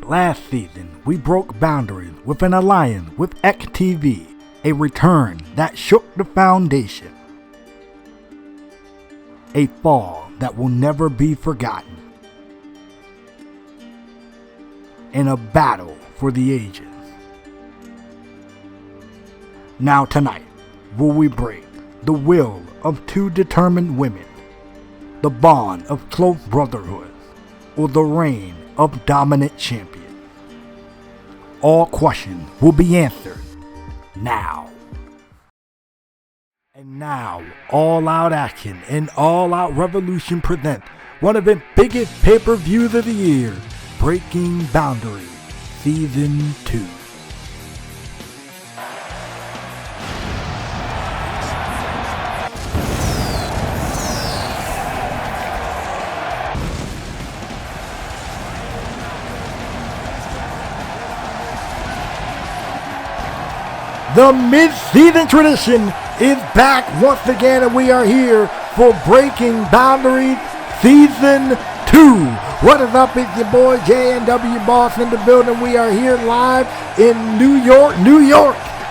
Last season, we broke boundaries with an alliance with XTV, a return that shook the foundation. A fall that will never be forgotten. And a battle for the ages. Now tonight, will we break the will of two determined women, the bond of close brotherhood, or the reign of dominant champion? All questions will be answered now. And now, All Out Action and All Out Revolution present one of the biggest pay-per-views of the year, Breaking Boundaries, Season 2. The mid-season tradition is back once again, and we are here for Breaking Boundaries Season 2. What is up? It's your boy J&W Boss in the building. We are here live in New York,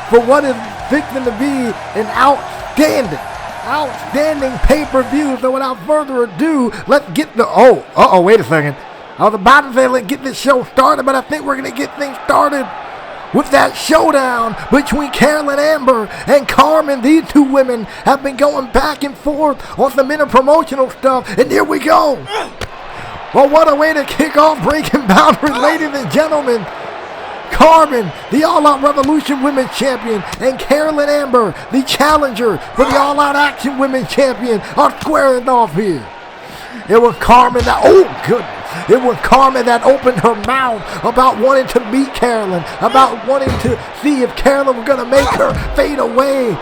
for what is fixing to be an outstanding pay-per-view. So without further ado, let's get the... wait a second. I was about to say let's get this show started, but I think we're going to get things started with that showdown between Carolyn Amber and Carmen. These two women have been going back and forth on some interpromotional stuff, and here we go. Well, what a way to kick off Breaking Boundaries, ladies and gentlemen. Carmen, the All Out Revolution Women's Champion, and Carolyn Amber, the challenger for the All Out Action Women's Champion, are squaring off here. It was Carmen that, It was Carmen that opened her mouth about wanting to meet Carolyn, about wanting to see if Carolyn was going to make her fade away.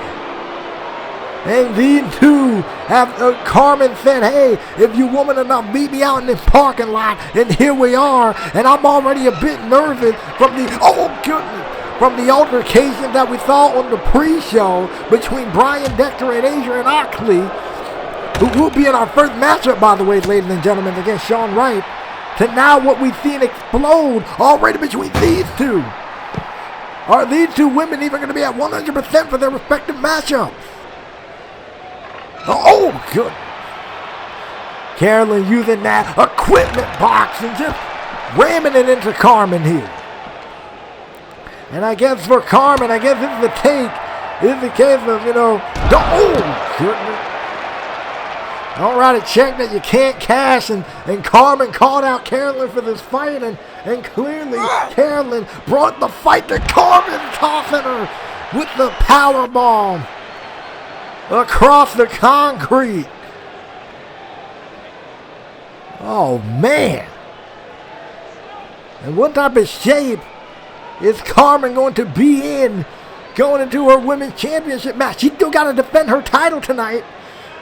And these two have, Carmen said, hey, if you woman enough, meet me out in this parking lot. And here we are. And I'm already a bit nervous from the altercation that we saw on the pre-show between Brian Dexter and Adrian Oxley, who will be in our first matchup, by the way, ladies and gentlemen, against Sean Wright, to now what we've seen explode already between these two. Are these two women even going to be at 100% for their respective matchups? Good. Carolyn using that equipment box and just ramming it into Carmen here. And I guess for Carmen, this is the take. This is the case of, goodness. Don't write a check that you can't cash, and Carmen called out Carolyn for this fight, and clearly Carolyn brought the fight to Carmen, tossing her with the power bomb across the concrete. Oh man. And what type of shape is Carmen going to be in going into her women's championship match? She still got to defend her title tonight.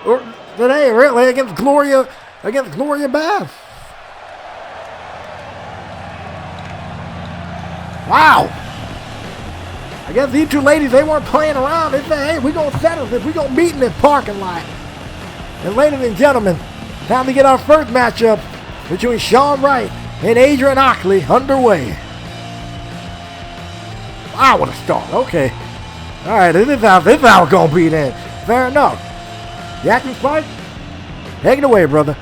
Or today, really, against Gloria Bass. Wow. I guess these two ladies, they weren't playing around. They said, hey, we're going to settle this. We're going to meet in this parking lot. And ladies and gentlemen, time to get our first matchup between Sean Wright and Adrian Oxley underway. Wow, what a start. Okay. All right, this is how it's going to be then. Fair enough. The action fight? Take it away, brother.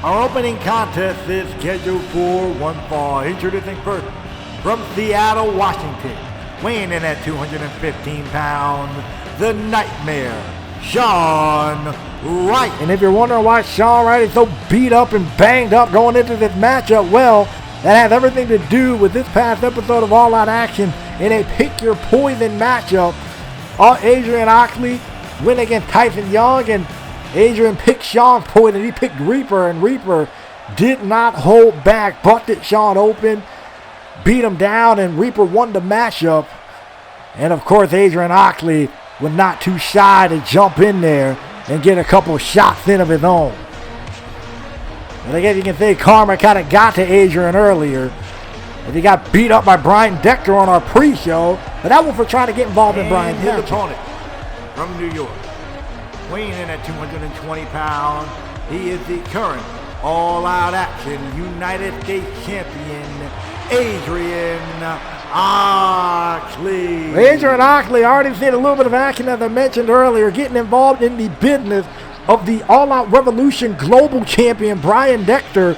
Our opening contest is scheduled for one fall. Introducing first from Seattle, Washington, weighing in at 215 pounds, the Nightmare, Sean Wright. And if you're wondering why Sean Wright is so beat up and banged up going into this matchup, well, that has everything to do with this past episode of All Out Action in a Pick Your Poison matchup. Adrian Oxley went against Tyson Young, and Adrian picked Sean's poison. He picked Reaper, and Reaper did not hold back, busted Sean open, beat him down, and Reaper won the matchup. And of course, Adrian Oxley was not too shy to jump in there and get a couple shots in of his own. And I guess you can say Karma kind of got to Adrian earlier, as he got beat up by Brian Dexter on our pre-show, but that was for trying to get involved in Brian's his opponent from New York, weighing in at 220 pounds. He is the current all-out action United States champion, Adrian Oxley. Adrian Oxley already seen a little bit of action, as I mentioned earlier, getting involved in the business of the All-Out Revolution global champion, Brian Dexter,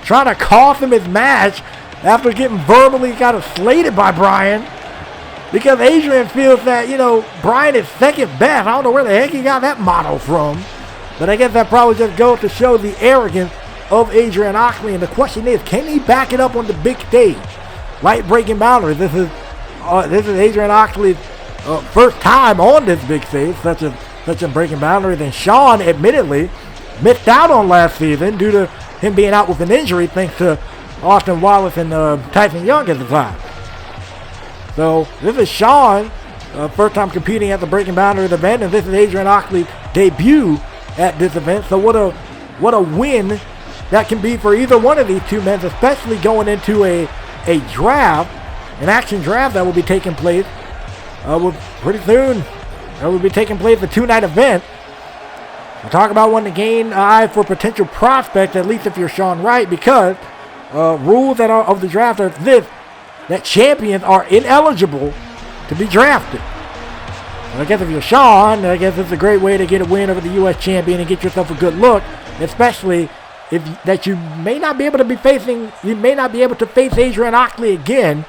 trying to cost him his match after getting verbally kind of slated by Brian. Because Adrian feels that, Brian is second best. I don't know where the heck he got that motto from. But I guess that probably just goes to show the arrogance of Adrian Oxley. And the question is, can he back it up on the big stage? Like breaking boundaries. This is Adrian Oxley's first time on this big stage, such as breaking boundaries. And Sean, admittedly, missed out on last season due to him being out with an injury, thanks to Austin Wallace and Tyson Young at the time. So this is Sean, first time competing at the Breaking Boundaries event, and this is Adrian Oxley's debut at this event. So what a win that can be for either one of these two men, especially going into a draft, an action draft that will be taking place pretty soon. That will be taking place a 2-night event. We'll talk about one to gain eye for potential prospects, at least if you're Sean Wright, because rules that are of the draft are this: that champions are ineligible to be drafted. And I guess if you're Sean, I guess it's a great way to get a win over the U.S. champion and get yourself a good look, especially that you may not be able to face Adrian Oxley again.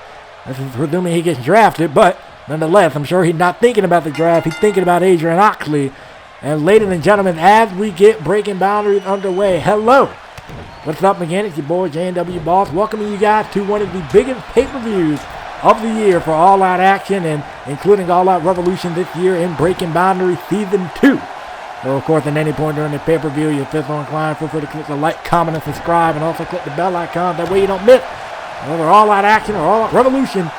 This is presuming he gets drafted, but nonetheless, I'm sure he's not thinking about the draft. He's thinking about Adrian Oxley. And ladies and gentlemen, as we get Breaking Boundaries underway, hello. What's up again? It's your boy J&W Boss, welcoming you guys to one of the biggest pay-per-views of the year for All Out Action, and including All Out Revolution this year in Breaking Boundaries Season 2. So, of course, at any point during the pay-per-view, you're so inclined, feel free to click the like, comment, and subscribe, and also click the bell icon. That way you don't miss another All Out Action or All Out Revolution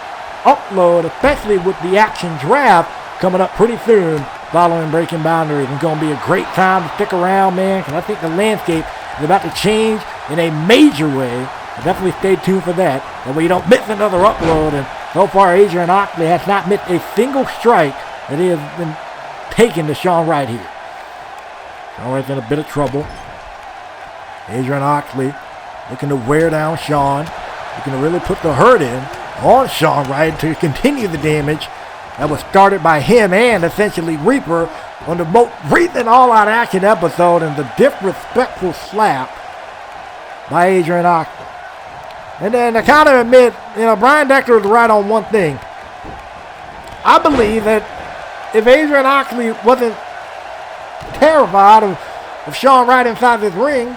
upload, especially with the action draft coming up pretty soon following Breaking Boundaries. It's going to be a great time to stick around, man, because I think the landscape is about to change in a major way. So definitely stay tuned for that. That way you don't miss another upload. And so far, Adrian Oxley has not missed a single strike that he has been taken to Sean Wright here. Sean Wright's in a bit of trouble. Adrian Oxley looking to wear down Sean. Looking to really put the hurt in on Sean Wright to continue the damage that was started by him and essentially Reaper on the most recent All Out Action episode, and the disrespectful slap by Adrian Oxley. And then I kind of admit, Brian Dexter was right on one thing. I believe that if Adrian Oxley wasn't terrified of Sean Wright inside this ring,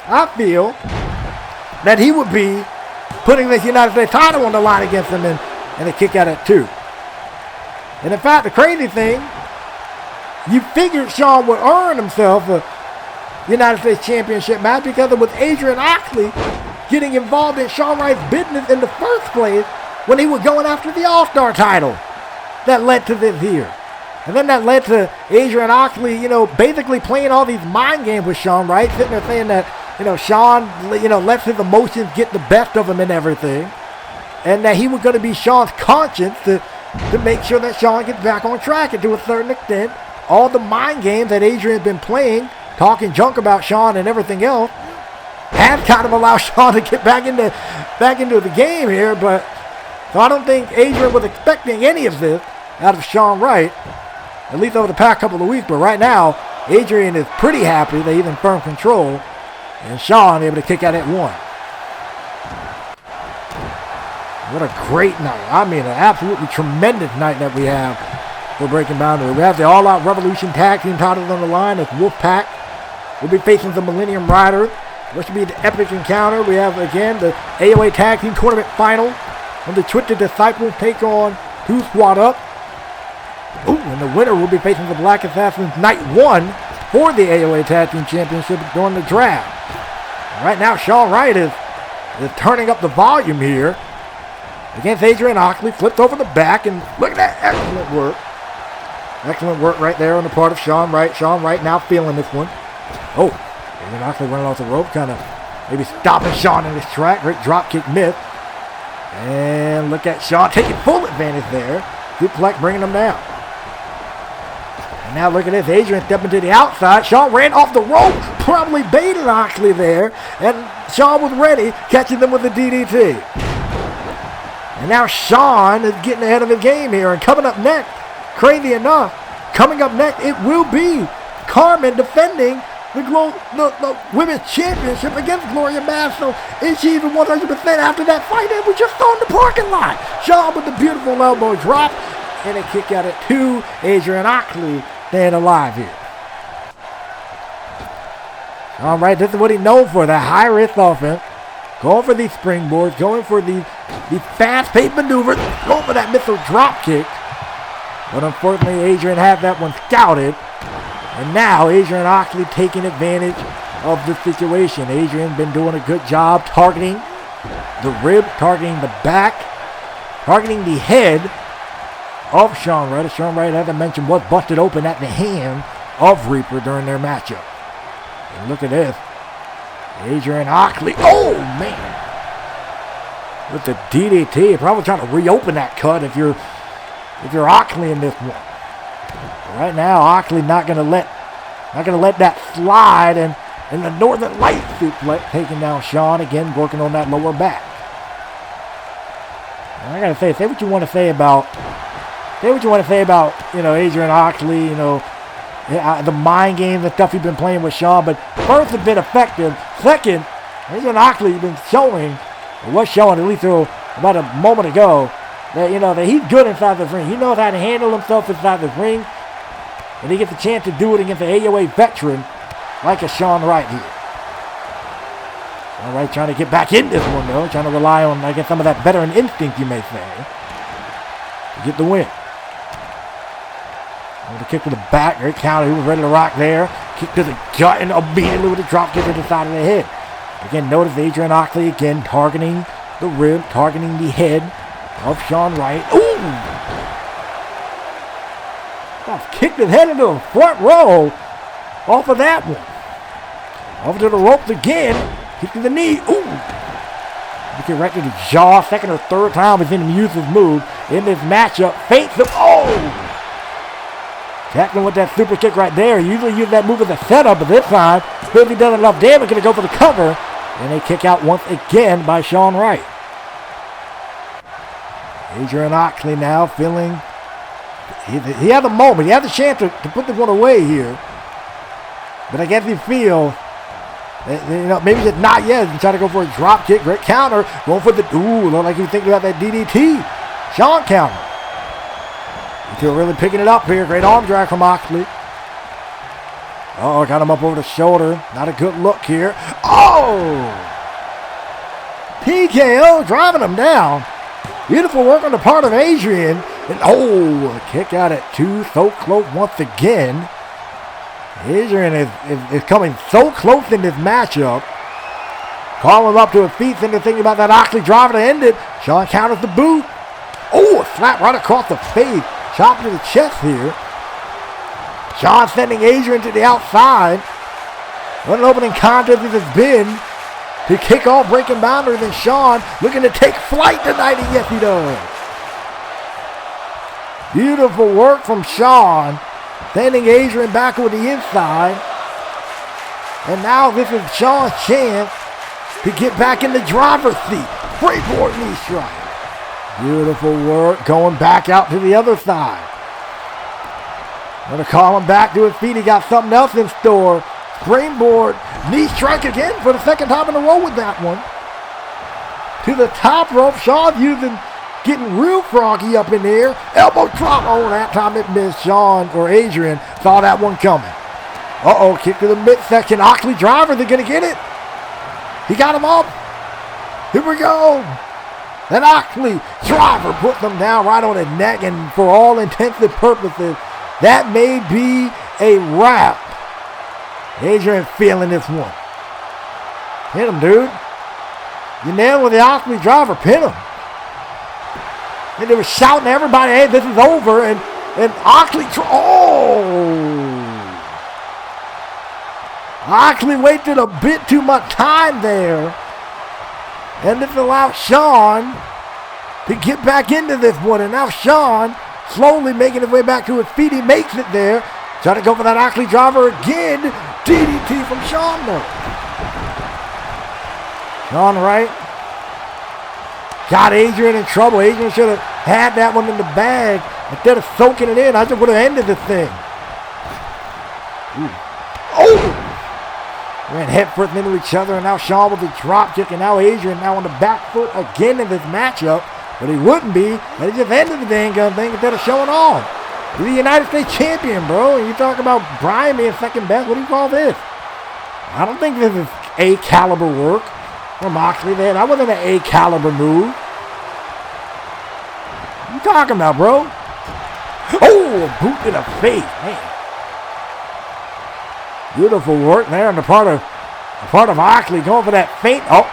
I feel that he would be putting this United States title on the line against him and a kick out at 2. And in fact, the crazy thing, you figured Sean would earn himself a United States Championship match because it was Adrian Oxley getting involved in Sean Wright's business in the first place when he was going after the All-Star title that led to this here. And then that led to Adrian Oxley, basically playing all these mind games with Sean Wright, sitting there saying that, Sean, lets his emotions get the best of him and everything. And that he was going to be Sean's conscience to make sure that Sean gets back on track. And to a certain extent, all the mind games that Adrian's been playing, talking junk about Sean and everything else, have kind of allowed Sean to get back into the game here. But so I don't think Adrian was expecting any of this out of Sean Wright, at least over the past couple of weeks. But right now, Adrian is pretty happy that he's in firm control, and Sean able to kick out at 1. What a great night. I mean, an absolutely tremendous night that we have for Breaking Boundaries. We have the All Out Revolution Tag Team titles on the line as Wolfpack will be facing the Millennium Riders. This should be the epic encounter. We have, again, the AOA Tag Team Tournament Final, when the Twisted Disciples take on 2 Squad Up. Ooh, and the winner will be facing the Black Assassins night 1 for the AOA Tag Team Championship during the draft. And right now, Sean Wright is turning up the volume here against Adrian Oxley. Flipped over the back, and look at that excellent work. Excellent work right there on the part of Sean Wright. Sean Wright now feeling this one. Oh, Adrian Oxley running off the rope, kind of maybe stopping Sean in his track. Great drop kick miss. And look at Sean taking full advantage there. Suplex bringing him down. And now look at this. Adrian stepping to the outside. Shawn ran off the rope. Probably baited Oxley there. And Shawn was ready, catching them with the DDT. And now Shawn is getting ahead of the game here. And coming up next, crazy enough, coming up next, it will be Carmen defending the Women's Championship against Gloria Masso. Is she even 100% after that fight that we just saw in the parking lot? Shawn with the beautiful elbow drop. And a kick out at 2. Adrian Oxley staying alive here. All right, this is what he's known for, that high-risk offense. Going for these springboards, going for these fast-paced maneuvers, going for that missile drop kick. But unfortunately, Adrian had that one scouted. And now Adrian Oxley taking advantage of the situation. Adrian been doing a good job targeting the rib, targeting the back, targeting the head of Shawn Wright. Shawn Wright, as I mentioned, was busted open at the hand of Reaper during their matchup. And look at this. Adrian Oxley. Oh, man. With the DDT. Probably trying to reopen that cut if you're Oxley in this one. Right now, Oxley not gonna let that slide, and the Northern Light suplex taking down Shawn again, working on that lower back. And I gotta say what you want to say about Adrian Oxley, the mind games and stuff he's been playing with Shawn. But first, has been effective. Second, Adrian Oxley has been showing, or was showing at least about a moment ago, that he's good inside the ring. He knows how to handle himself inside the ring. And he gets a chance to do it against an AOA veteran like a Shawn Wright here. All right, trying to get back in this one, though. Trying to rely on, I guess, some of that veteran instinct, you may say, to get the win. The kick to the back. Great counter. He was ready to rock there. Kick to the gut, and immediately with a drop kick to the side of the head. Again, notice Adrian Oxley again targeting the rib, targeting the head of Shawn Wright. Ooh! Kicked his head into the front row off of that one. Over to the ropes again. Kick to the knee. Ooh. Kick right to the jaw. Second or third time we've seen him use his move in this matchup. Feints him. Oh! Tackling with that super kick right there. Usually use that move as a setup, but this time, because he done enough damage, going to go for the cover. And they kick out once again by Shawn Wright. Adrian Oxley now feeling... He had a moment. He had the chance to put this one away here. But I guess he feels, maybe just not yet. He's trying to go for a drop kick. Great counter. Going for the, look like he was thinking about that DDT. Shawn counter. He's really picking it up here. Great arm drag from Oxley. Oh, got him up over the shoulder. Not a good look here. Oh! PKO driving him down. Beautiful work on the part of Adrian. And a kick out at 2. So close once again. Adrian is coming so close in this matchup. Calling him up to his feet. Thinking about that Oxley driver to end it. Shawn counters the boot. Oh, a slap right across the face. Chop to the chest here. Shawn sending Adrian to the outside. What an opening contest this has been to kick off breaking boundaries, and Shawn looking to take flight tonight, and yes he does. Beautiful work from Shawn, sending Adrian back with the inside. And now this is Shawn's chance to get back in the driver's seat. Springboard knee strike. Beautiful work going back out to the other side. Gonna call him back to his feet. He got something else in store. Springboard knee strike again for the second time in a row with that one. To the top rope. Shawn getting real froggy up in there. Elbow drop. Oh, that time it missed. Shawn or Adrian saw that one coming. Kick to the midsection. Oxley driver, they're gonna get it. He got him up. Here we go. That Oxley driver put them down right on the neck, and for all intents and purposes, that may be a wrap. Adrian feeling this one. Hit him, dude. You nailed with the Oxley driver. Pin him. And they were shouting at everybody, hey, this is over. And Oxley, Oxley wasted a bit too much time there. And this allowed Shawn to get back into this one. And now Shawn slowly making his way back to his feet. He makes it there. Trying to go for that Oakley driver again. DDT from Sean though. Sean Wright got Adrian in trouble. Adrian should have had that one in the bag. Instead of soaking it in, I just would have ended the thing. Ooh. Oh! Ran head first into each other, and now Sean with a drop kick, and now Adrian now on the back foot again in this matchup. But he wouldn't be, and he just ended the dang gun thing instead of showing off. He's the United States champion, bro. And you talk about Brian being second best. What do you call this? I don't think this is A-caliber work from Moxley there. That wasn't an A-caliber move. What you talking about, bro? Oh, a boot in the face, man. Beautiful work there on the part of Oakley going for that feint. Oh,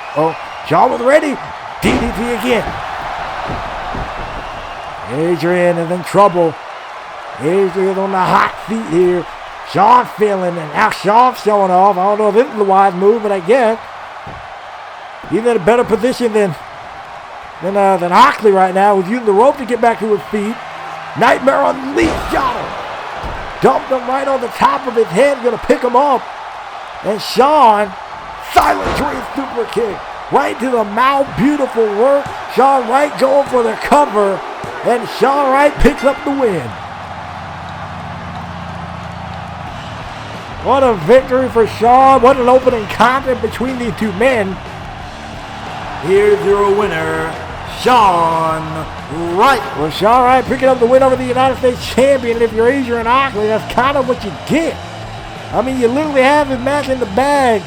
Sean was ready. DDT again. Adrian is in trouble. Adrian on the hot seat here. Sean feeling, and now Sean showing off. I don't know if this is the wise move, but I guess he's in a better position than Oakley right now. He's using the rope to get back to his feet. Nightmare Unleashed got him. Dumped him right on the top of his head. Gonna pick him up. And Sean, silent tree super kick. Right to the mouth. Beautiful work. Sean Wright going for the cover. And Sean Wright picks up the win. What a victory for Sean. What an opening contest between these two men. Here's your winner, Sean Wright. Well, Sean Wright picking up the win over the United States champion. And if you're Adrian Oakley, that's kind of what you get. I mean, you literally have his match in the bag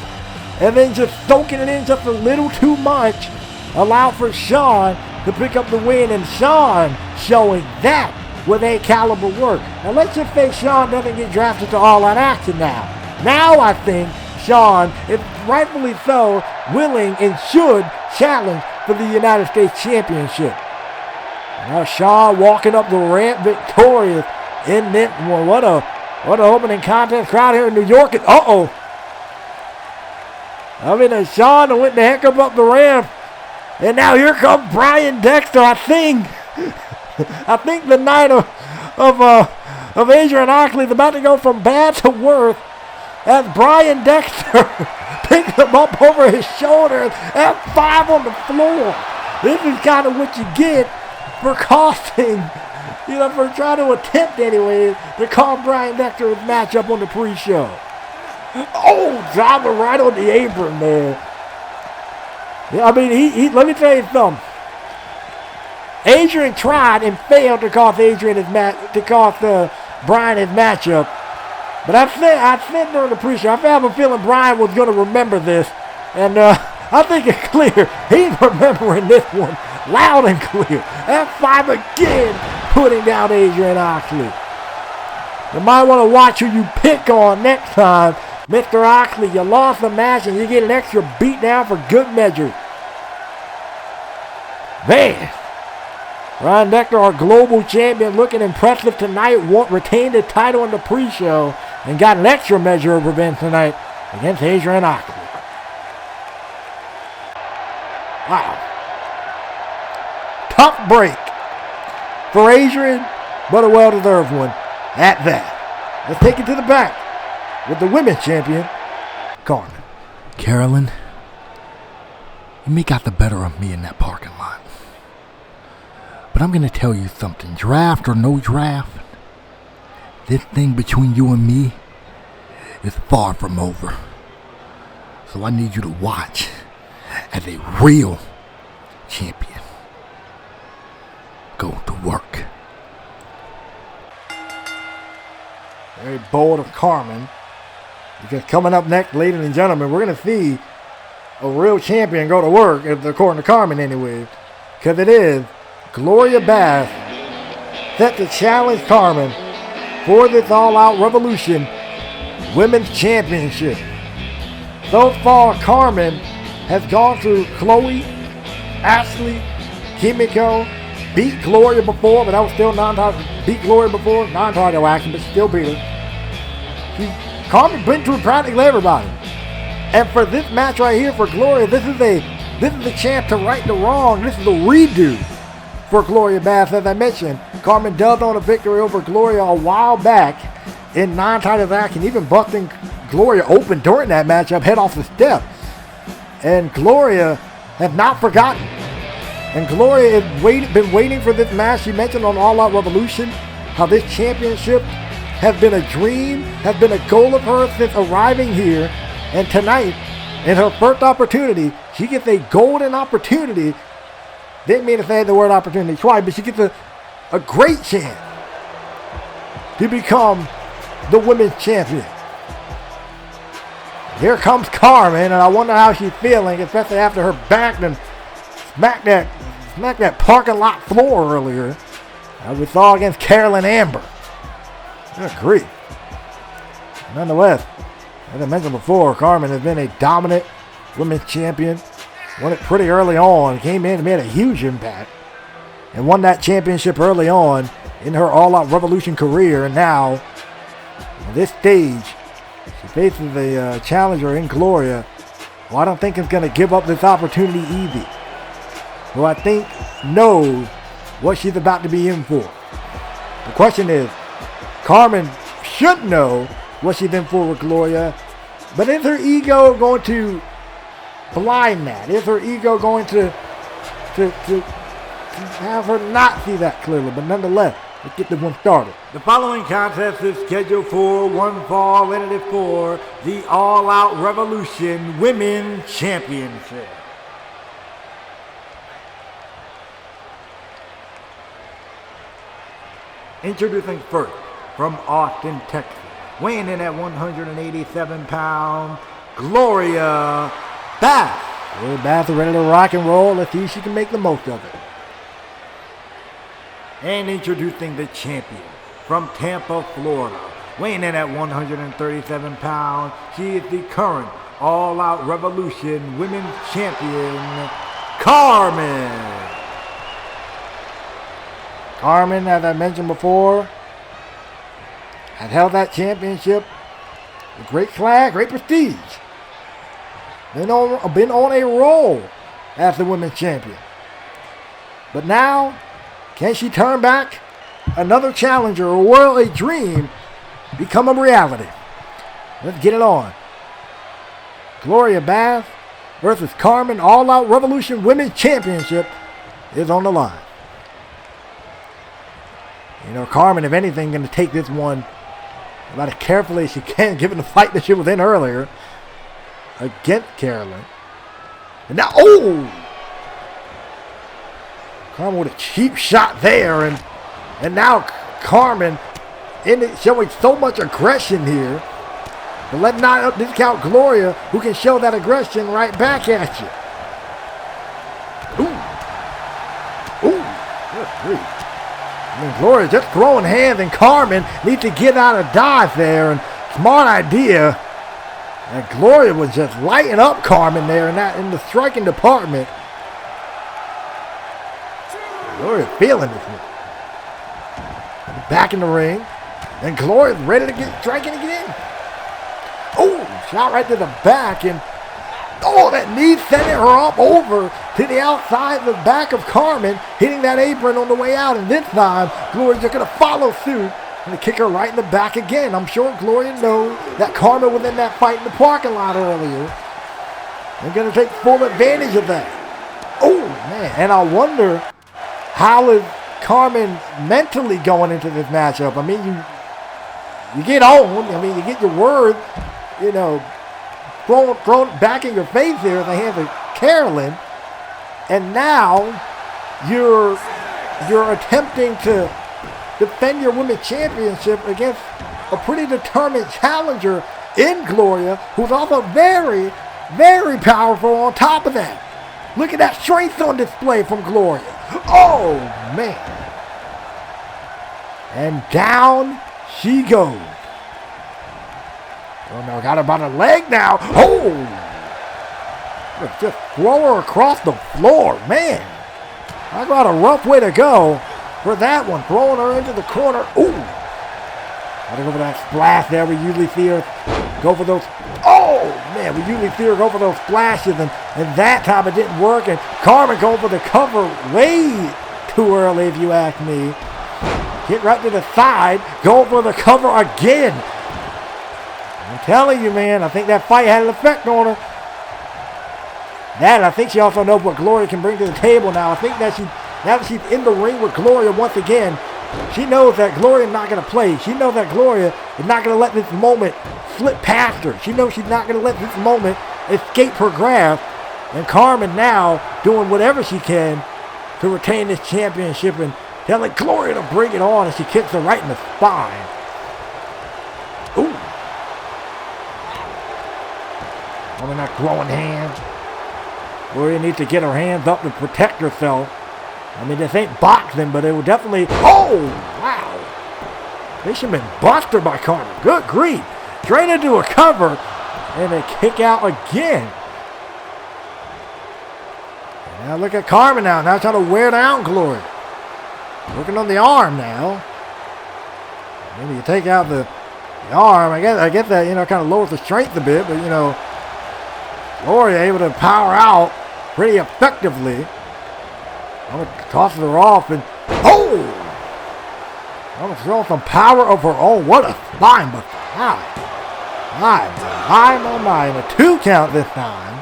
and then just soaking it in just a little too much. Allow for Sean to pick up the win, and Sean showing that with A-caliber work. Now, let's just say Sean doesn't get drafted to All Out Action now. Now I think Sean is rightfully so willing and should challenge for the United States Championship. Now Sean walking up the ramp victorious in this one. What an opening contest crowd here in New York. Uh-oh. I mean, Sean went the heck up the ramp. And now here comes Brian Dexter. I think the night of Adrian Oakley is about to go from bad to worse as Brian Dexter picks him up over his shoulders at 5 on the floor. This is kind of what you get for costing, for trying to attempt anyways to call Brian Dexter his matchup on the pre-show. Oh, dropping right on the apron there. Yeah, I mean, he let me tell you something. Adrian tried and failed to cost Brian his matchup. But I said during the pre-show, I have a feeling Brian was going to remember this. And I think it's clear. He's remembering this one loud and clear. F5 again, putting down Adrian Oakley. You might want to watch who you pick on next time. Mr. Oakley, you lost the match and you get an extra beat down for good measure. Man. Brian Dexter, our global champion, looking impressive tonight. Retained the title in the pre-show and got an extra measure of revenge tonight against Adrian Oakley. Wow. Tough break for Adrian, but a well-deserved one at that. Let's take it to the back with the women's champion, Carmen. Carolyn, you may got the better of me in that parking lot. But I'm going to tell you something. Draft or no draft, this thing between you and me is far from over. So I need you to watch as a real champion go to work. Very bold of Carmen. Because coming up next, ladies and gentlemen, we're going to see a real champion go to work, according to Carmen anyway. Because it is Gloria Bass set to challenge Carmen for this All-Out Revolution Women's Championship. So far, Carmen has gone through Chloe, Ashley, Kimiko, beat Gloria before, but that was still non-title. Beat Gloria before, non-title action, but still beat her. Carmen went through practically everybody. And for this match right here for Gloria, this is a chance to right the wrong. This is a redo for Gloria Bass. As I mentioned, Carmen does own a victory over Gloria a while back in non-title action, even busting Gloria open during that matchup, head off the step. And Gloria has not forgotten. And Gloria has been waiting for this match. She mentioned on All Out Revolution how this championship has been a dream, has been a goal of hers since arriving here. And tonight, in her first opportunity, she gets a golden opportunity. Didn't mean to say the word opportunity twice, but she gets a great chance to become the women's champion. Here comes Carmen, and I wonder how she's feeling, especially after her back and smacked that parking lot floor earlier, as we saw against Carolyn Amber. Good grief. Nonetheless, as I mentioned before, Carmen has been a dominant women's champion. Won it pretty early on. Came in and made a huge impact. And won that championship early on in her All Out Revolution career. And now, on this stage, she faces a challenger in Gloria, who I don't think is going to give up this opportunity easy. Who I think knows what she's about to be in for. The question is, Carmen should know what she's in for with Gloria, but is her ego going to blind that? Is her ego going to have her not see that clearly? But nonetheless, let's get the one started. The following contest is scheduled for one fall, and it is for the All Out Revolution Women's Championship. Introducing first, from Austin, Texas, weighing in at 187 pounds, Gloria Bath. Gloria Bath is ready to rock and roll. Let's see if she can make the most of it. And introducing the champion, from Tampa, Florida, weighing in at 137 pounds, she is the current All Out Revolution Women's Champion, Carmen. Carmen, as I mentioned before, had held that championship with great flag, great prestige. Been on a roll as the women's champion. But now, can she turn back another challenger, or will a dream become a reality? Let's get it on. Gloria Bath versus Carmen. All Out Revolution Women's Championship is on the line. You know, Carmen, if anything, going to take this one about as carefully as she can, given the fight that she was in earlier against Carolyn. And now, Carmen with a cheap shot there, and now Carmen showing so much aggression here. But let's not discount Gloria, who can show that aggression right back at you. Good grief. I mean, Gloria just throwing hands, and Carmen needs to get out of dodge there. And smart idea. And Gloria was just lighting up Carmen there in the striking department. Gloria feeling this one. Back in the ring. And Gloria's ready to get striking again. Shot right to the back. And that knee sending her up over to the outside, the back of Carmen, hitting that apron on the way out. And this time, Gloria's just going to follow suit and kick her right in the back again. I'm sure Gloria knows that Carmen was in that fight in the parking lot earlier. They're going to take full advantage of that. Man. And I wonder, how is Carmen mentally going into this matchup? I mean, you get on. I mean, you get your word, thrown back in your face here at the hands of Carolyn. And now you're attempting to defend your women's championship against a pretty determined challenger in Gloria, who's also very, very powerful on top of that. Look at that strength on display from Gloria. Oh, man. And down she goes. No, got her by the leg now. Just throw her across the floor. Man, I got a rough way to go for that one. Throwing her into the corner. Gotta go for that splash there. We usually see her go for those. We usually see her go for those splashes. And that time it didn't work. And Carmen going for the cover way too early, if you ask me. Hit right to the side. Go for the cover again. I'm telling you, man, I think that fight had an effect on her. I think she also knows what Gloria can bring to the table now. I think that now that she's in the ring with Gloria once again, she knows that Gloria is not going to play. She knows that Gloria is not going to let this moment slip past her. She knows she's not going to let this moment escape her grasp. And Carmen now doing whatever she can to retain this championship and telling Gloria to bring it on as she kicks her right in the spine. Ooh. On that throwing hand. Gloria needs to get her hands up to protect herself. I mean, this ain't boxing, but it will definitely... Oh, wow. They should have been busted by Carmen. Good grief. Straight into a cover. And a kick out again. And now look at Carmen now. Now trying to wear down Gloria. Working on the arm now. Maybe you take out the arm. I guess that, kind of lowers the strength a bit. But, Gloria able to power out pretty effectively. Tosses her off and I'm gonna throw some power of her own. What a spine, but my. And a 2 count this time.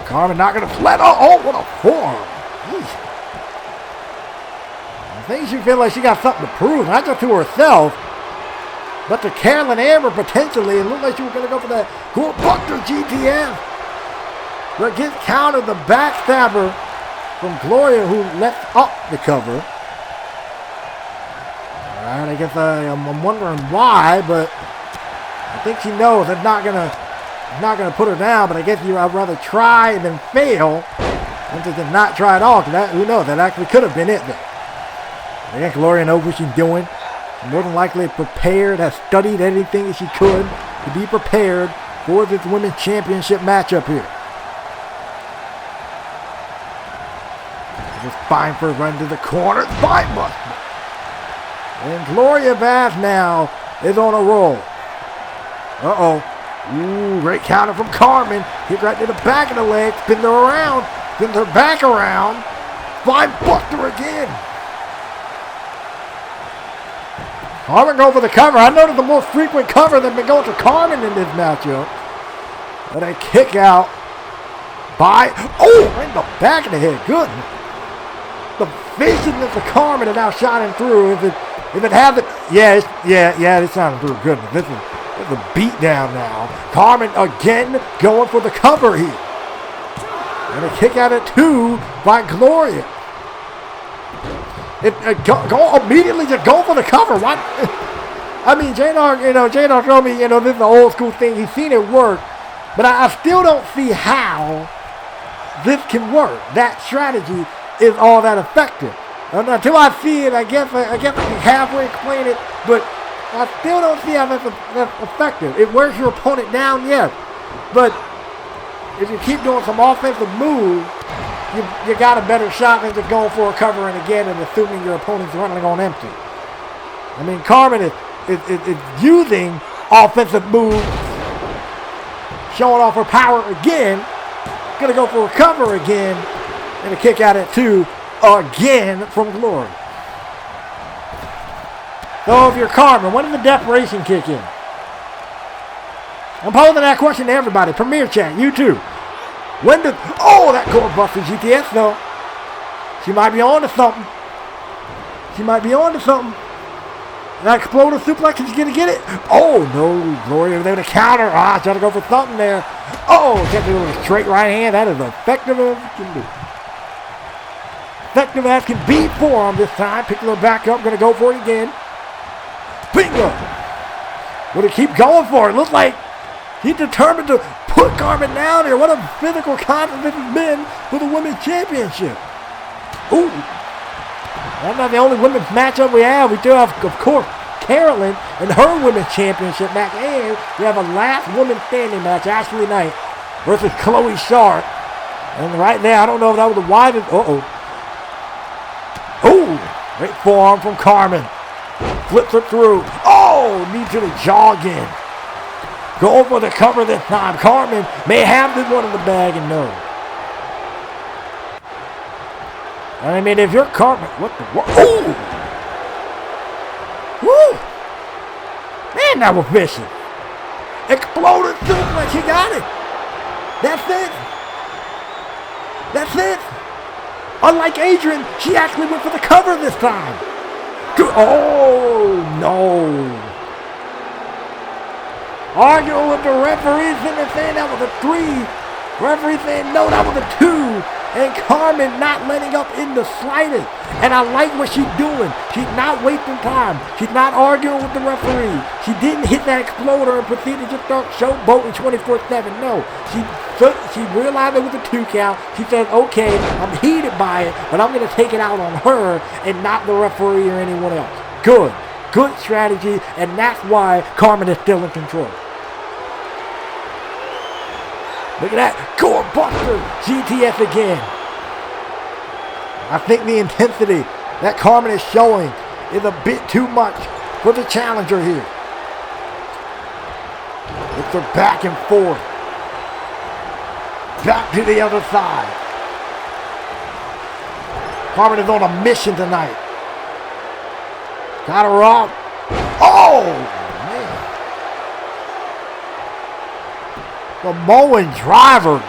Carmen not gonna let. Oh, what a forearm. Jeez. I think she feels like she got something to prove, not just to herself, but to Carolyn Amber potentially. It looked like she was gonna go for that Buster GTS. But gets countered, the backstabber from Gloria, who left up the cover. Alright, I guess I'm wondering why, but I think she knows it's not gonna put her down, but I guess I'd rather try and then fail than to just not try at all, because who knows, that actually could have been it. But I guess Gloria knows what she's doing. More than likely prepared, has studied everything that she could to be prepared for this women's championship matchup here. Just spine first run to the corner. Spine buster. And Gloria Bass now is on a roll. Ooh, great counter from Carmen. Hit right to the back of the leg. Spins her around. Spins her back around. Spine buster again. Carmen go for the cover. I noticed the more frequent cover than been going to Carmen in this matchup. But a kick out by, right in the back of the head. Good. The vision of the Carmen is now shining through. If it has it, it's shining through. Goodness, this is a beat down now. Carmen again going for the cover here. And a kick out at 2 by Gloria. Go immediately, just go for the cover. What? I mean, J-Dog told me, this is an old school thing. He's seen it work, but I still don't see how this can work. That strategy is all that effective. Until I see it, I guess I can halfway explain it, but I still don't see how that's effective. It wears your opponent down, yes, but if you keep doing some offensive moves, you got a better shot than just going for a cover and again and assuming your opponent's running on empty. I mean, Carmen is using offensive moves, showing off her power again, gonna go for a cover again, and a kick out at 2 again from Glory. So if you're Carmen, when does the desperation kick in? I'm posing that question to everybody. Premier Chat, you too. When did... Oh, that core buster GTS though. She might be on to something. That exploder suplex, is she going to get it? Oh, no. Gloria was able to counter. Trying to go for something there. Kept it with a straight right hand. That is effective as can be. Effective as can be for him this time. Picking her back up. Going to go for it again. Bingo. Going to keep going for it. Looks like he's determined to put Carmen down here. What a physical contest this has been for the Women's Championship. Ooh. That's not the only women's matchup we have. We do have, of course, Carolyn and her Women's Championship match. And we have a last woman standing match, Ashley Knight versus Chloe Sharp. And right now, I don't know if that was the widest. Great forearm from Carmen. Flips it through. Knee to the jaw again. Go for the cover this time. Carmen may have this one in the bag and no. I mean, if you're Carmen, what the what? Ooh! Woo! Man, that was vicious. Exploded suplex, he got it. That's it. That's it. Unlike Adrian, she actually went for the cover this time. Oh, no. Arguing with the referee, saying that was a 3. Referee saying, no, that was a 2. And Carmen not letting up in the slightest. And I like what she's doing. She's not wasting time. She's not arguing with the referee. She didn't hit that exploder and proceed to just start showboating 24/7. No. She realized it was a 2 count. She said, okay, I'm heated by it, but I'm going to take it out on her and not the referee or anyone else. Good. Good strategy, and that's why Carmen is still in control. Look at that. Core Buster. GTS again. I think the intensity that Carmen is showing is a bit too much for the challenger here. It's a back and forth. Back to the other side. Carmen is on a mission tonight. Got her off. Oh, man. The Samoan driver.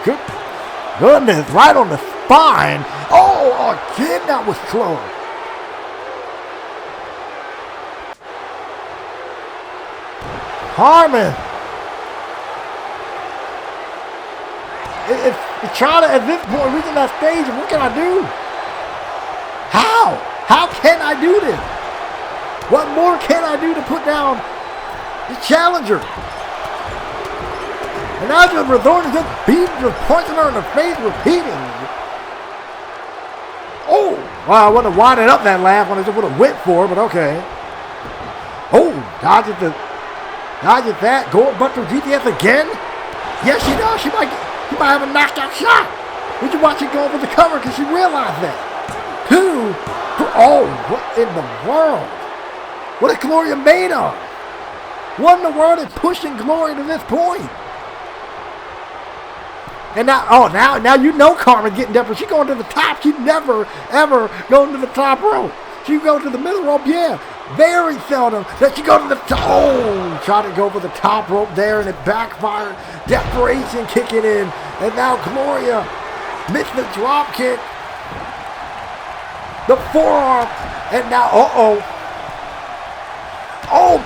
Goodness, right on the spine. Oh, again, that was close. Carmen. It's trying to, at this point, reaching that stage. What can I do? How? How can I do this? What more can I do to put down the challenger? And now just resorting to just beating, just punching her in the face repeatedly. Oh! Well, I wouldn't have winded up that laugh when I just would have went for it, but okay. Oh! Dodges that. Gold Buster GTS again? Yes, she does. She might have a knockout shot. Would you watch it go over the cover because she realized that? 2. Oh, what in the world? What is Gloria made of? What in the world is pushing Gloria to this point? And now you know Carmen getting desperate. She's going to the top. She's never, ever going to the top rope. She goes to the middle rope, yeah. Very seldom that she go to the top. Oh, try to go for the top rope there, and it backfired. Desperation kicking in. And now Gloria missed the drop kick. The forearm. And now, oh,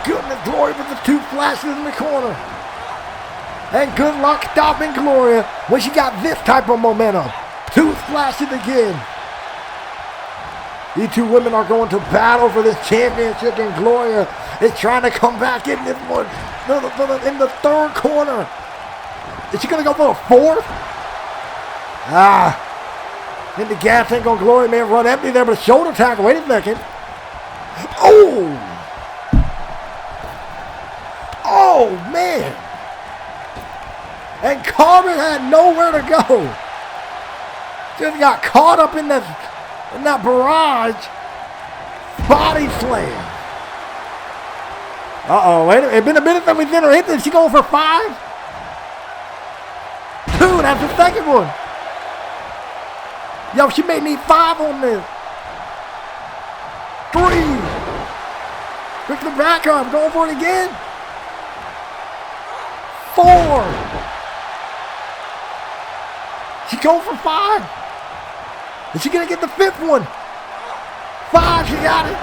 goodness, Gloria with the 2 flashes in the corner. And good luck stopping Gloria when she got this type of momentum. 2 splashes again. These 2 women are going to battle for this championship, and Gloria is trying to come back in this one in the 3rd corner. Is she going to go for a 4th? And the gas tank on Gloria may have run empty there, but a shoulder tackle. Wait a second. Oh, man. And Carmen had nowhere to go. Just got caught up in that barrage. Body slam. Wait a minute. It's been a minute since we've seen her hit. Is she going for 5? 2, that's the second one. Yo, she may need 5 on this. 3. Quick the back arm. Going for it again. 4. She going for 5. Is she going to get the 5th one? 5, she got it.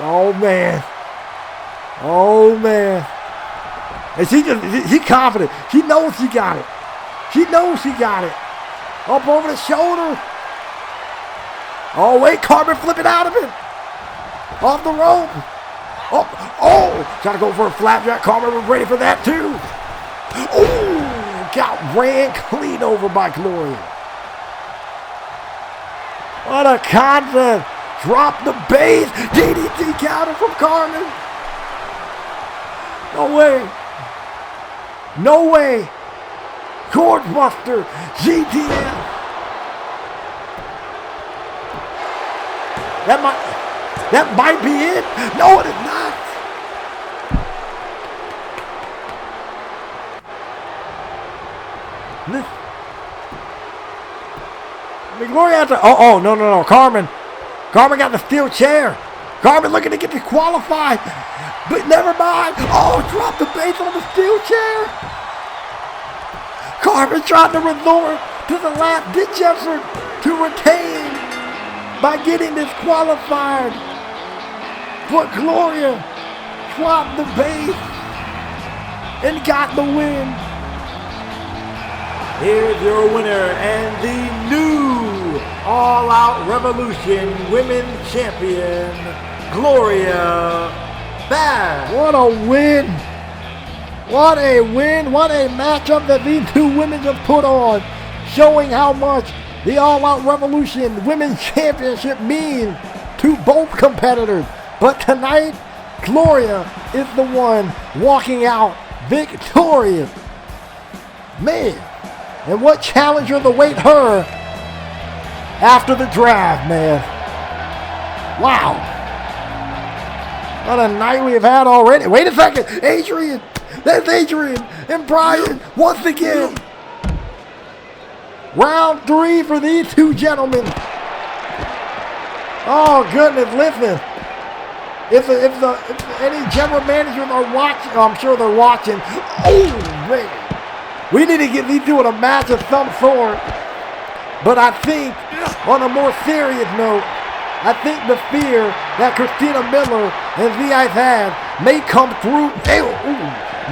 Oh, man. And she's confident. She knows she got it. Up over the shoulder. Oh, wait, Carmen flipping out of it. Off the rope. Trying to go for a flapjack. Carmen was ready for that, too. Got ran clean over by Gloria. What a concept. Drop the base. DDT counter from Carmen. No way. Cord Buster. GTS. That might be it. No, it is not. Gloria has to, no. Carmen got the steel chair. Carmen looking to get disqualified. But never mind. Oh, dropped the base on the steel chair. Carmen tried to resort to the last ditch effort to retain by getting disqualified. But Gloria dropped the base and got the win. Here's your winner and the new All Out Revolution Women's Champion, Gloria Bass. What a win. What a win. What a matchup that these two women have put on, showing how much the All Out Revolution Women's Championship means to both competitors. But tonight, Gloria is the one walking out victorious. Man, and what challenger to await her after the draft, man. Wow. What a night we have had already. Wait a second. Adrian. That's Adrian and Brian once again. Round 3 for these two gentlemen. Oh, goodness, listen. If any general managers are watching, I'm sure they're watching. Oh, man. We need to get these two in a match of some sort. But I think, on a more serious note, I think the fear that Christina Miller and Z-Ice have may come through,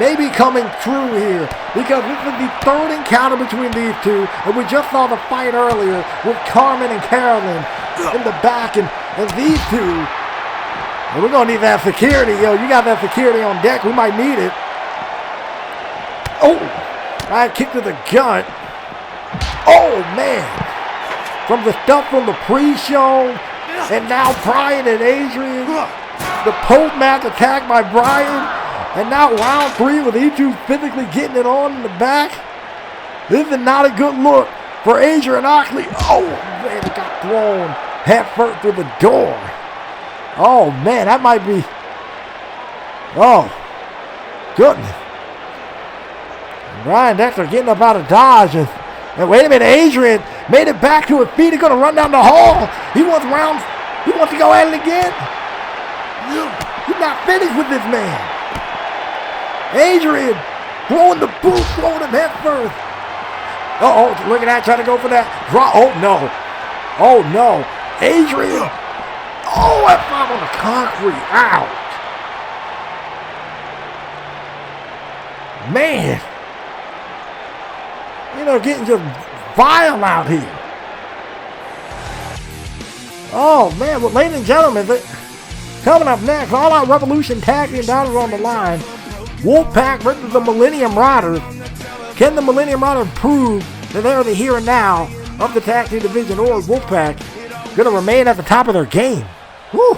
may be coming true here. Because this is the third encounter between these two. And we just saw the fight earlier with Carmen and Carolyn in the back. And these two, and we're going to need that security. Yo, you got that security on deck. We might need it. Oh. Right kick to the gut. Oh, man. From the stuff from the pre-show. And now Brian and Adrian. The post-match attack by Brian. And now round 3 with these two physically getting it on in the back. This is not a good look for Adrian Oxley. Oh, man, it got thrown head first through the door. Oh, man, that might be. Oh, goodness. Brian Dexter getting up out of Dodge. And wait a minute, Adrian made it back to his feet. He's going to run down the hall. He wants to go at it again. He's not finished with this man. Adrian throwing the boot, throwing him head first. Uh-oh, look at that, trying to go for that draw. Oh, no. Oh, no. Adrian. Oh, F5 on the concrete. Ouch. Man. You know, getting just vile out here. Oh, man. Well, ladies and gentlemen, coming up next, All Out Revolution Tag Team titles on the line. Wolfpack versus the Millennium Riders. Can the Millennium Riders prove that they are the here and now of the tag team division, or is Wolfpack going to remain at the top of their game? Whew.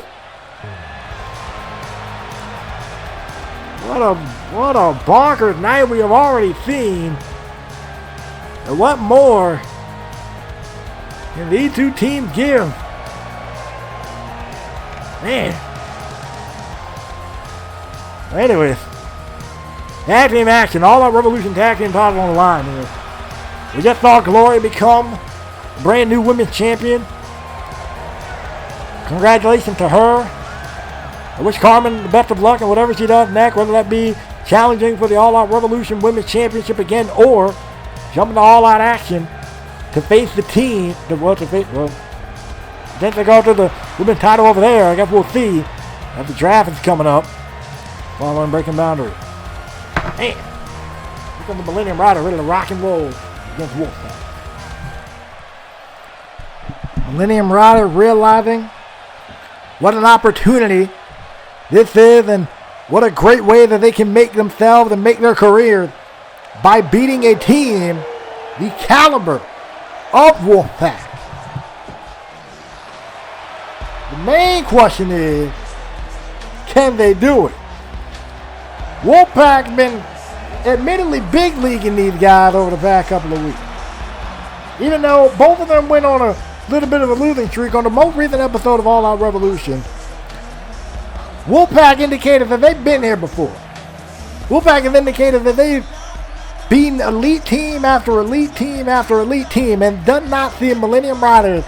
What a bonkers night we have already seen. And what more can these two teams give? Man. Anyways, tag team action. All Out Revolution tag team titles on the line here. We just saw Gloria become a brand new women's champion. Congratulations to her. I wish Carmen the best of luck in whatever she does next, whether that be challenging for the All Out Revolution Women's Championship again, or jumping to All Out action to face the team. Since they go to the women's title over there, I guess we'll see as the draft is coming up. Following Breaking Boundaries. Man, here comes the Millennium Rider ready to rock and roll against Wolfpack. Millennium Rider realizing what an opportunity this is, and what a great way that they can make themselves and make their careers by beating a team the caliber of Wolfpack. The main question is, can they do it? Wolfpack been admittedly big leaguing these guys over the past couple of weeks. Even though both of them went on a little bit of a losing streak on the most recent episode of All Out Revolution, Wolfpack indicated that they've been here before. Wolfpack has indicated that they've beating elite team after elite team after elite team, and does not see Millennium Riders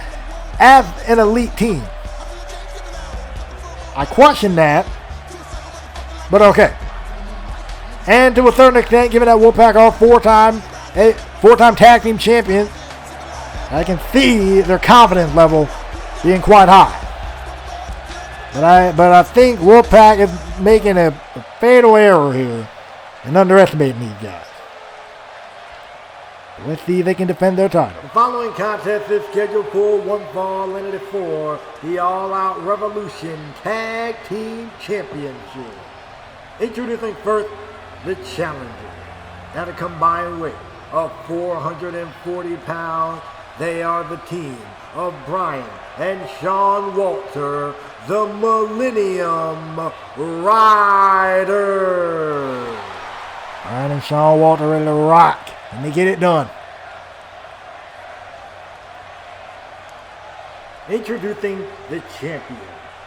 as an elite team. I question that, but okay. And to a certain extent, given that Wolfpack are four-time tag team champions, I can see their confidence level being quite high. But I think Wolfpack is making a fatal error here and underestimating these guys. Let's see if they can defend their title. The following contest is scheduled for one fall limited for the All Out Revolution Tag Team Championship. Introducing first the challenger at a combined weight of 440 pounds. They are the team of Brian and Sean Walter, the Millennium Riders. Brian and Sean Walter ready to rock, and they get it done. Introducing the champion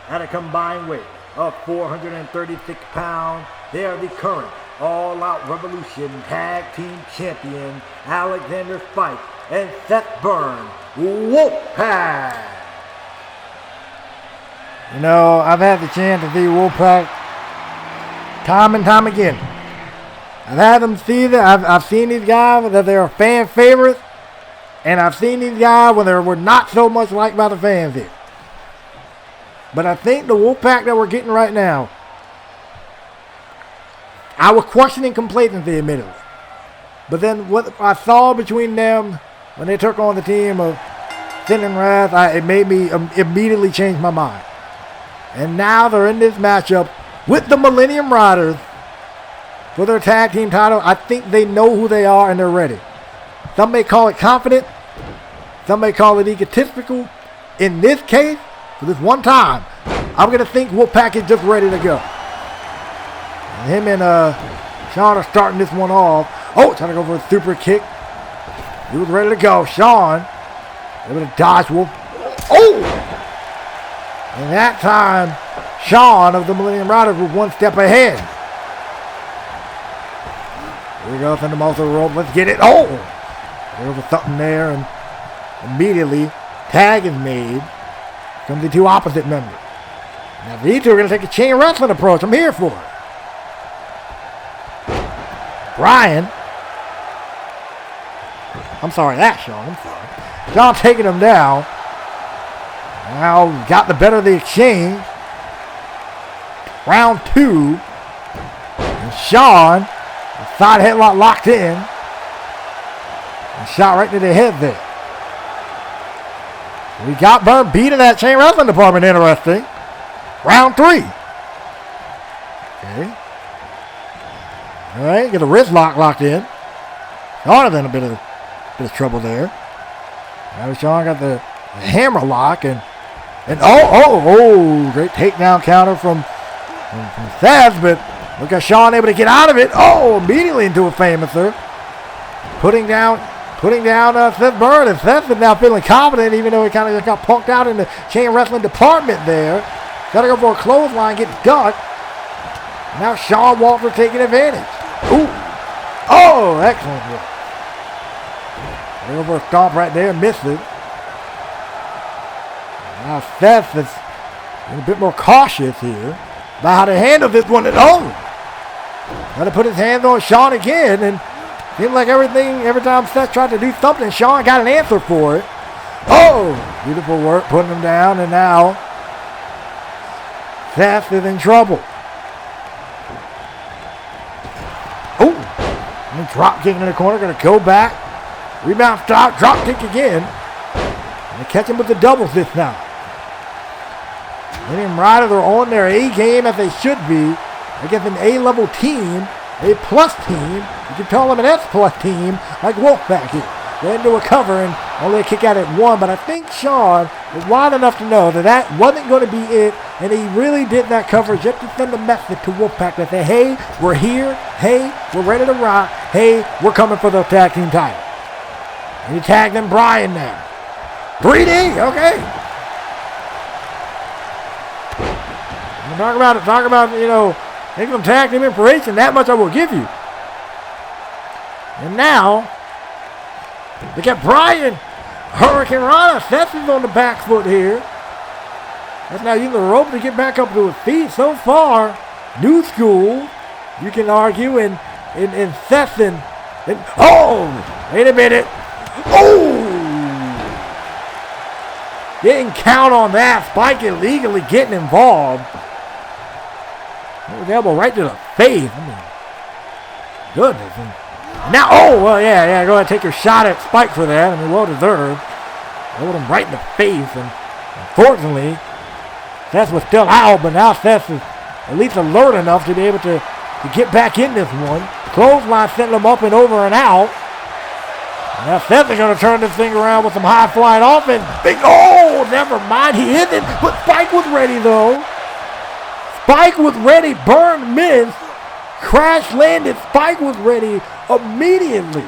at a combined weight of 436 pounds. They are the current All Out Revolution Tag Team Champion, Alexander Spike and Seth Byrne, Wolfpack. You know, I've had the chance to see Wolfpack time and time again. I've had them see that. I've seen these guys that they're fan favorites, and I've seen these guys when they were not so much liked by the fans here. But I think the Wolfpack that we're getting right now, I was questioning complacency admittedly. But then what I saw between them when they took on the team of Sin and Wrath, it made me immediately change my mind. And now they're in this matchup with the Millennium Riders for their tag team title. I think they know who they are and they're ready. Some may call it confident. Some may call it egotistical. In this case, for this one time, I'm going to think Wolfpack is just ready to go. And him and Sean are starting this one off. Oh, trying to go for a super kick. He was ready to go. Sean able to dodge Wolf. Oh! And that time, Sean of the Millennium Riders was one step ahead. Here we go, send him off the rope. Let's get it. Oh! There was something there, and immediately, tag is made. Comes the two opposite members. Now these two are going to take a chain wrestling approach. I'm here for it. Brian. I'm sorry, that's Sean. I'm sorry. Sean taking him down. Now got the better of the exchange. Round two. And Sean, the side headlock locked in. And shot right to the head there. We got Byrne beat in that chain wrestling department. Interesting. Round three. Okay. All right, get a wrist locked in. Sean is in a bit of trouble there. Now Sean got the hammer lock and great takedown counter from Seth, but look at Sean able to get out of it. Oh, immediately into a famouser. Putting down Seth Byrne, and Seth is now feeling confident, even though he kind of just got punked out in the chain wrestling department there. Got to go for a clothesline, get ducked. Now Sean Walter taking advantage. Ooh. Oh, excellent work. Go for a stomp right there, misses. Now Seth is a bit more cautious here about how to handle this one at home. Got to put his hands on Sean again, and seemed like every time Seth tried to do something, Sean got an answer for it. Oh, beautiful work, putting him down, and now Seth is in trouble. Oh, and drop kick in the corner, going to go back. Rebound stop, drop kick again. And they catch him with the doubles this time. Millennium Riders are on their A game as they should be against an A-level team, A plus team. You can call them an S plus team like Wolfpack here. They're into a cover and only a kick out at one, but I think Sean was wide enough to know that wasn't going to be it, and he really did that cover just to send a message to Wolfpack that say, hey, we're here, hey, we're ready to rock, hey, we're coming for the tag team title. And he tagged in Brian now. 3D, okay. Talk about, taking some tag team information, that much I will give you. And now, look at Bryan. Hurricane Rana. Seth is on the back foot here. That's now using the rope to get back up to his feet. So far, new school, you can argue, in Seth and oh, wait a minute. Oh! Didn't count on that. Spike illegally getting involved. With the elbow right to the face. I mean, goodness. And now, oh, well, yeah, go ahead and take your shot at Spike for that. I mean, well deserved. Hold him right in the face. And unfortunately, Seth was still out, but now Seth is at least alert enough to be able to get back in this one. Clothesline sending him up and over and out. Now Seth is going to turn this thing around with some high-flying offense. Big, oh, never mind. He hit it, but Spike was ready, though. Spike was ready. Burn missed. Crash landed. Spike was ready immediately,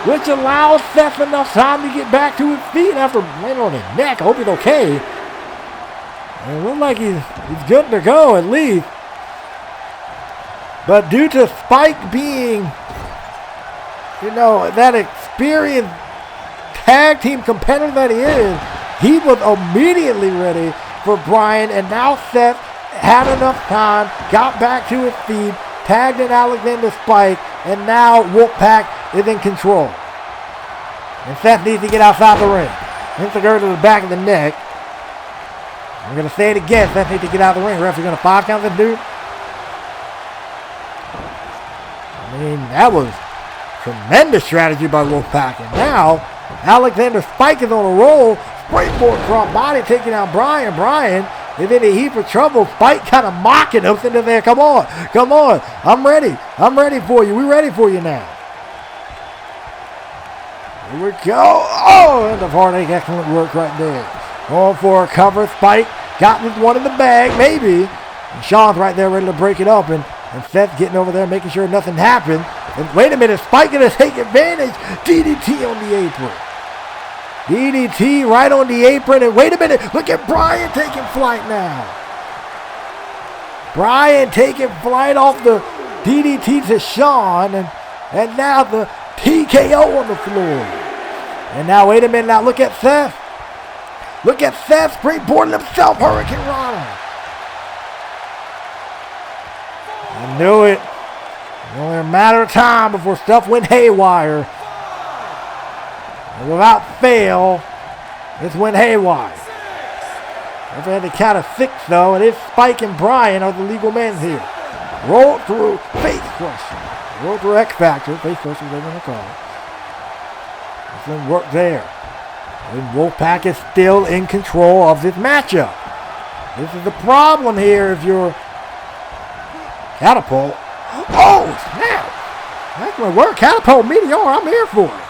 which allows Seth enough time to get back to his feet after landing on his neck. I hope he's okay. It looks like he's good to go, at least. But due to Spike being, that experienced tag team competitor that he is, he was immediately ready for Bryan. And now Seth had enough time, got back to his feet, tagged in Alexander Spike, and now Wolfpack is in control. And Seth needs to get outside the ring. Hits the girl to the back of the neck. I'm going to say it again. Seth needs to get out of the ring. Ref's going to 5 count the dude. I mean, that was tremendous strategy by Wolfpack. And now, Alexander Spike is on a roll. Springboard drop body taking out Bryan. Bryan is in a heap of trouble. Spike kind of mocking him. Sitting there, come on. I'm ready. I'm ready for you. We're ready for you now. Here we go. Oh, and the heartache. Excellent work right there. Going for a cover. Spike got this one in the bag, maybe. And Sean's right there ready to break it up. And Seth getting over there, making sure nothing happened. And wait a minute, Spike going to take advantage. DDT on the apron. DDT right on the apron. And wait a minute, look at Bryan taking flight now. Bryan taking flight off the DDT to Sean. And now the TKO on the floor. And now, wait a minute, now look at Seth. Look at Seth springboarding himself, Hurricane Rana. I knew it. Only a matter of time before stuff went haywire. And without fail, this went haywire. If they had to count of 6, though, and it's Spike and Bryan are the legal men here. Roll through face crusher. Roll through X Factor. Face crusher, they're going to call it. This didn't work there. And Wolfpack is still in control of this matchup. This is the problem here if you're Catapult. Oh, snap. That's my word. Catapult Meteor. I'm here for it.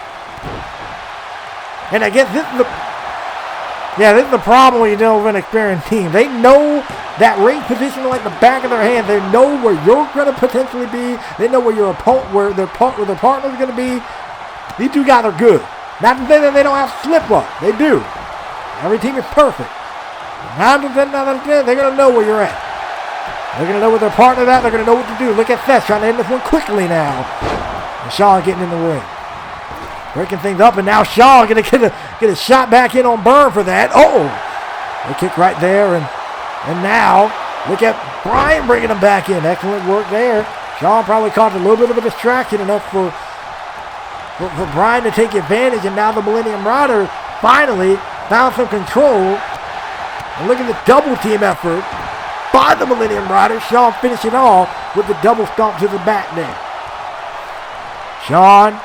And I guess this is the problem when you deal with an experienced team. They know that ring position like the back of their hand. They know where you're going to potentially be. They know where your opponent, where their partner's going to be. These two guys are good. Not to say that they don't have slip-up. They do. Every team is perfect. 9 out of 10, they're going to know where you're at. They're going to know where their partner's at. They're going to know what to do. Look at Seth trying to end this one quickly now. And Shawn getting in the ring. Breaking things up, and now Shawn going to get a shot back in on Burn for that. Oh! They kick right there, and now look at Bryan bringing him back in. Excellent work there. Shawn probably caused a little bit of a distraction, enough for Bryan to take advantage, and now the Millennium Rider finally found some control. And look at the double team effort by the Millennium Rider. Shawn finishing off with the double stomp to the back there. Shawn,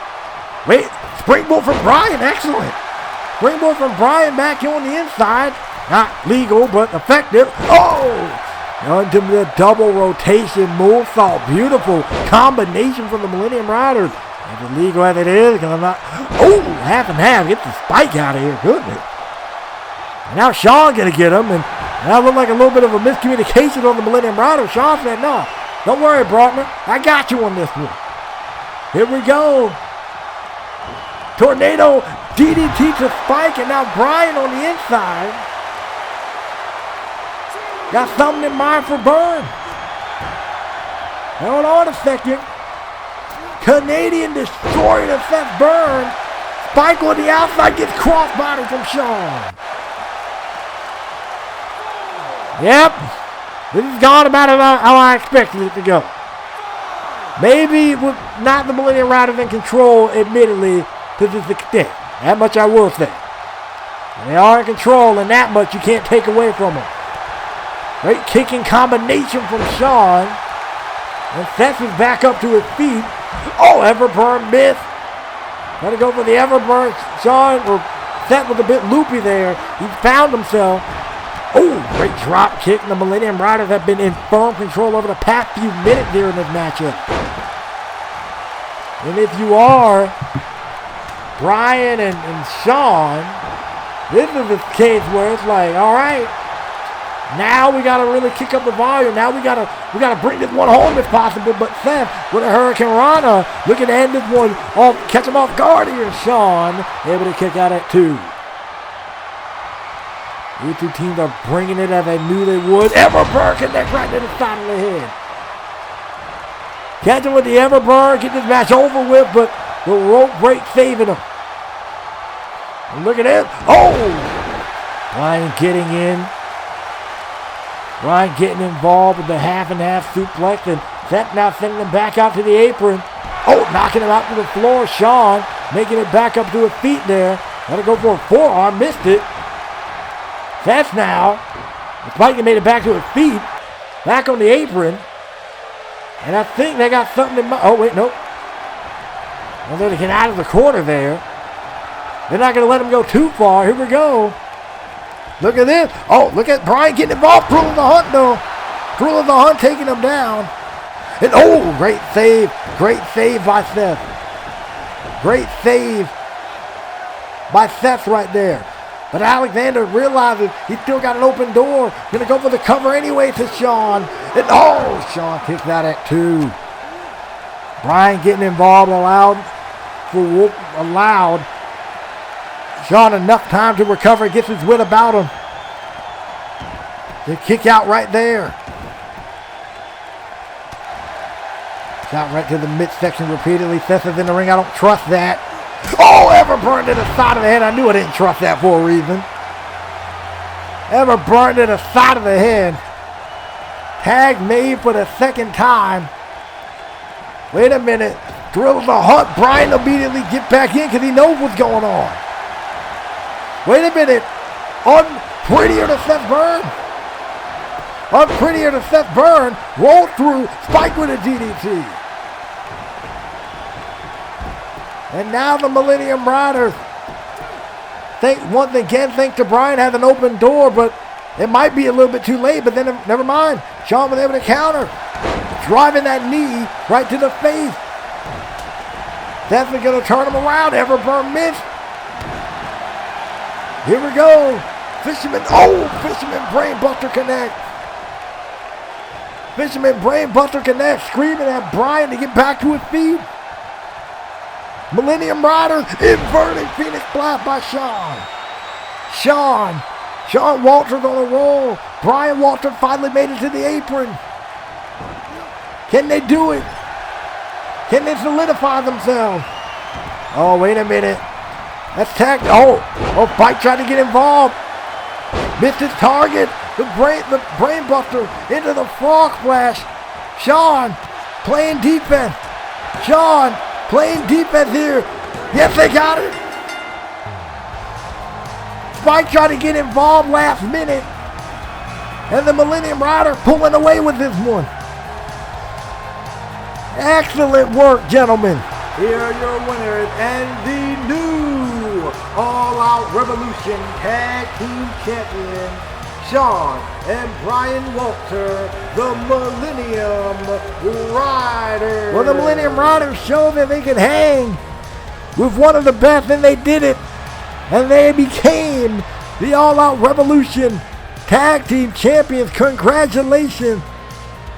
wait, springboard from Bryan, excellent. Springboard from Bryan back on the inside. Not legal, but effective. Oh! Onto the double rotation moonsault. Beautiful combination from the Millennium Rider. As illegal as it is, because I'm not. Oh, half and half. Get the Spike out of here. Goodness. And now Shawn going to get him. And that looked like a little bit of a miscommunication on the Millennium Rider. Shawn said, no, don't worry, Brockman. I got you on this one. Here we go. Tornado DDT to Spike. And now Bryan on the inside. Got something in mind for Burn. Hold on a second. Canadian destroyer to Seth Burns. Spike on the outside gets crossbody from Shawn. Yep. This has gone about how I expected it to go. Maybe with not the Millennium Riders in control, admittedly, to this extent. That much I will say. They are in control, and that much you can't take away from them. Great kicking combination from Shawn. And Seth is back up to his feet. Oh, Everburn missed. Got to go for the Everburn. Shawn, or Seth was a bit loopy there. He found himself. Oh, great drop kick. The Millennium Riders have been in firm control over the past few minutes here in this matchup. And if you are Bryan and Shawn, this is a case where it's like, all right, now we got to really kick up the volume. Now we got to bring this one home if possible. But Seth with a Hurricane Rana looking to end this one off, catch him off guard here. Shawn able to kick out at 2. These two teams are bringing it as they knew they would. Everburn connects right to the side of the head. Catch him with the Everburn, get this match over with, but the rope break saving him. And look at this. Oh! Bryan getting in. Bryan getting involved with the half and half suplex, and Seth now sending him back out to the apron. Oh, knocking him out to the floor. Shawn making it back up to his feet there. Got to go for a forearm, missed it. Seth now, despite he made it back to his feet, back on the apron. And I think they got something in mind. Oh, wait, nope. Well, they're to get out of the corner there. They're not going to let him go too far. Here we go. Look at this. Oh, look at Bryan getting involved. Cruel of the Hunt, though. Cruel of the Hunt taking him down. And, oh, great save. Great save by Seth. Great save by Seth right there. But Alexander realizes he's still got an open door. Gonna go for the cover anyway to Shawn. And oh, Shawn kicks out at 2. Bryan getting involved allowed Shawn enough time to recover, gets his wit about him. The kick out right there. Shot right to the midsection repeatedly. Seth is in the ring. I don't trust that. Oh, Everburn to the side of the head. I knew I didn't trust that for a reason. Everburn to the side of the head. Tag made for the second time. Wait a minute. Drills the Hunt. Bryan immediately get back in because he knows what's going on. Wait a minute. Unprettier to Seth Burns. Unprettier to Seth Burns. Rolled through. Spike with a DDT. And now the Millennium Riders, once again, thanks to Bryan, has an open door, but it might be a little bit too late, but then never mind. Shawn was able to counter, driving that knee right to the face. Definitely going to turn him around. Everburn missed. Here we go. Fisherman Brainbuster connect. Fisherman Brainbuster connect, screaming at Bryan to get back to his feet. Millennium Riders, inverted Phoenix Blast by Shawn. Shawn Walters on a roll. Bryan Walter finally made it to the apron. Can they do it? Can they solidify themselves? Oh, wait a minute. That's tag. Oh, Spike tried to get involved. Missed his target. The Brainbuster into the Frog Splash. Shawn playing defense. Shawn playing defense here. Yes, they got it. Spike tried to get involved last minute. And the Millennium Rider pulling away with this one. Excellent work, gentlemen. Here are your winners and the new All Out Revolution Tag Team Champions, Shawn and Bryan Walter, the Millennium Riders. Well, the Millennium Riders showed that they could hang with one of the best, and they did it. And they became the All Out Revolution Tag Team Champions. Congratulations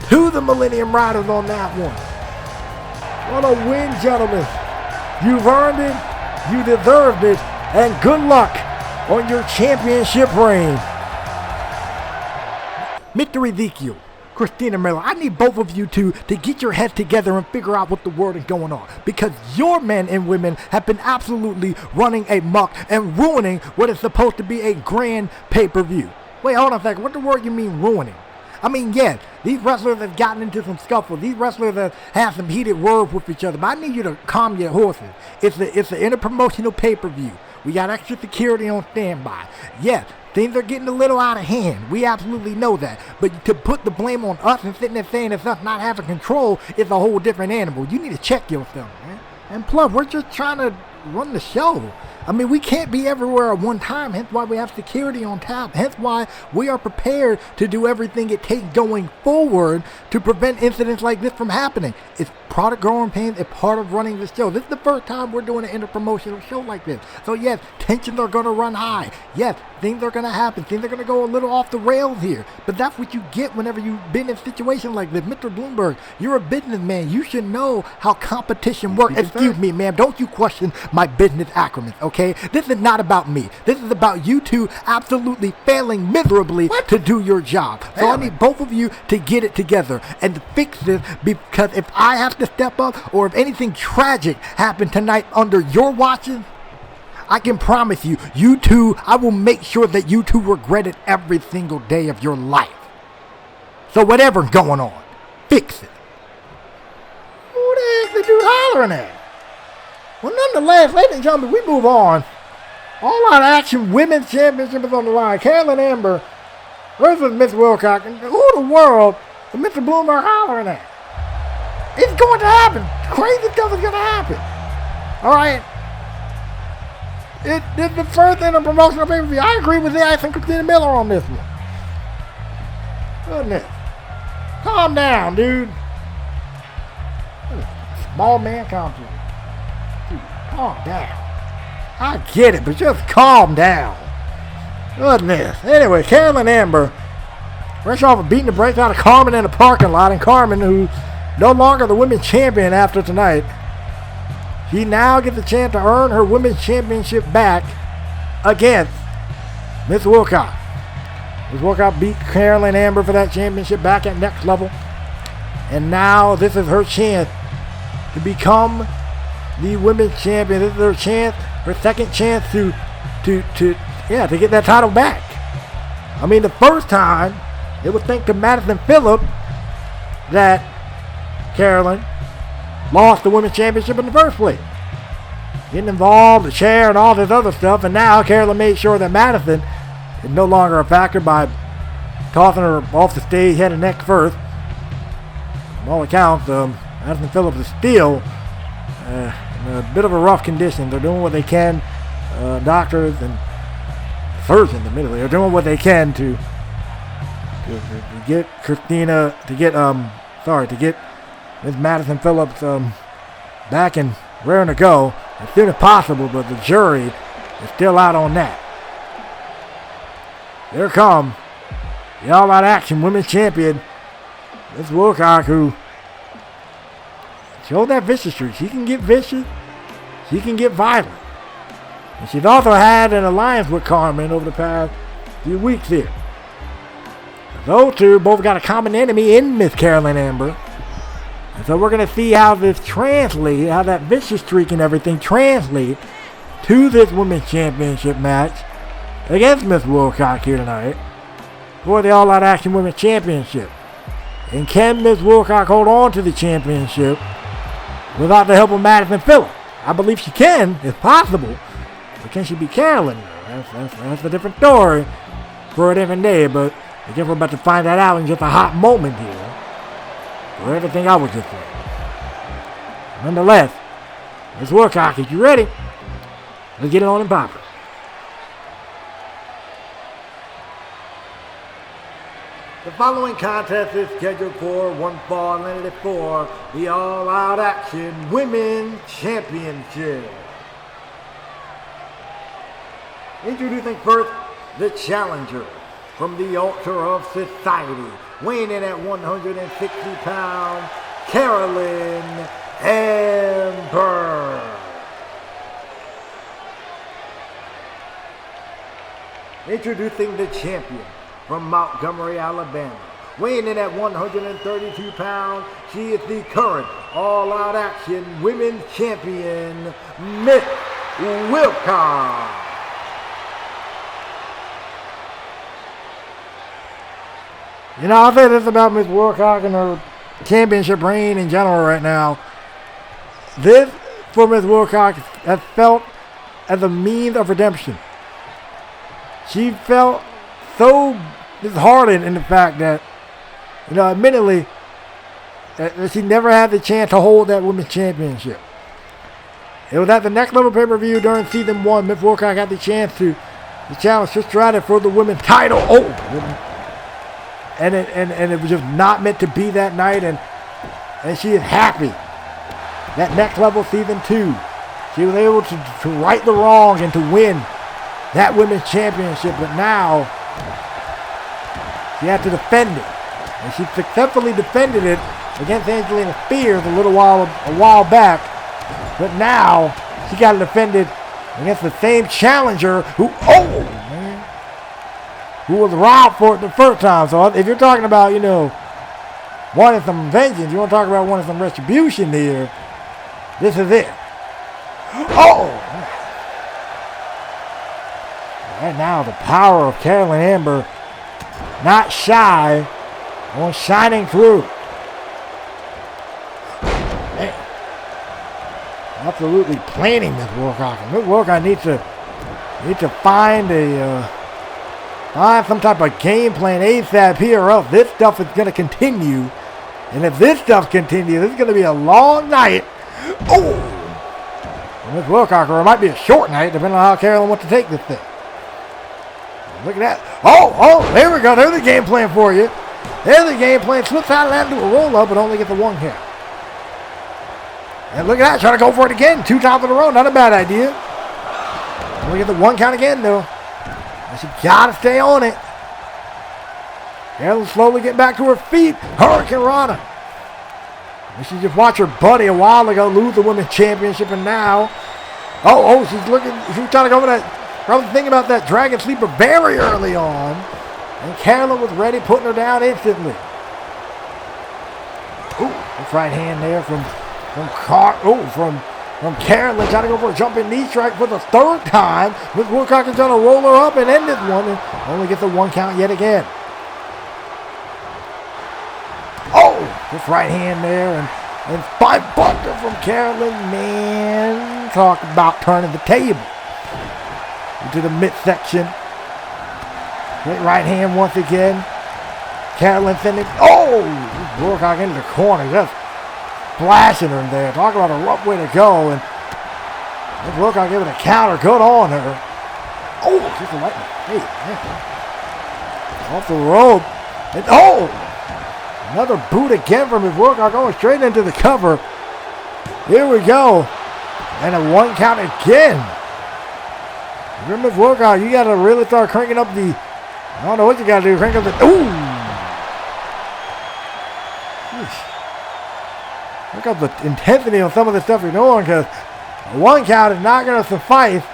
to the Millennium Riders on that one. What a win, gentlemen. You've earned it, you deserved it, and good luck on your championship reign. Mr. Ezekiel, Christina Miller, I need both of you two to get your head together and figure out what the word is going on. Because your men and women have been absolutely running amok and ruining what is supposed to be a grand pay-per-view. Wait, hold on a second. What the word you mean ruining? I mean, yes, these wrestlers have gotten into some scuffles. These wrestlers have had some heated words with each other. But I need you to calm your horses. It's an interpromotional pay-per-view. We got extra security on standby. Yes, things are getting a little out of hand. We absolutely know that. But to put the blame on us and sitting there saying it's us not having control is a whole different animal. You need to check yourself, man. And plus, we're just trying to run the show. I mean, we can't be everywhere at one time, hence why we have security on tap, hence why we are prepared to do everything it takes going forward to prevent incidents like this from happening. It's product growing pains, it's part of running the show. This is the first time we're doing an interpromotional show like this. So yes, tensions are going to run high. Yes, things are going to happen. Things are going to go a little off the rails here. But that's what you get whenever you've been in a situation like this. Mr. Bloomberg, you're a businessman. You should know how competition works. Excuse me, ma'am. Don't you question my business acumen, okay? This is not about me. This is about you two absolutely failing miserably to do your job. So I need both of you to get it together and to fix this, because if I have to step up or if anything tragic happened tonight under your watching, I can promise you, you two, I will make sure that you two regret it every single day of your life. So whatever's going on, fix it. Who the heck is you hollering at? Well, nonetheless, ladies and gentlemen, we move on. All Out Action Women's Championship is on the line. Carolyn Amber versus Miss Wilcox. And who in the world is Mr. Bloomberg hollering at? It's going to happen. Crazy stuff is going to happen. All right. This is the first in a promotional pay-per-view. I agree with I think Christina Miller on this one. Goodness. Calm down, dude. Small man complex. Dude, calm down. I get it, but just calm down. Goodness. Anyway, Carolyn Amber fresh off of beating the brakes out of Carmen in the parking lot, and Carmen, who's no longer the women's champion after tonight, she now gets a chance to earn her women's championship back against Miss Wilcox. Miss Wilcox beat Carolyn Amber for that championship back at Next Level. And now this is her chance to become the women's champion. This is her chance, her second chance to get that title back. I mean, the first time, it was thanks to Madison Phillip that Carolyn lost the women's championship in the first place. Getting involved, the chair, and all this other stuff, and now Carolyn made sure that Madison is no longer a factor by tossing her off the stage head and neck first. From all accounts, Madison Phillips is still in a bit of a rough condition. They're doing what they can, doctors and surgeons, admittedly, are doing what they can to get Christina, to get Ms. Madison Phillips back and raring to go as soon as possible, but the jury is still out on that. Here come the All Out Action Women's Champion, Ms. Wilcox, who showed that vicious streak. She can get vicious. She can get violent. And she's also had an alliance with Carmen over the past few weeks here. Those two both got a common enemy in Miss Carolyn Amber. And so we're going to see how this translates, how that vicious streak and everything translates to this Women's Championship match against Miss Wilcox here tonight for the All Out Action Women's Championship. And can Miss Wilcox hold on to the championship without the help of Madison Phillip? I believe she can. It's possible. But can she beat Carolyn? That's a different story for a different day. But I guess we're about to find that out in just a hot moment here for everything I was just saying. Nonetheless, Miss Wilcox, are you ready? Let's get it on and poppin'. The following contest is scheduled for one fall and for the All Out Action Women's Championship. Introducing first the challenger from the altar of society, weighing in at 160 pounds, Carolyn Amber. Introducing the champion from Montgomery, Alabama, weighing in at 132 pounds. She is the current all-out action women's champion, Miss Wilcox. You know, I'll say this about Miss Wilcox and her championship reign in general right now. This, for Miss Wilcox, has felt as a means of redemption. She felt so disheartened in the fact that, you know, admittedly, that she never had the chance to hold that women's championship. It was at the Next Level pay-per-view during season 1. Miss Wilcox got the chance to challenge Trish Stratus for the women's title. And it was just not meant to be that night, and she is happy that Next Level season 2, she was able to right the wrong and to win that women's championship. But now she had to defend it, and she successfully defended it against Angelina Spears a while back. But now she got to defend it against the same challenger who was robbed for it the first time. So if you're talking about, you know, wanting some vengeance, you want to talk about wanting some retribution here, this is it. Right now, the power of Carolyn Amber not shy on shining through. Man. Absolutely planning Miss Wilcox. Miss Wilcox needs to find some type of game plan ASAP here, or else this stuff is going to continue. And if this stuff continues, it's going to be a long night. Miss Wilcox, or it might be a short night, depending on how Carolyn wants to take this thing. Look at that. There we go. There's the game plan for you. There's the game plan. Slips out of that into a roll-up, but only get the one count. And look at that. Trying to go for it again. 2 times in a row. Not a bad idea. Only get the one count again, though. She got to stay on it. Carolyn slowly getting back to her feet. Hurricane Rana. And she just watched her buddy a while ago lose the women's championship, and now, she's trying to go for that. Probably thinking about that Dragon Sleeper very early on, and Carolyn was ready, putting her down instantly. This right hand there from Carolyn, trying to go for a jumping knee strike for the 3rd time. Miss Wilcox is trying to roll her up and end this one, and only gets the 1 count yet again. This right hand there, and 5 buster from Carolyn. Man, talk about turning the table. Into the midsection. Great right hand once again. Carolyn sending. Wilcox into the corner. Just splashing her there. Talk about a rough way to go. And Wilcox giving a counter. Good on her. Just a lightning. Off the rope. And another boot again from Miss Wilcox, going straight into the cover. Here we go. And a 1 count again. Remember, Miss Wilcox, you got to really start cranking up the, I don't know what you got to do, crank up the, Look up the intensity on some of the stuff you're doing, because a 1 count is not going to suffice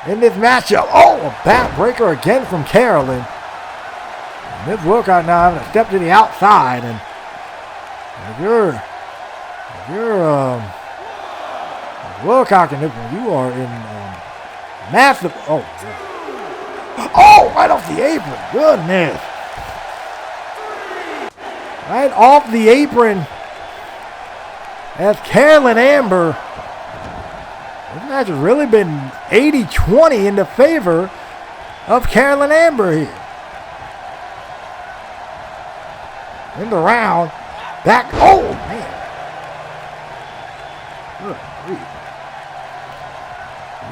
in this matchup. A back breaker again from Carolyn. Miss Wilcox now having to step to the outside, and if you're Wilcox in this one, you are in massive. Right off the apron. Goodness. Right off the apron. As Carolyn Amber. This match has really been 80-20 in the favor of Carolyn Amber here. In the round. Back. Man. Good grief.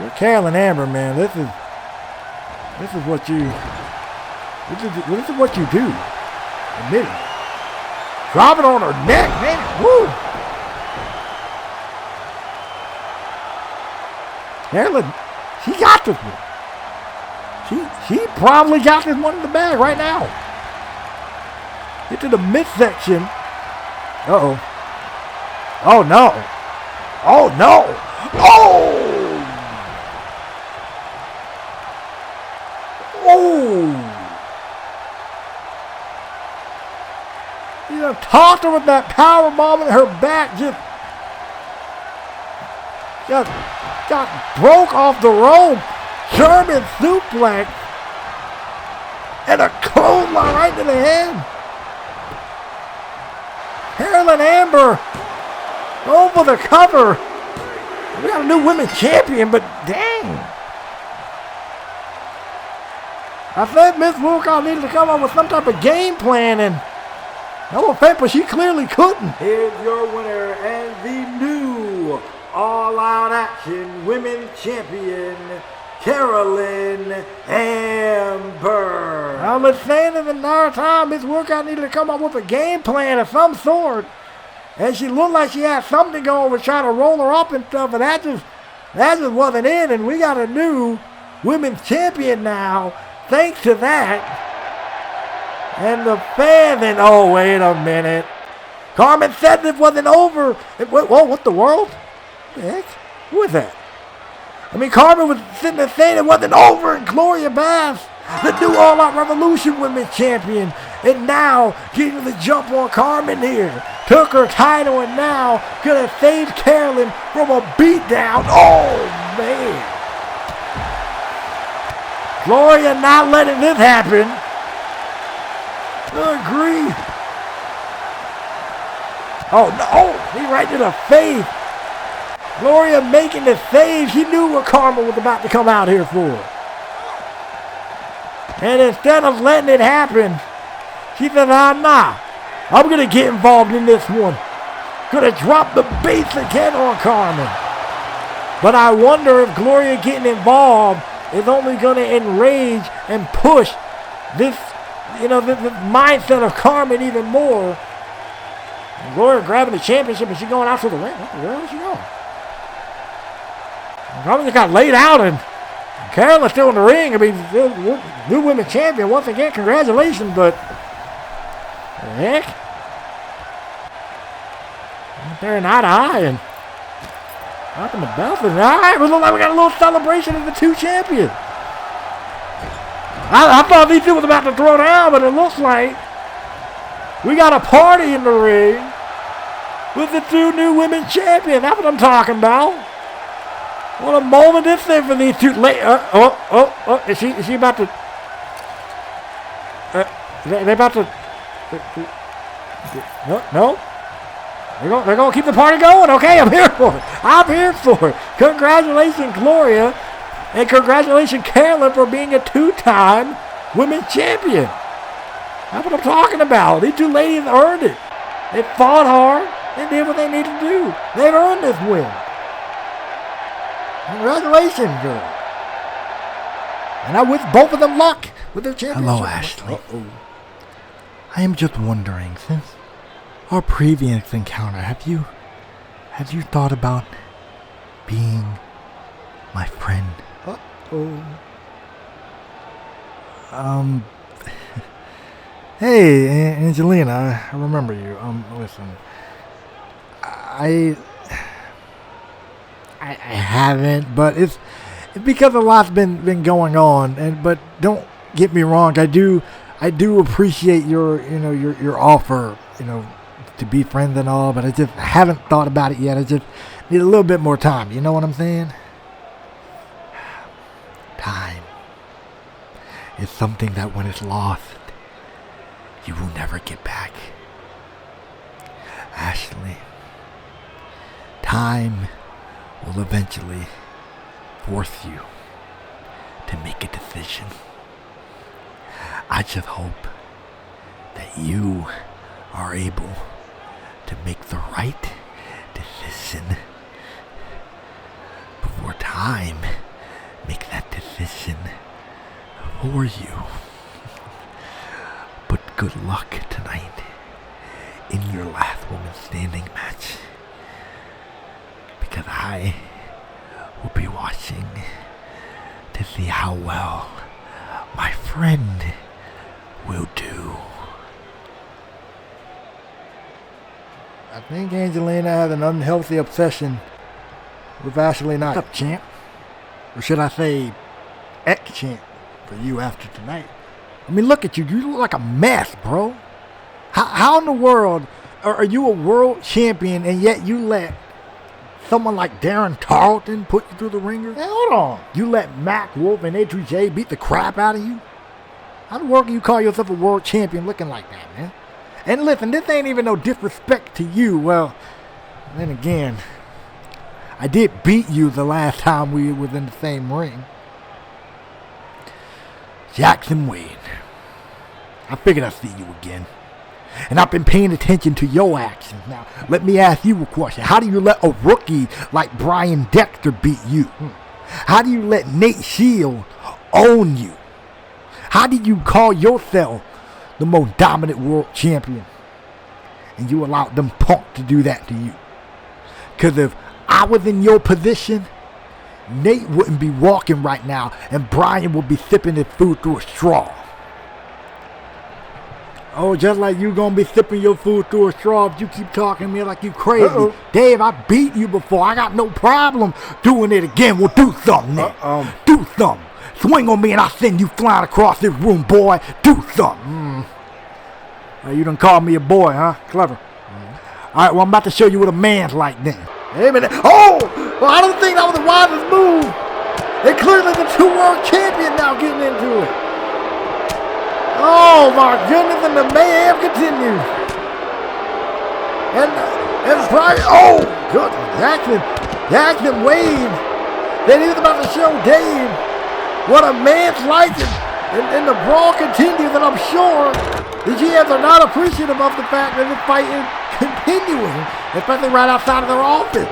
You're Carolyn Amber, man. This is what you do. Admit it. Drop it on her neck, man. Woo. Carolyn, she got this one. She probably got this one in the bag right now. Get to the midsection. Oh no. Oh no. just tossed her with that power bomb in her back. Just got broke off the rope. German suplex. And a clothesline right to the head. Carolyn Amber over the cover. We got a new women's champion, but dang. I said Miss Wilcox needed to come up with some type of game plan, and no offense, but she clearly couldn't. Here's your winner and the new All-Out Action Women's Champion, Carolyn Amber. I've been saying it the entire time, Miss Wilcox needed to come up with a game plan of some sort. And she looked like she had something going with trying to roll her up and stuff, but that just wasn't it. And we got a new women's champion now, thanks to that. And the fans, and oh, wait a minute. Carmen said it wasn't over. Whoa, what the world? What the heck? Who is that? I mean, Carmen was sitting there saying it wasn't over, and Gloria Bass, the new All Out Revolution Women's Champion, and now getting the jump on Carmen here. Took her title and now could have saved Carolyn from a beatdown. Oh, man. Gloria not letting this happen. Good grief. Oh, no. He right to the face. Gloria making the save. She knew what Carmen was about to come out here for. And instead of letting it happen, she said, nah. I'm going to get involved in this one. Going to drop the base again on Carmen. But I wonder if Gloria getting involved is only going to enrage and push this, this mindset of Carmen even more. And Gloria grabbing the championship and she's going out to the ring. Where is she going? Carmen just got laid out and Carolyn's still in the ring. I mean, new women's champion. Once again, congratulations, but the heck? They're an eye to eye and knocking the belt. All right, we look like we got a little celebration of the two champions. I thought these two was about to throw down, but it looks like we got a party in the ring with the two new women's champions. That's what I'm talking about. What a moment this is for these two. Is she about to? They about to? No. They're going to keep the party going? Okay, I'm here for it. Congratulations, Gloria. And congratulations, Carolyn, for being a two-time women's champion. That's what I'm talking about. These two ladies earned it. They fought hard and did what they needed to do. They've earned this win. Congratulations, girl. And I wish both of them luck with their championship. Hello, Ashley. I am just wondering, since our previous encounter, have you thought about being my friend? Hey, Angelina, I remember you. Listen, I haven't, but it's because a lot's been going on. But don't get me wrong, I do appreciate your offer, to be friends and all, but I just haven't thought about it yet. I just need a little bit more time. You know what I'm saying? Time is something that when it's lost, you will never get back. Ashley, time will eventually force you to make a decision. I just hope that you are able to make the right decision before time make that decision for you. But good luck tonight in your last woman standing match, because I will be watching to see how well my friend will do. I think Angelina has an unhealthy obsession with Ashley Knight. What's up, champ? Or should I say, ex-champ for you after tonight? I mean, look at you. You look like a mess, bro. How in the world are you a world champion and yet you let someone like Darren Tarleton put you through the ringer? Hey, hold on. You let Mac Wolf and A3J beat the crap out of you? How the world can you call yourself a world champion looking like that, man? And listen, this ain't even no disrespect to you. Well, then again, I did beat you the last time we were in the same ring. Jackson Wade. I figured I'd see you again. And I've been paying attention to your actions. Now, let me ask you a question. How do you let a rookie like Brian Dexter beat you? How do you let Nate Shield own you? How do you call yourself the most dominant world champion? And you allowed them punk to do that to you. Because if I was in your position, Nate wouldn't be walking right now, and Brian would be sipping his food through a straw. Oh, just like you gonna be sipping your food through a straw if you keep talking to me like you crazy. Uh-oh. Dave, I beat you before. I got no problem doing it again. Well, do something then. Do something. Swing on me and I'll send you flying across this room, boy. Do something. You done called me a boy, huh? Clever. All right, well, I'm about to show you what a man's like then. Hey, man. Oh! Well, I don't think that was the wisest move. They're clearly the two world champions now getting into it. Oh, my goodness, and the mayhem continues. And Brian, oh, goodness, Jackson Wade. Then he was about to show Dave what a man's like, and the brawl continues, and I'm sure the GMs are not appreciative of the fact that the fight is continuing, especially right outside of their office.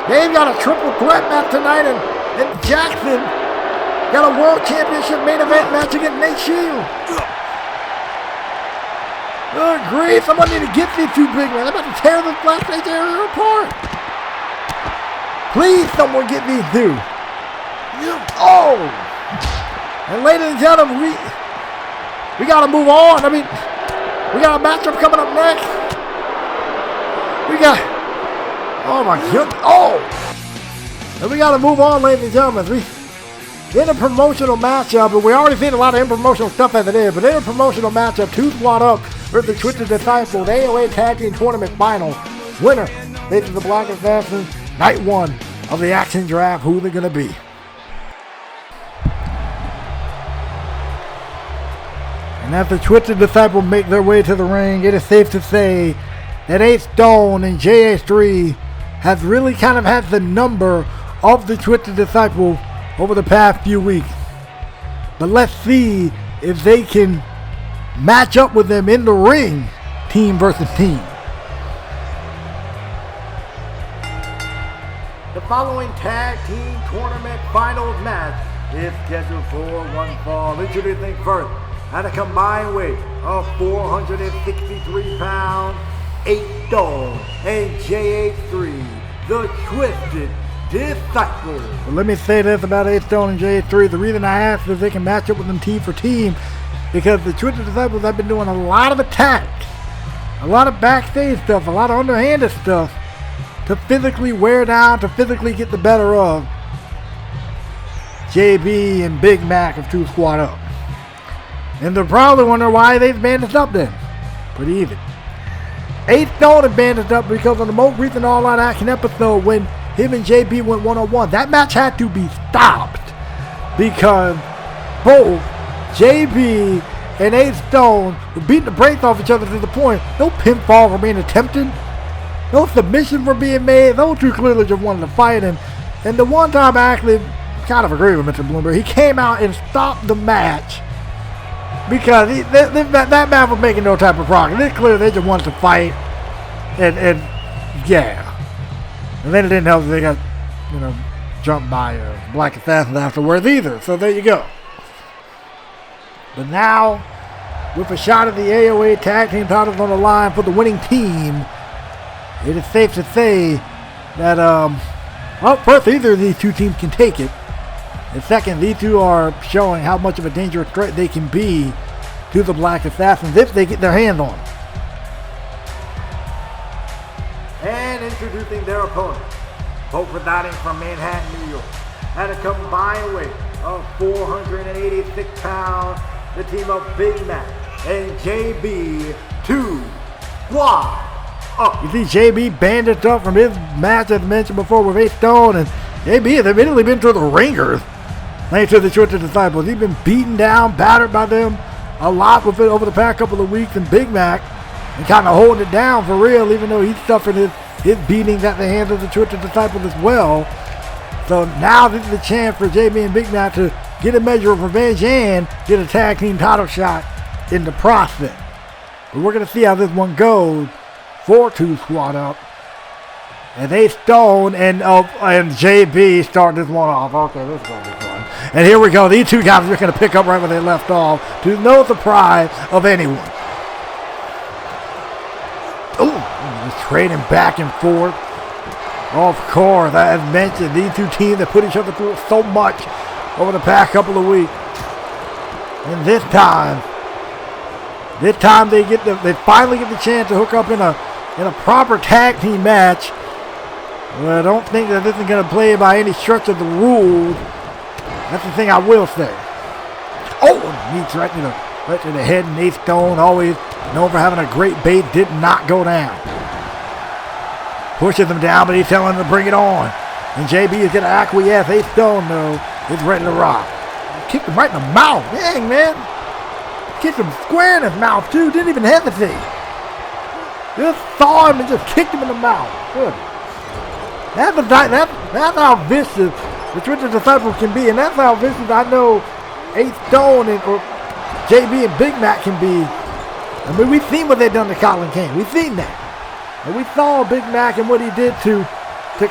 They've got a triple threat match tonight, and Jackson got a world championship main event match against Nate Shield. Good grief, someone need to get these two big men. They're about to tear this Black Stage area apart. Please, someone get these two. Oh! And ladies and gentlemen, we got to move on. I mean, we got a matchup coming up next. We got, oh my goodness, oh! And we got to move on, ladies and gentlemen. In a promotional matchup, and we already seen a lot of promotional stuff as it is, but in a promotional matchup, 2 squad up versus the Twisted Disciples, AOA Tag Team Tournament Final. Winner faces the Black Assassins, night 1 of the action draft. Who they're going to be. And as the Twisted Disciples make their way to the ring, it is safe to say that Ace Stone and JH3 have really kind of had the number of the Twisted Disciples over the past few weeks. But let's see if they can match up with them in the ring, team versus team. The following tag team tournament finals match is scheduled for one fall. Introducing first, at a combined weight of 463 pounds, 8 Stone and JH3, the Twisted Disciples. Well, let me say this about 8 Stone and JH3. The reason I asked is they can match up with them team for team because the Twisted Disciples have been doing a lot of attacks, a lot of backstage stuff, a lot of underhanded stuff to physically wear down, to physically get the better of JB and Big Mac of 2 Squad Up. And they're probably wondering why they've bandaged up then. Pretty easy. 8 Stone had bandaged up because on the most recent All Out Action episode when him and JB went one-on-one, that match had to be stopped because both JB and 8 Stone were beating the brakes off each other to the point no pinfall were being attempted, no submissions were being made. Those two clearly just wanted to fight. And the one time I actually kind of agree with Mr. Bloomberg, he came out and stopped the match because that man was making no type of progress. It's clear they just wanted to fight, and yeah. And then it didn't help that they got, jumped by Black Assassins afterwards either. So there you go. But now, with a shot at the AOA Tag Team titles on the line for the winning team, it is safe to say that, first, either of these two teams can take it. And second, these two are showing how much of a dangerous threat they can be to the Black Assassins if they get their hands on them. And introducing their opponent, both residing from Manhattan, New York, at a combined weight of 486 pounds, the team of Big Mac and JB 2 Squad Up. You see JB bandaged up from his match as mentioned before with Ace Stone, and JB has admittedly been through the ringers thanks to the Twisted Disciples. He's been beaten down, battered by them a lot with it over the past couple of weeks, and Big Mac and kind of holding it down for real, even though he's suffering his beatings at the hands of the Twisted Disciples as well. So now this is the chance for JB and Big Mac to get a measure of revenge and get a tag team title shot in the process. But we're going to see how this one goes for 2 Squad Up. And Ace Stone and JB start this one off. Okay, this is going to be fun. And here we go. These two guys are going to pick up right where they left off, to no surprise of anyone. Ooh, just trading back and forth. Of course, as mentioned, these two teams that put each other through so much over the past couple of weeks. And this time they finally get the chance to hook up in a proper tag team match. Well, I don't think that this is going to play by any stretch of the rules. That's the thing I will say. Oh, knees right to the head. And Ace Stone, always known for having a great base, did not go down. Pushes him down, but he's telling him to bring it on. And JB is going to acquiesce. Ace Stone, though, is ready to rock. Kicked him right in the mouth. Dang, man. Kicked him square in his mouth, too. Didn't even hesitate. Just saw him and just kicked him in the mouth. Good. That's how vicious the Twisted Disciples can be, and that's how vicious I know Ace Stone or JB and Big Mac can be. I mean, we've seen what they've done to Colin Kane. We've seen that. And we saw Big Mac and what he did to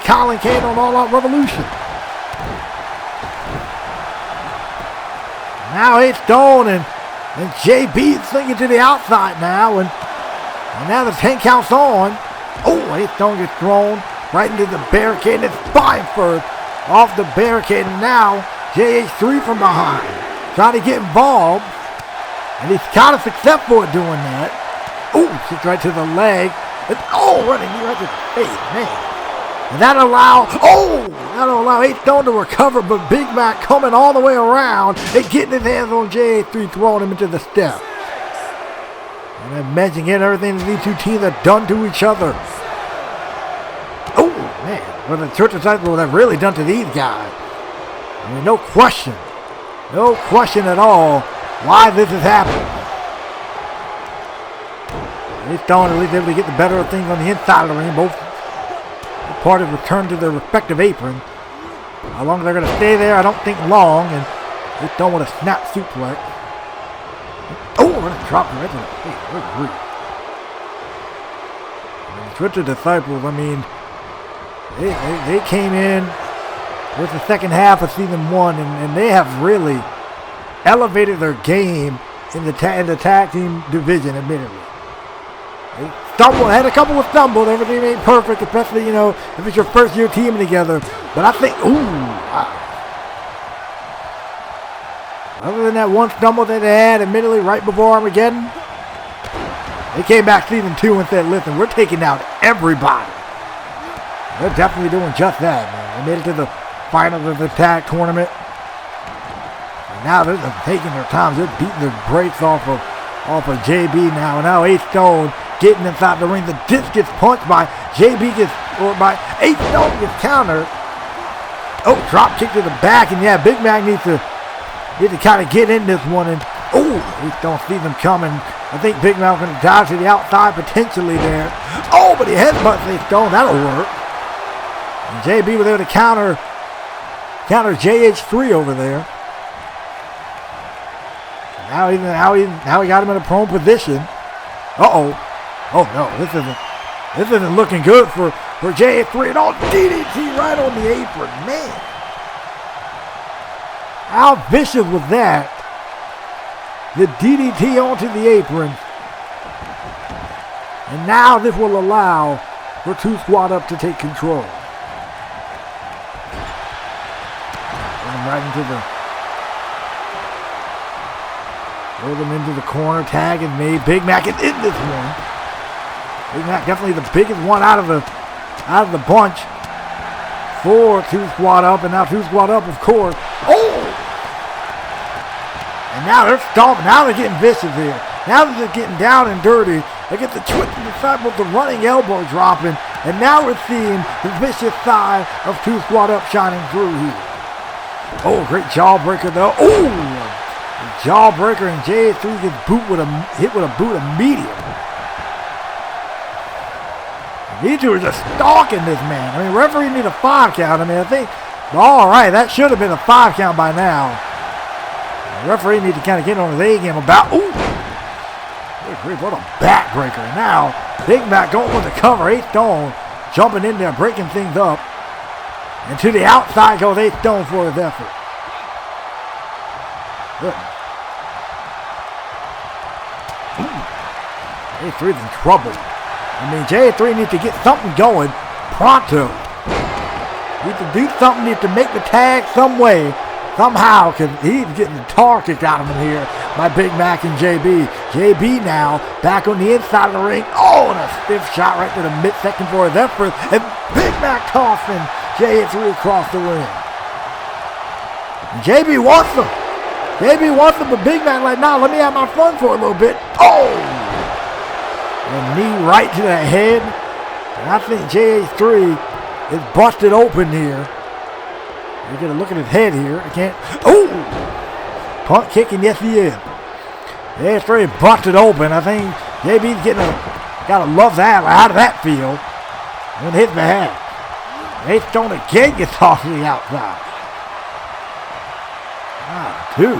Colin Kane on All Out Revolution. Now Ace Stone and JB swinging to the outside now, and now the 10 counts on. Oh, Ace Stone gets thrown right into the barricade, and it's spine first off the barricade, and now JH3 from behind, trying to get involved, and he's kind of successful at doing that. Oh, kick right to the leg, and running knee right to the face, man. And that'll allow Ace Stone to recover, but Big Mac coming all the way around and getting his hands on JH3, throwing him into the step. And I'm mentioning everything that these two teams have done to each other. What the Twisted Disciples have really done to these guys. I mean, no question at all why this is happening. Ace Stone at least able to get the better of things on the inside of the ring. Both parties return to their respective aprons. How long they're going to stay there, I don't think long. And Ace Stone with a snap suplex. Oh, we're going to drop him right to the face. Good grief. The Twisted Disciples, I mean, They came in with the second half of season 1, and they have really elevated their game in the tag team division, admittedly. They had a couple of stumbles. Everything ain't perfect, especially, if it's your first year teaming together. But I think, other than that one stumble that they had, admittedly, right before Armageddon, they came back season 2 and said, listen, we're taking out everybody. They're definitely doing just that, man. They made it to the finals of the tag tournament. And now they're taking their time. They're beating the brakes off of JB now. And now Ace Stone getting inside the ring. The disc gets punched by by Ace Stone gets countered. Oh, drop kick to the back. And yeah, Big Mac needs to kind of get in this one. And Ace Stone sees them coming. I think Big Mac going to dive to the outside potentially there. Oh, but he headbutts Ace Stone. That'll work. And JB was able to counter JH3 over there. Now he got him in a prone position. Oh no, this isn't looking good for JH3. And DDT right on the apron, man. How vicious was that? The DDT onto the apron. And now this will allow for 2 Squad Up to take control. Right throw them into the corner. Tag is made. Big Mac is in this one. Big Mac definitely the biggest one out of the bunch for 2 Squad Up, and now 2 Squad Up, of course. Oh! And now they're stomping. Now they're getting vicious here. Now they're just getting down and dirty. They get the Twisted Disciple, the running elbow dropping. And now we're seeing the vicious side of Two Squad Up shining through here. Oh, great jawbreaker though. Oh, jawbreaker, and JA3 gets hit with a boot immediately. These two are just stalking this man. I mean, referee need a 5 count. I mean, I think, all right, that should have been a 5 count by now. The referee need to kind of get on his A game about, ooh. What a backbreaker. Now, Big Mac going with the cover. Ace Stone jumping in there, breaking things up. And to the outside goes Ace Stone for his effort. Good. J3's in trouble. I mean, J3 needs to get something going pronto. Needs to do something, needs to make the tag some way, somehow, because he's getting the tar kicked out of him here by Big Mac and JB. JB now back on the inside of the ring. Oh, and a stiff shot right to the midsection for his effort. And Big Mac tossing J3 across the ring. And JB wants him. JB wants him, but Big Mac like, nah, let me have my fun for a little bit. Oh! And knee right to the head. And I think J3 is busted open here. You get a look at his head here. I can't. Oh! Punt kicking, yes he is. J3 busted open. I think JB's getting gotta love that. How did that feel? And hit the head. Ace Stone again gets off to the outside. Dude.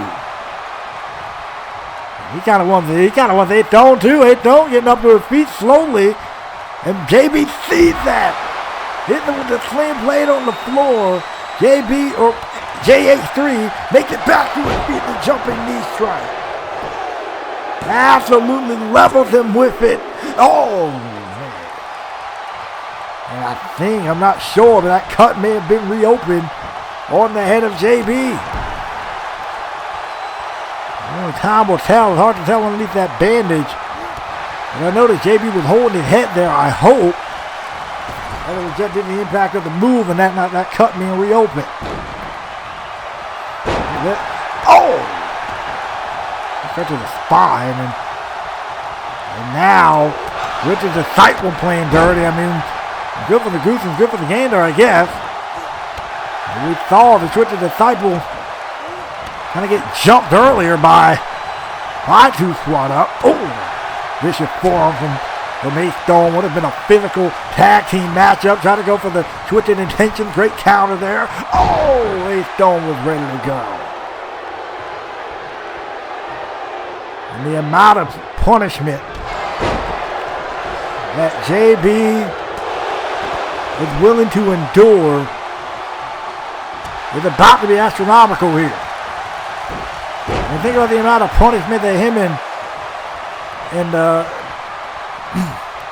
He kind of wants Ace Stone too. Ace Stone getting up to his feet slowly. And JB sees that. Hitting him with the sling blade on the floor. JB or JH3 makes it back to his feet, the jumping knee strike. Absolutely levels him with it. Oh, man. And I'm not sure, but that cut may have been reopened on the head of JB. Only time will tell. It's hard to tell underneath that bandage. And I noticed JB was holding his head there, I hope. That was just the impact of the move and that cut being reopened. Oh! Cut to the spine. And now, Richard's Disciple playing dirty. I mean, good for the goose and good for the gander, I guess. And we saw the Twisted Disciple kind of get jumped earlier by Two Squad Up. Oh! Vicious forearm from Ace Stone. Would have been a physical tag team matchup. Try to go for the Twisted Intentions. Great counter there. Oh! Ace Stone was ready to go. And the amount of punishment that JB is willing to endure is about to be astronomical here. And think about the amount of punishment that him and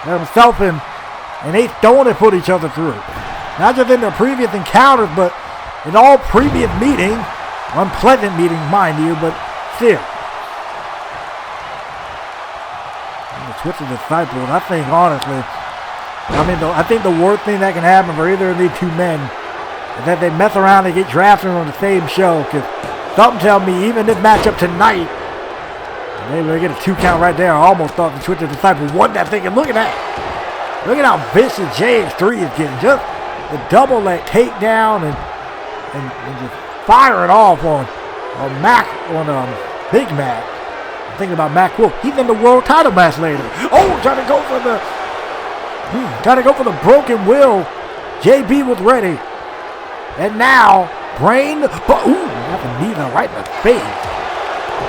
himself and Ace Stone have put each other through. Not just in their previous encounters, but in all previous meetings. Unpleasant meetings, mind you, but still. Twisted Disciples, I think honestly, I think the worst thing that can happen for either of these two men is that they mess around and get drafted on the same show. Because something tells me even this matchup tonight, maybe they get a 2 count right there. I almost thought the Twisted Disciples won that thing. And look at that. Look at how vicious JX3 is getting. Just the double leg takedown and just fire it off on Big Mac. Thinking about Mac Wolf. He's in the world title match later. Oh, trying to go for the broken will. JB was ready. And now, Brain. Got the knee right in the face.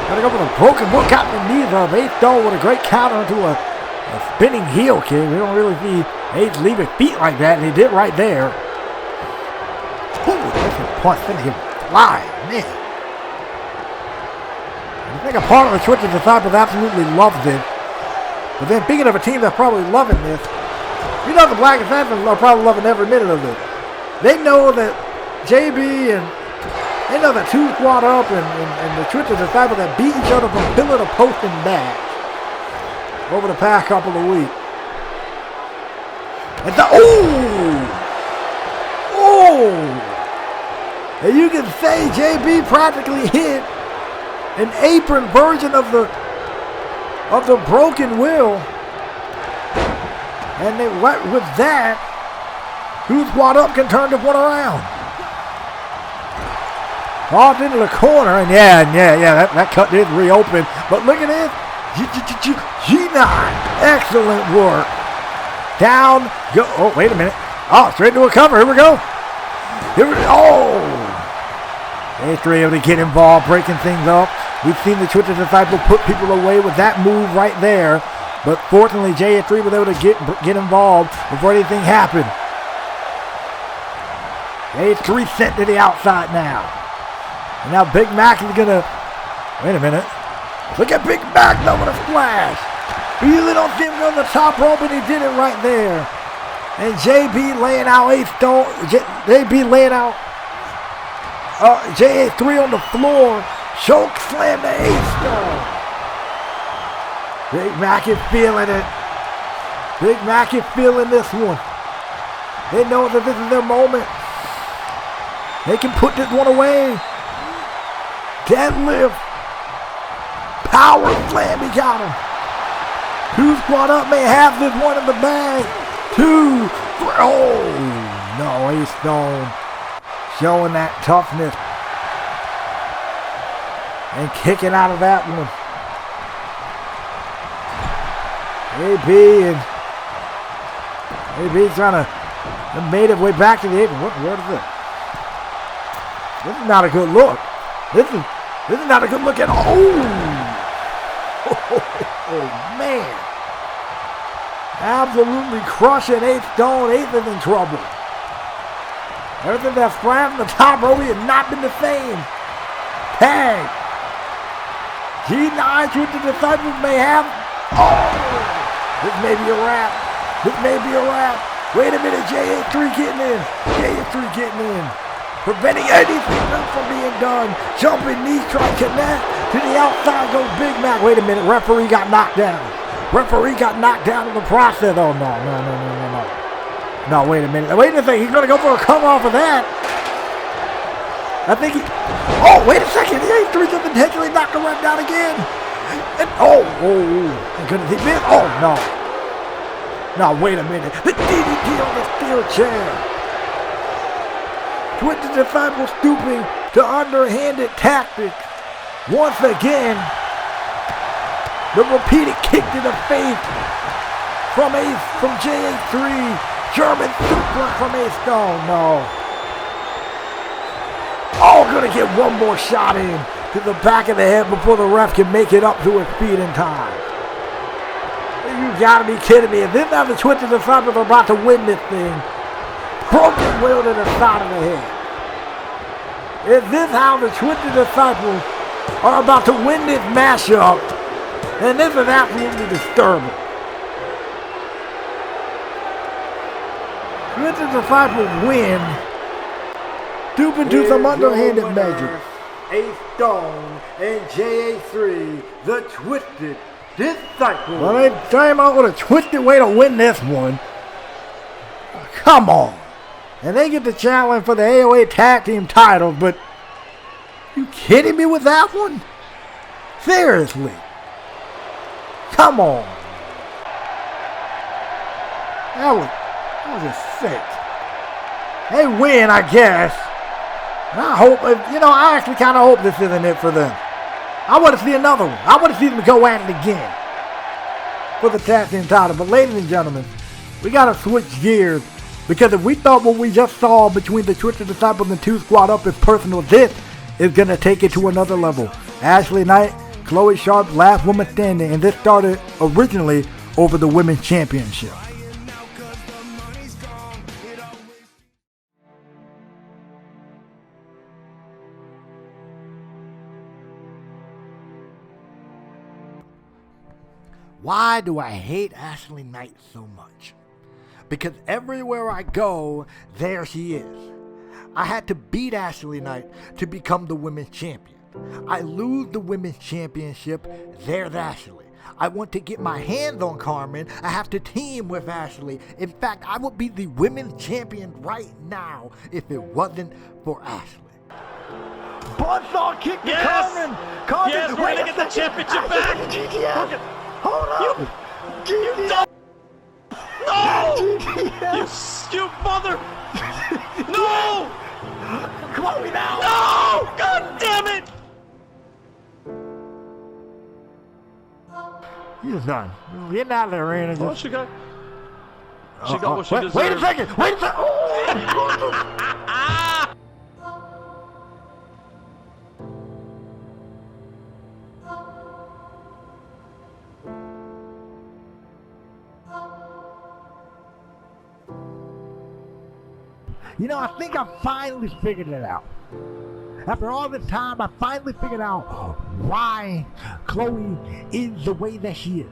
Trying to go for the broken will. Got the knee up. Ace Stone with a great counter into a spinning heel kick. We don't really see Ace leave his feet like that, and he did right there. That's a punch. Sending him flying. Man. I think a part of the Twisted Disciples absolutely loves it. But then thinking of a team that's probably loving this, the Black Assassins are probably loving every minute of this. They know that JB and they know that Two Squad Up and the Twisted Disciples that beat each other from pillar to post and back over the past couple of weeks. And and you can say JB practically hit an apron version of the of the broken wheel. And they went with that. Who's squad up can turn this one around. Off into the corner, and that cut did reopen. But look at this. G9. Excellent work. Down. Go. Oh, wait a minute. Oh, straight to a cover. Here we go. Oh. A3 able to get involved, breaking things up. We've seen the Twisted Disciple put people away with that move right there. But fortunately, JA3 was able to get involved before anything happened. JA3 sent to the outside now. And now Big Mac is going to... Wait a minute. Look at Big Mac though with a splash. We usually don't see him go to the top rope, but he did it right there. And JB laying out JB laying out JA3 on the floor. Choke slam to A-Stone. Big Mac is feeling it. Big Mac is feeling this one. They know that this is their moment. They can put this one away. Deadlift. Power slam, he got him. Two squad up, may have this one in the bag. 2, 3. Oh, no, A-Stone showing that toughness. And kicking out of that one. AB trying to made his way back to the apron. What is this? This is not a good look. This is not a good look at all. Oh man. Absolutely crushing A-Stone. Ace is in trouble. Everything that's flat from the top rope has not been the same. Tag. G9 Twisted Disciples may have. Oh! This may be a wrap. This may be a wrap. Wait a minute, JA3 getting in. JA3 getting in. Preventing anything else from being done. Jumping knees, try to connect. To the outside goes Big Mac. Wait a minute, referee got knocked down. Referee got knocked down in the process. Oh, no. No, wait a minute. Wait a second, he's going to go for a cover off of that. I think he... Oh, wait a second. JA3 just intentionally knocked the ref down again. And, and couldn't he miss? Oh, no. No, wait a minute. The DDT on the steel chair. Twisted Disciple stooping to underhanded tactics. Once again, the repeated kick to the face from JA3. German suplex from A-Stone. No. Oh, gonna get one more shot in to the back of the head before the ref can make it up to his feet in time. You gotta be kidding me. If this is how the Twisted Disciples are about to win this thing, broken wheel to the side of the head. Is this how the Twisted Disciples are about to win this matchup? And this is absolutely disturbing. Twisted Disciples win. Stooping to some underhanded measures. A-Stone and JA3, the Twisted Disciples. Well, they came out with a twisted way to win this one. Come on. And they get the challenge for the AOA Tag Team titles, but you kidding me with that one? Seriously. Come on. That was just sick. They win, I guess. And I hope, I actually kind of hope this isn't it for them. I want to see another one. I want to see them go at it again for the tag team title. But ladies and gentlemen, we got to switch gears, because if we thought what we just saw between the Twisted Disciples and 2 Squad Up is personal, this is going to take it to another level. Ashley Knight, Chloe Sharp, last woman standing, and this started originally over the Women's Championship. Why do I hate Ashley Knight so much? Because everywhere I go, there she is. I had to beat Ashley Knight to become the women's champion. I lose the women's championship, there's Ashley. I want to get my hands on Carmen, I have to team with Ashley. In fact, I would be the women's champion right now if it wasn't for Ashley. Buzzsaw kick to Carmen. Carmen, yes, we're gonna get the championship back. Hold up. You don't. No! You mother! No! Chloe now. No! God damn it! He's done. Get out of there, Randy. Oh, she got what she deserved. Wait a second. Wait a second. Oh, you know, I think I finally figured it out. After all this time, I finally figured out why Chloe is the way that she is.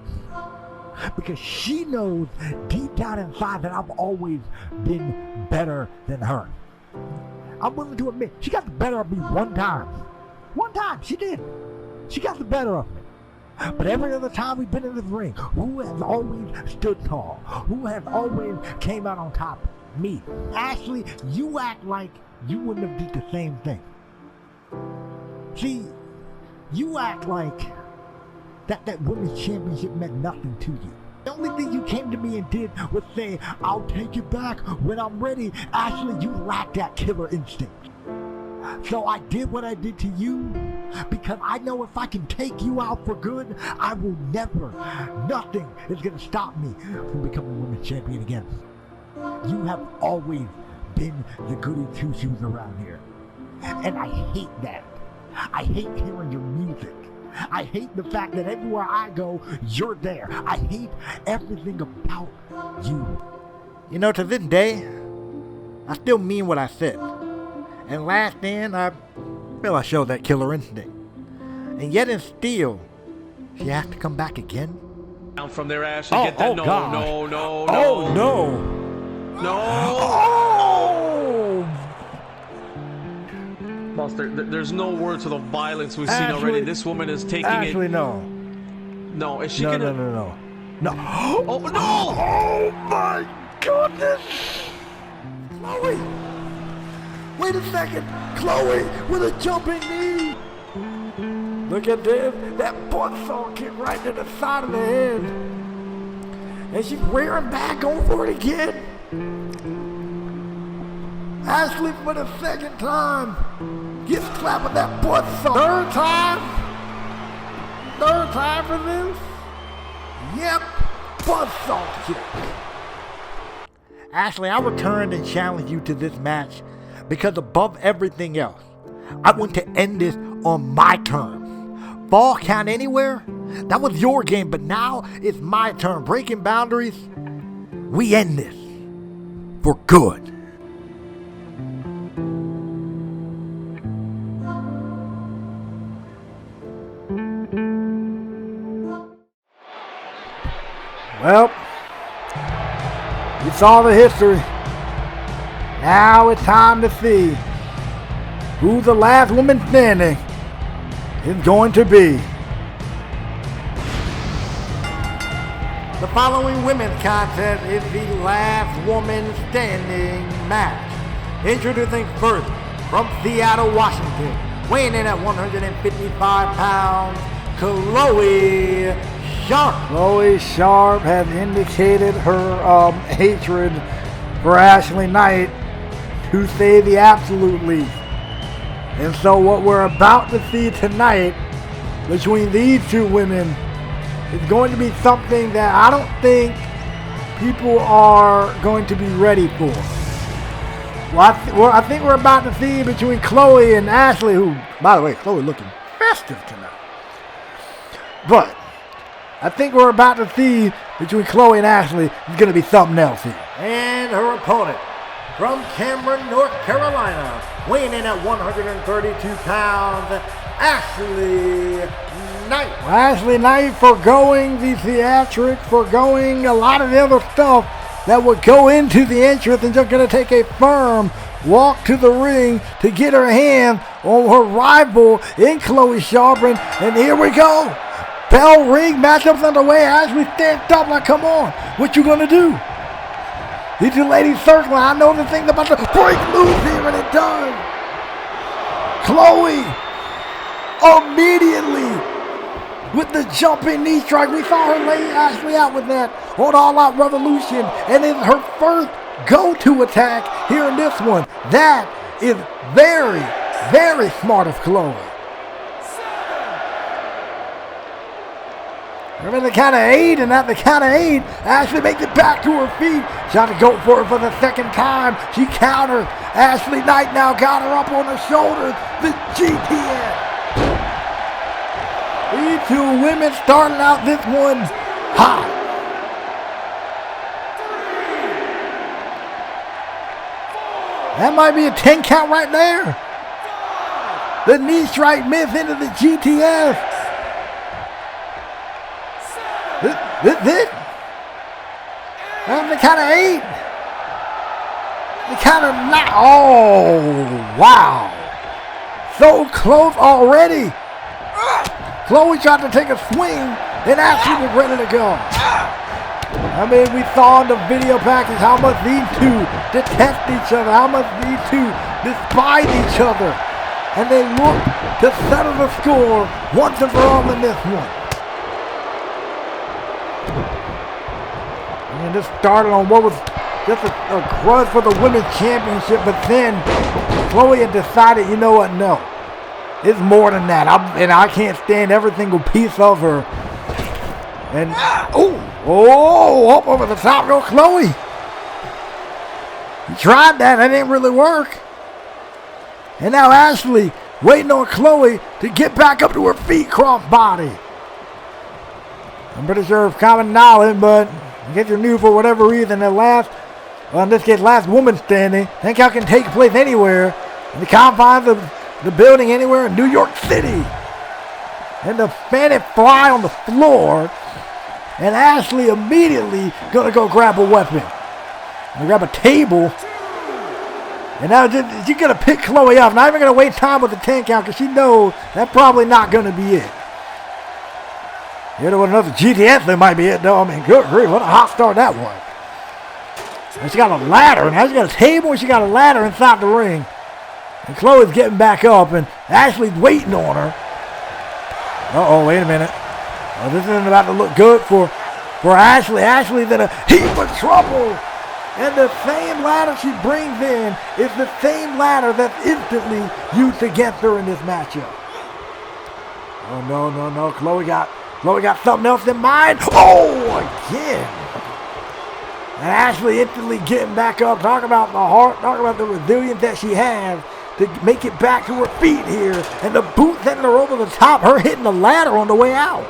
Because she knows deep down inside that I've always been better than her. I'm willing to admit, she got the better of me one time. One time, she did. She got the better of me. But every other time we've been in this ring, who has always stood tall? Who has always came out on top? Me. Ashley, you act like you wouldn't have did the same thing. See, you act like that women's championship meant nothing to you. The only thing you came to me and did was say, I'll take it back when I'm ready. Ashley, you lack that killer instinct. So I did what I did to you because I know if I can take you out for good, I will never, nothing is going to stop me from becoming women's champion again. You have always been the goody two-shoes around here. And I hate that. I hate hearing your music. I hate the fact that everywhere I go, you're there. I hate everything about you. You know, to this day, I still mean what I said. And last end, I showed that killer instinct. And yet and still, she has to come back again. Down from their ass and get that. No. Oh, no. Oh! Boss, there's no word to the violence we've seen already. This woman is taking Ashley, it. no. No, is she No. No. Oh, no! Oh, my goodness! Chloe! Wait a second! Chloe with a jumping knee! Look at this. That buzzsaw kick right to the side of the head. And she's rearing back, going for it again. Ashley for the second time gets clapped with that buzzsaw. Third time for this? Yep, buzzsaw kick. Ashley, I returned and challenged you to this match because above everything else, I want to end this on my terms. Fall count anywhere? That was your game, but now it's my turn. Breaking boundaries, we end this for good. Well, you saw the history. Now it's time to see who the last woman standing is going to be. The following women's contest is the last woman standing match. Introducing first from Seattle, Washington, weighing in at 155 pounds, Chloe Sharp. Chloe Sharp has indicated her hatred for Ashley Knight, to say the absolute least. And so what we're about to see tonight between these two women is going to be something that I don't think people are going to be ready for. Well, I think we're about to see between Chloe and Ashley, who, by the way, Chloe looking festive tonight. But I think we're about to see between Chloe and Ashley is going to be something else here. And her opponent from Cameron, North Carolina, weighing in at 132 pounds, Ashley Knight. Well, Ashley Knight foregoing the theatrics, foregoing a lot of the other stuff that would go into the entrance, and just going to take a firm walk to the ring to get her hand on her rival in Chloe Sharp. And here we go. Bell ring, matchups underway. Ashley stands up like, come on, what you gonna do? These two ladies circling. I know the thing's about to break loose here, and it does. Chloe immediately with the jumping knee strike. We saw her lay Ashley out with that on All Out Revolution. And it's her first go-to attack here in this one. That is very, very smart of Chloe. We're in the count of 8, and at the count of 8, Ashley makes it back to her feet. Trying to go for it for the second time. She countered. Ashley Knight now got her up on her shoulders. The GTS. These two women starting out this one hot. That might be a 10 count right there. The knee strike miss into the GTS. This it. That's the count of 8. The count of 9. Oh, wow. So close already. Chloe tried to take a swing, and Ashley was ready to go. I mean, we saw in the video package how much these two detest each other, how much these two despise each other. And they look to settle the score once and for all in this one. And this started on what was just a grudge for the women's championship, but then Chloe had decided, you know what, no. It's more than that. I can't stand every single piece of her. And, up over the top, go Chloe. You tried that. That didn't really work. And now Ashley waiting on Chloe to get back up to her feet, crossbody. I'm pretty sure it's common knowledge, but in case you're new for whatever reason, in this case, last woman standing, think how can take place anywhere in the confines of the building, anywhere in New York City. And the fanny fly on the floor, and Ashley immediately gonna go grab a weapon. And grab a table. And now she's gonna pick Chloe up. Not even gonna wait time with the 10 count because she knows that's probably not gonna be it. You know what, another GTS that might be it though. I mean, good grief, what a hot start that was. And she got a ladder, and now she got a table and she got a ladder inside the ring. And Chloe's getting back up, and Ashley's waiting on her. Uh-oh, wait a minute. Oh, this isn't about to look good for Ashley. Ashley's in a heap of trouble. And the same ladder she brings in is the same ladder that's instantly used against her in this matchup. Oh, no. Chloe got something else in mind. Oh, again. And Ashley instantly getting back up. Talk about the heart. Talk about the resilience that she has to make it back to her feet here. And the boot sending her over the top. Her hitting the ladder on the way out.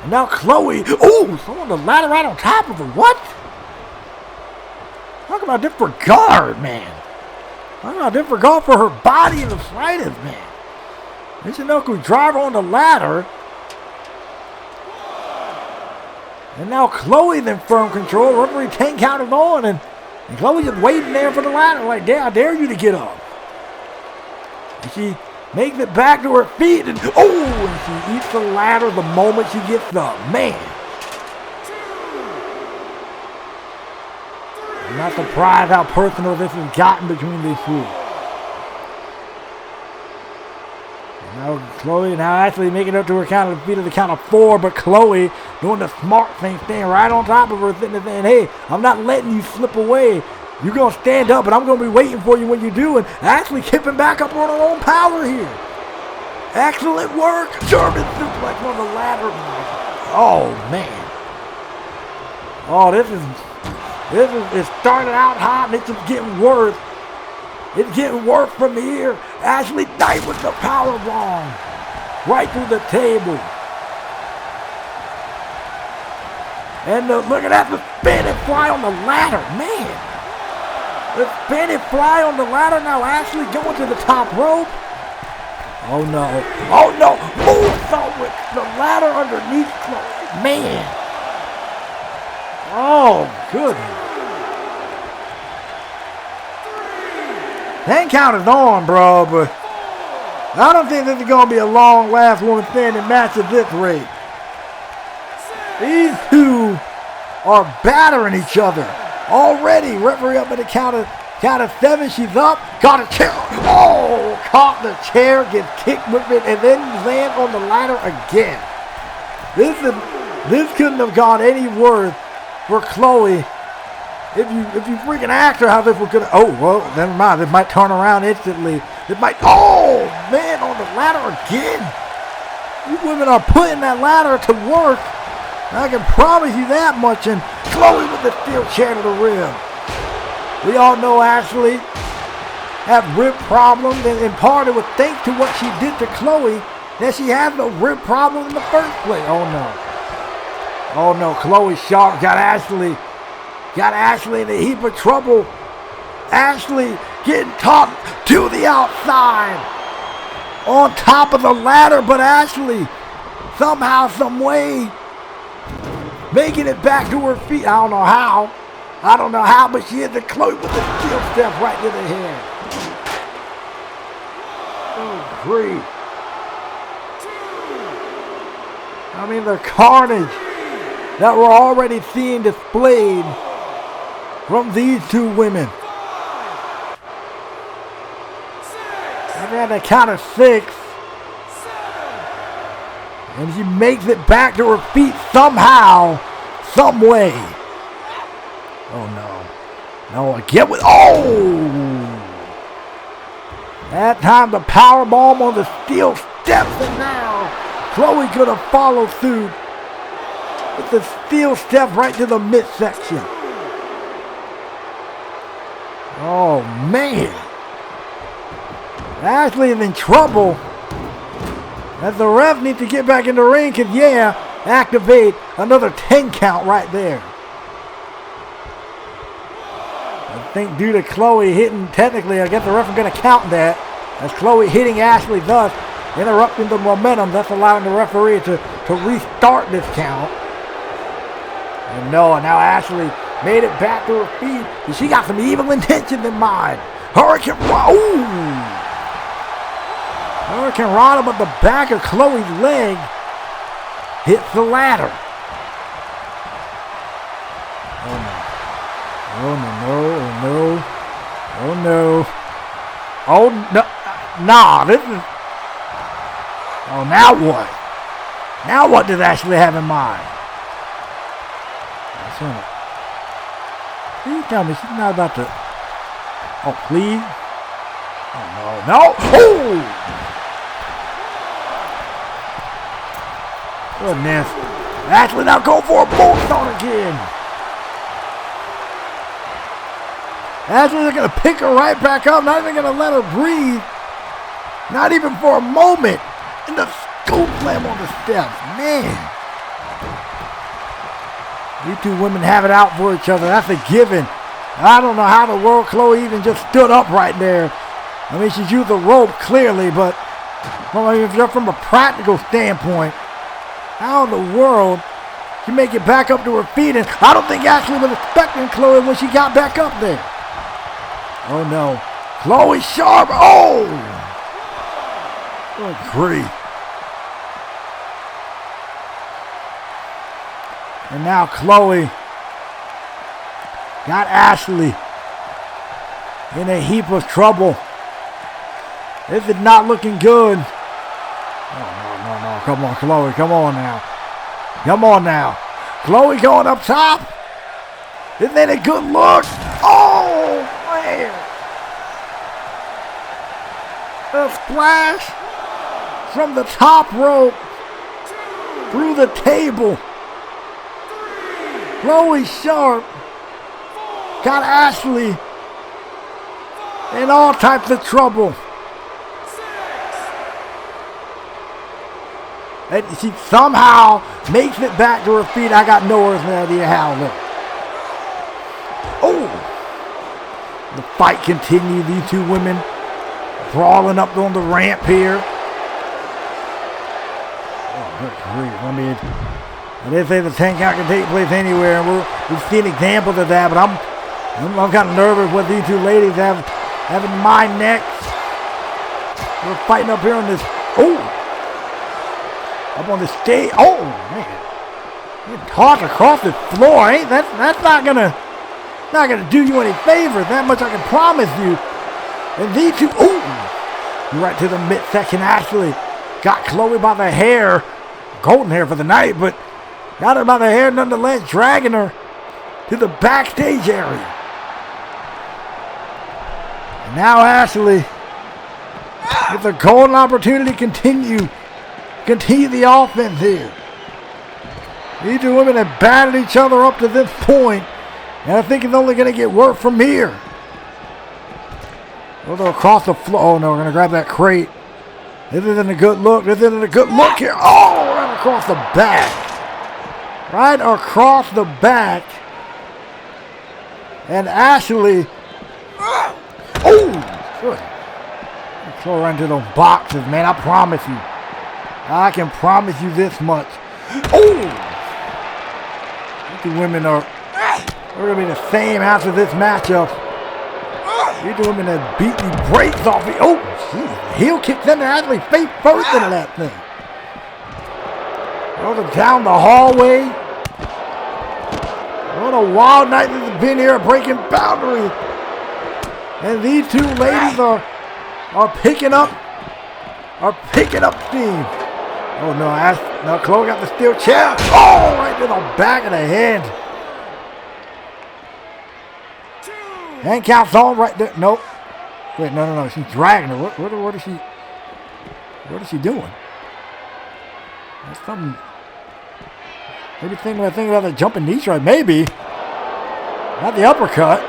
And now Chloe. Oh, someone the ladder right on top of her. What? Talk about disregard, man. Talk about disregard for her body in the slightest, man. Michinoku drive her on the ladder. And now Chloe's in firm control. Referee 10 count is on, and Chloe's just waiting there for the ladder. Like, I dare you to get up. And she makes it back to her feet, and and she eats the ladder the moment she gets up. Man. I'm not surprised how personal this has gotten between these two. Now Chloe now actually making it up to her count of the feet of the count of 4, but Chloe doing the smart thing, staying right on top of her, sitting there saying, hey, I'm not letting you slip away. You're going to stand up, but I'm going to be waiting for you when you do. And actually kipping back up on her own power here. Excellent work. German suplex on the ladder. Oh, man. Oh, this is it started out hot, and it's just getting worse. It's getting worse from here. Ashley Knight with the power bomb right through the table. And look at that, the spinning fly on the ladder, man. The spinning fly on the ladder. Now Ashley going to the top rope. Oh no. Moonsault with the ladder underneath Chloe. Man. Oh, goodness. 10 count is on, bro, but I don't think this is going to be a long last woman standing match at this rate. These two are battering each other already. Referee up at the count of Count of 7, she's up. Got a chair. Oh, caught the chair, gets kicked with it, and then lands on the ladder again. This couldn't have gone any worse for Chloe. If you freaking asked her how this was gonna, oh well, never mind. It might turn around instantly. It might. Oh man, on the ladder again. You women are putting that ladder to work. I can promise you that much. And Chloe with the steel chair to the rib. We all know Ashley had rib problems, and part of it was thanks to what she did to Chloe that she had no rib problem in the first place. Oh no. Oh no, Chloe Sharp got Ashley in a heap of trouble. Ashley getting tossed to the outside on top of the ladder, but Ashley somehow, some way making it back to her feet. I don't know how, but she hit the Chloe with the steel step right to the head. Oh, grief. I mean, the carnage that we're already seeing displayed from these two women. I've had a count of 6. And she makes it back to her feet somehow, some way. Oh no. No, again with, oh! That time the power bomb on the steel steps, and now Chloe could have followed through with the steel step right to the midsection. Oh man. Ashley is in trouble. As the ref needs to get back in the ring, because activate another 10 count right there. I think due to Chloe hitting, technically, I guess the ref is going to count that. As Chloe hitting Ashley, thus interrupting the momentum, that's allowing the referee to restart this count. And now Ashley made it back to her feet. And she got some evil intentions in mind. Hurricane Rana, but the back of Chloe's leg hits the ladder. Oh no. Oh no. Oh no. Nah, this is. Oh, now what? Now what does Ashley have in mind? Please tell me she's not about to. Oh, please. Oh no. Oh! Goodness. Ashley now go for a bullstone again. Ashley's going to pick her right back up. Not even going to let her breathe. Not even for a moment. And the scoop slam on the steps. Man. These two women have it out for each other. That's a given. I don't know how the world Chloe even just stood up right there. I mean, she's used the rope clearly, but if you're from a practical standpoint, how in the world she make it back up to her feet? And I don't think Ashley was expecting Chloe when she got back up there. Oh no. Chloe Sharp. Oh! Good grief. And now Chloe got Ashley in a heap of trouble. This is not looking good. Oh, no. Come on, Chloe. Come on now. Chloe going up top. Isn't that a good look? Oh, man. A splash from the top rope through the table. Chloe Sharp got Ashley in all types of trouble. And she somehow makes it back to her feet. I got no idea how. Look. Oh! The fight continues. These two women brawling up on the ramp here. Oh, good grief. I mean, they say the 10 count can take place anywhere, and we've seen examples of that, but I'm kind of nervous what these two ladies have in mind next. We're fighting up here on this. Oh! Up on the stage. Oh, man. Getting tossed across the floor. That's not gonna Not going to do you any favors. That much I can promise you. And these two, ooh, right to the midsection. Ashley got Chloe by the hair. Golden hair for the night, but got her by the hair nonetheless, dragging her to the backstage area. And now Ashley with a golden opportunity to continue the offense here. These two women have battered each other up to this point, and I think it's only going to get worse from here. Oh, they're across the floor. Oh, no, we're going to grab that crate. This isn't a good look. This isn't a good look here. Oh, right across the back. Right across the back. And Ashley. Oh, good. Throw her into those boxes, man. I promise you. I can promise you this much. Oh! These two women are going to be the same after this matchup. These two women have beat the brakes off the. Oh, jeez. Heel kicks into Ashley face first into that thing. Throws her down the hallway. What a wild night this has been here, breaking boundaries. And these two ladies are picking up steam. Oh no, Chloe got the steel chair. Oh, right to the back of the head. Hand counts on right there. Nope. Wait, no. She's dragging her. What is she doing? There's something. Maybe thinking about the jumping knee strike. Maybe. Not the uppercut.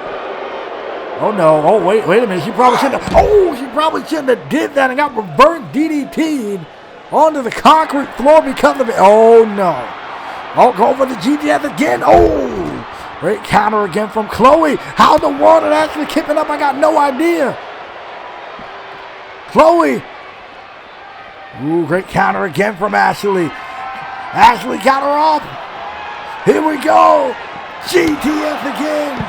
Oh no. Oh wait a minute. She probably shouldn't have did that and got reverse DDT'd onto the concrete floor because of it. Oh no. Oh, go for the GTS again. Oh. Great counter again from Chloe. How the world is actually keeping up, I got no idea. Chloe. Ooh, great counter again from Ashley. Ashley got her off. Here we go. GTS again.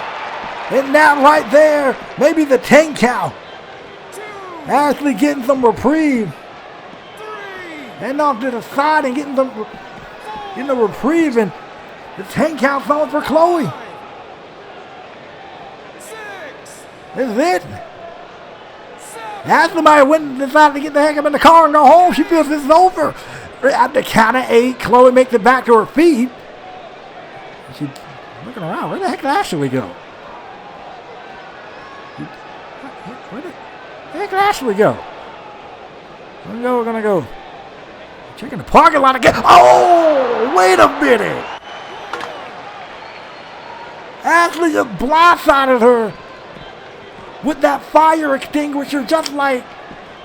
And now right there, maybe the 10 count. Ashley getting some reprieve. And off to the side and getting a reprieve, and the 10 count falling for Chloe. This is it. Ashley might have decided to get the heck up in the car and go home. She feels this is over. At the count of 8, Chloe makes it back to her feet. She's looking around. Where the heck did Ashley go? Where the heck did Ashley go? We're gonna go. Checking the parking lot again. Oh, wait a minute. Ashley just blindsided her with that fire extinguisher just like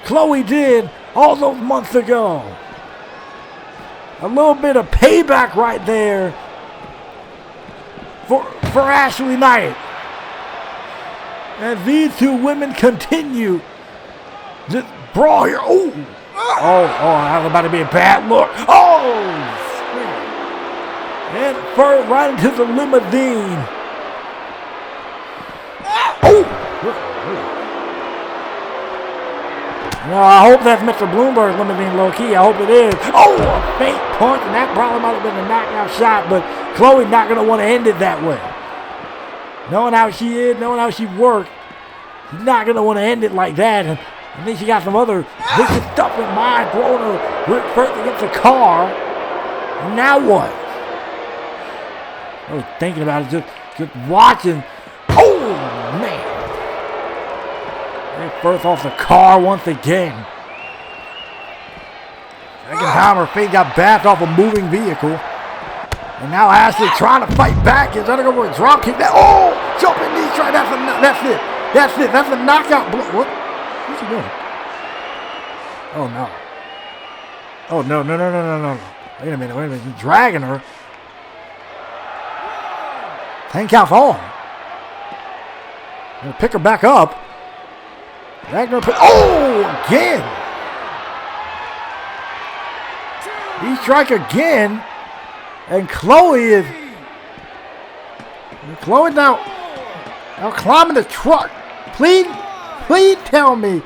Chloe did all those months ago. A little bit of payback right there for Ashley Knight. And these two women continue this brawl here. Oh, that's about to be a bad look. Oh, and first right into the limousine. Oh. No, I hope that's Mr. Bloomberg's limousine low-key. I hope it is. Oh, a faint punch, and that probably might have been a knockout shot, but Chloe's not going to want to end it that way. Knowing how she is, knowing how she works, she's not going to want to end it like that. And I think she got some other vicious stuff in mind, throwing her first against the car. And now what? I was thinking about it, just watching. Oh, man. First off the car once again. Second time her feet got backed off a moving vehicle. And now Ashley trying to fight back. Is that going for a drop kick? Oh, jumping knee strike. That's it. That's a knockout blow. What's she doing? Oh, no. Oh, no. Wait a minute. He's dragging her. 10 count on. Gonna pick her back up. Oh, again. He strike again. And Chloe now climbing the truck. Please tell me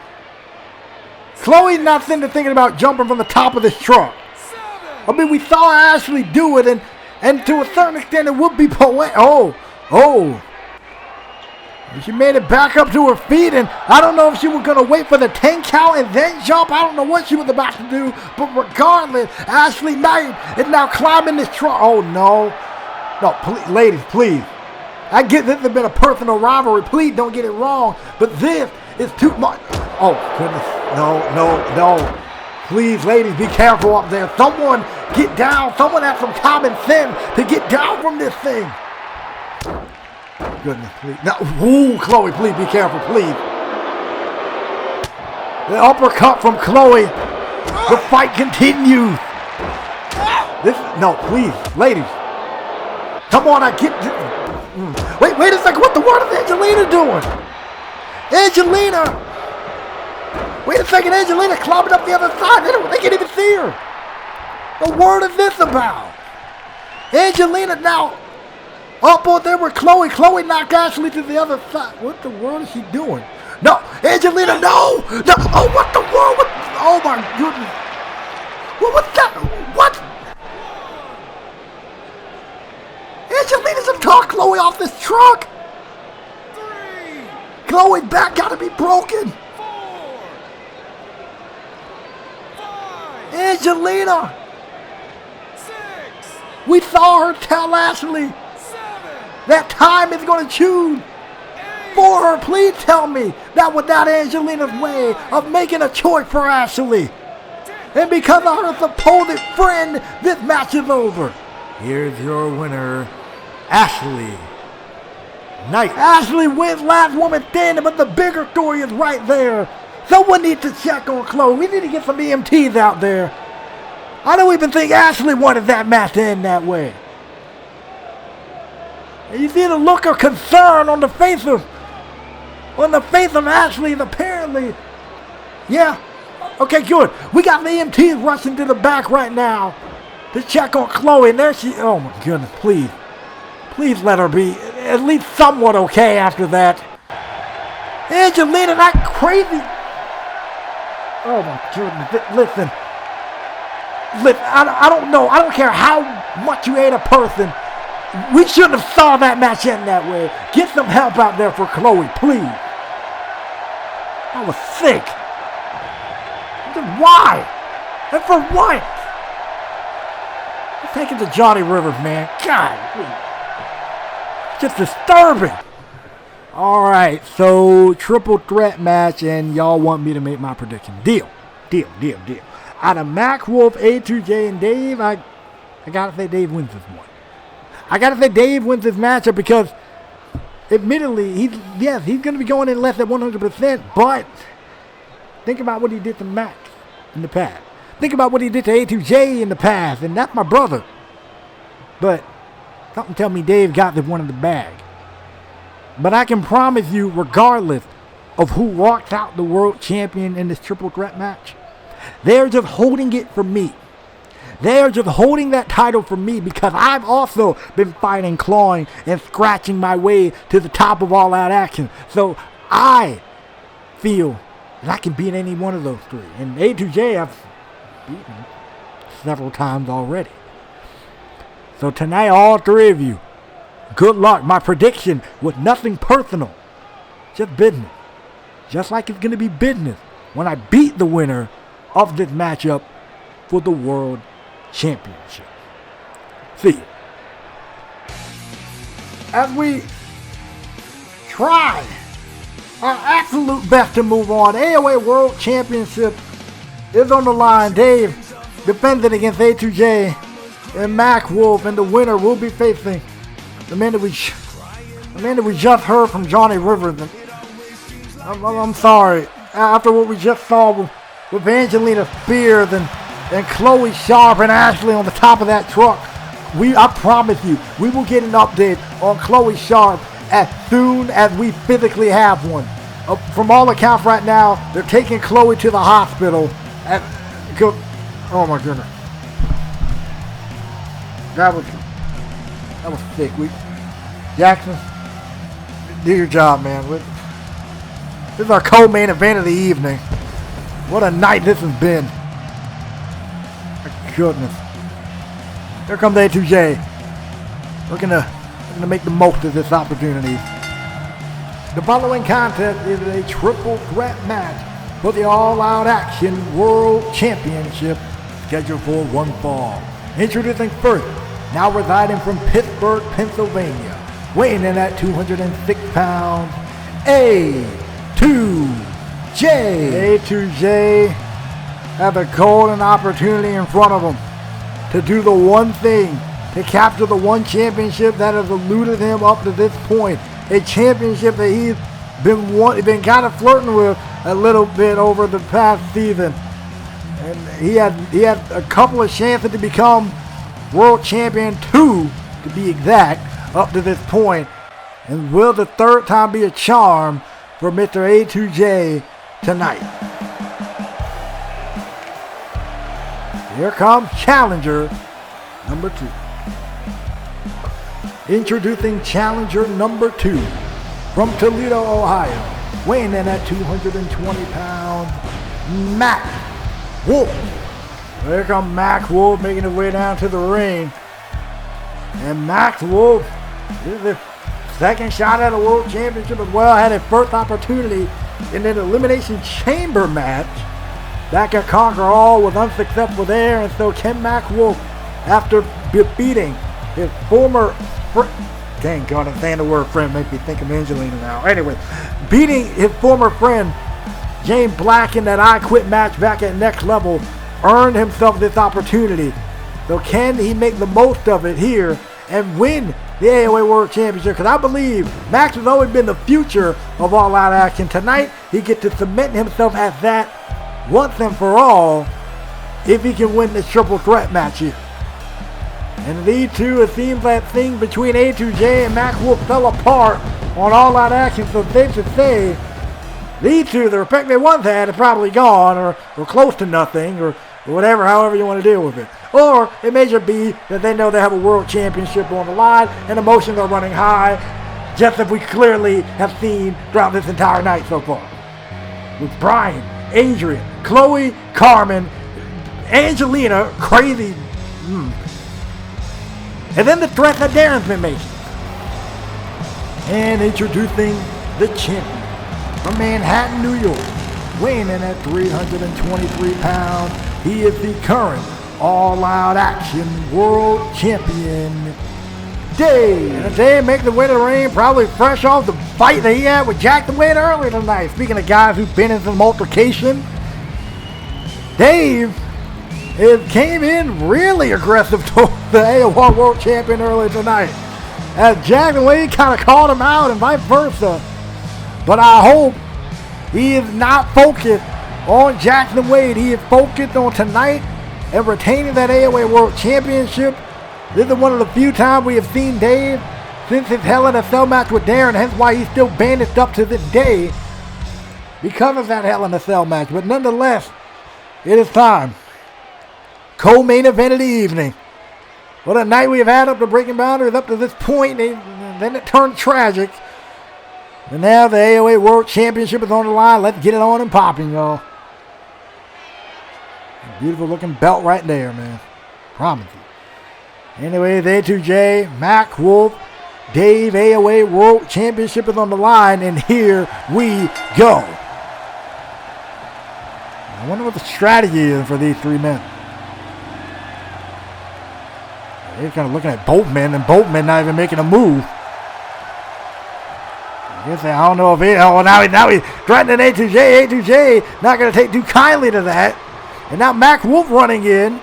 Chloe's not thinking about jumping from the top of this truck. I mean, we saw Ashley do it, and to a certain extent it would be poetic. Oh. She made it back up to her feet, and I don't know if she was going to wait for the 10 count and then jump. I don't know what she was about to do, but regardless, Ashley Knight is now climbing this truck. Oh, no. No, please, ladies, please. I get this has been a personal rivalry. Please don't get it wrong, but this is too much. Oh, goodness. No. Please, ladies, be careful up there. Someone get down. Someone have some common sense to get down from this thing. Goodness, please. Now, ooh, Chloe, please be careful, please. The uppercut from Chloe. The fight continues. No, please, ladies. Come on, Wait a second. What the world is Angelina doing? Angelina. Wait a second, Angelina climbing up the other side. They can't even see her. The word is this about? Angelina now up on there with Chloe. Chloe knocked Ashley to the other side. What the world is she doing? No, Angelina, no. Oh, what the world? Oh, my goodness. What's that? What? Angelina's gonna talk Chloe off this truck. 3, Chloe's back gotta be broken. 4, 5, Angelina. 6, We saw her tell Ashley 7, that time is going to choose for her. Please tell me that was not Angelina's way of making a choice for Ashley. And because of her supposed friend, this match is over. Here's your winner, Ashley Knight. Ashley wins last woman standing, but the bigger story is right there. Someone needs to check on Chloe. We need to get some EMTs out there. I don't even think Ashley wanted that match to end that way. And you see the look of concern on the face of Ashley, and apparently, yeah. Okay, good. We got the EMTs rushing to the back right now to check on Chloe, and there she, oh my goodness, please let her be at least somewhat okay after that. Angelina, that crazy, oh my goodness, listen, I don't know, I don't care how much you hate a person, we shouldn't have saw that match end that way. Get some help out there for Chloe, please. That was sick. Why? And for what? Take it to Johnny Rivers, man. God. Just disturbing. Alright, so triple threat match, and y'all want me to make my prediction. Deal. Out of Mac Wolf, A2J, and Dave, I gotta say Dave wins this one. I gotta say Dave wins this matchup because, admittedly, he's gonna be going in less than 100%, but think about what he did to Mac in the past. Think about what he did to A2J in the past, and that's my brother. But something tell me Dave got the one in the bag. But I can promise you, regardless of who walks out the world champion in this triple threat match, they're just holding it for me. They're just holding that title for me because I've also been fighting, clawing, and scratching my way to the top of All Out Action. So I feel that I can beat any one of those three. And A2J, I've beaten several times already. So tonight, all three of you, good luck. My prediction was nothing personal, just business. Just like it's going to be business when I beat the winner of this matchup for the World Championship. See you. As we try our absolute best to move on, AOA World Championship is on the line. Dave defending against A2J and Mac Wolf, and the winner will be facing the man that we just heard from, Johnny Rivers. I'm sorry. After what we just saw with Angelina Spears and Chloe Sharp and Ashley on the top of that truck, I promise you, we will get an update on Chloe Sharp as soon as we physically have one. From all accounts right now, they're taking Chloe to the hospital. Oh my goodness. That was sick. Jackson, do your job, man. This is our co-main event of the evening. What a night this has been. My goodness. Here comes A2J. Looking to make the most of this opportunity. The following contest is a triple threat match for the All Out Action World Championship scheduled for one fall. Introducing first, now residing from Pittsburgh, Pennsylvania, weighing in at 206 pounds, A2J. A2J had the golden opportunity in front of him to do the one thing, to capture the one championship that has eluded him up to this point. A championship that he's been kind of flirting with a little bit over the past season. And he had a couple of chances to become world champion, 2 to be exact, up to this point. And will the third time be a charm for Mr. A2J tonight? Here comes challenger number 2. Introducing challenger number 2 from Toledo, Ohio, weighing in at 220 pounds, Mac Wolf. Here comes Mac Wolf making his way down to the ring. And Mac Wolf, this is his second shot at a world championship as well. Had his first opportunity in an elimination chamber match back at Conquer All, was unsuccessful there. And so can Mac Wolf, after defeating his former thank God I'm saying the word friend, makes me think of Angelina now. Anyway, beating his former friend James Black in that I Quit match back at Next Level, earned himself this opportunity. So can he make the most of it here and win the AOA World Championship? Because I believe Max has always been the future of All Out Action. Tonight, he gets to cement himself as that once and for all if he can win this triple threat match here. And these two, it seems that thing between A2J and Mac Wolf fell apart on All Out Action, so safe to say these two, the respect they once had, is probably gone or close to nothing or whatever, however you want to deal with it. Or it may just be that they know they have a world championship on the line and emotions are running high, just as we clearly have seen throughout this entire night so far. With Brian, Adrian, Chloe, Carmen, Angelina, crazy. And then the threat that Darren's been making. And introducing the champion from Manhattan, New York, weighing in at 323 pounds. He is the current All Out Action World Champion, Dave. And Dave making the way to the ring, probably fresh off the fight that he had with Jack the Win earlier tonight. Speaking of guys who've been in some altercation, Dave came in really aggressive toward the AOA World Champion earlier tonight, as Jack the Win kind of called him out and vice versa. But I hope he is not focused on Jackson Wade. He is focused on tonight and retaining that AOA World Championship. This is one of the few times we have seen Dave since his Hell in a Cell match with Darren, hence why he's still bandaged up to this day because of that Hell in a Cell match. But nonetheless, it is time. Co-main event of the evening. What a night we have had up to Breaking Boundaries up to this point. Then it turned tragic. And now the AOA World Championship is on the line. Let's get it on and popping, y'all. Beautiful looking belt right there, man. Promise you. Anyway, the A2J, Mac Wolf, Dave, AOA World Championship is on the line. And here we go. I wonder what the strategy is for these three men. They're kind of looking at both men, and both men not even making a move. I don't know if now he's threatening A2J. A2J not going to take too kindly to that. And now Mac Wolf running in,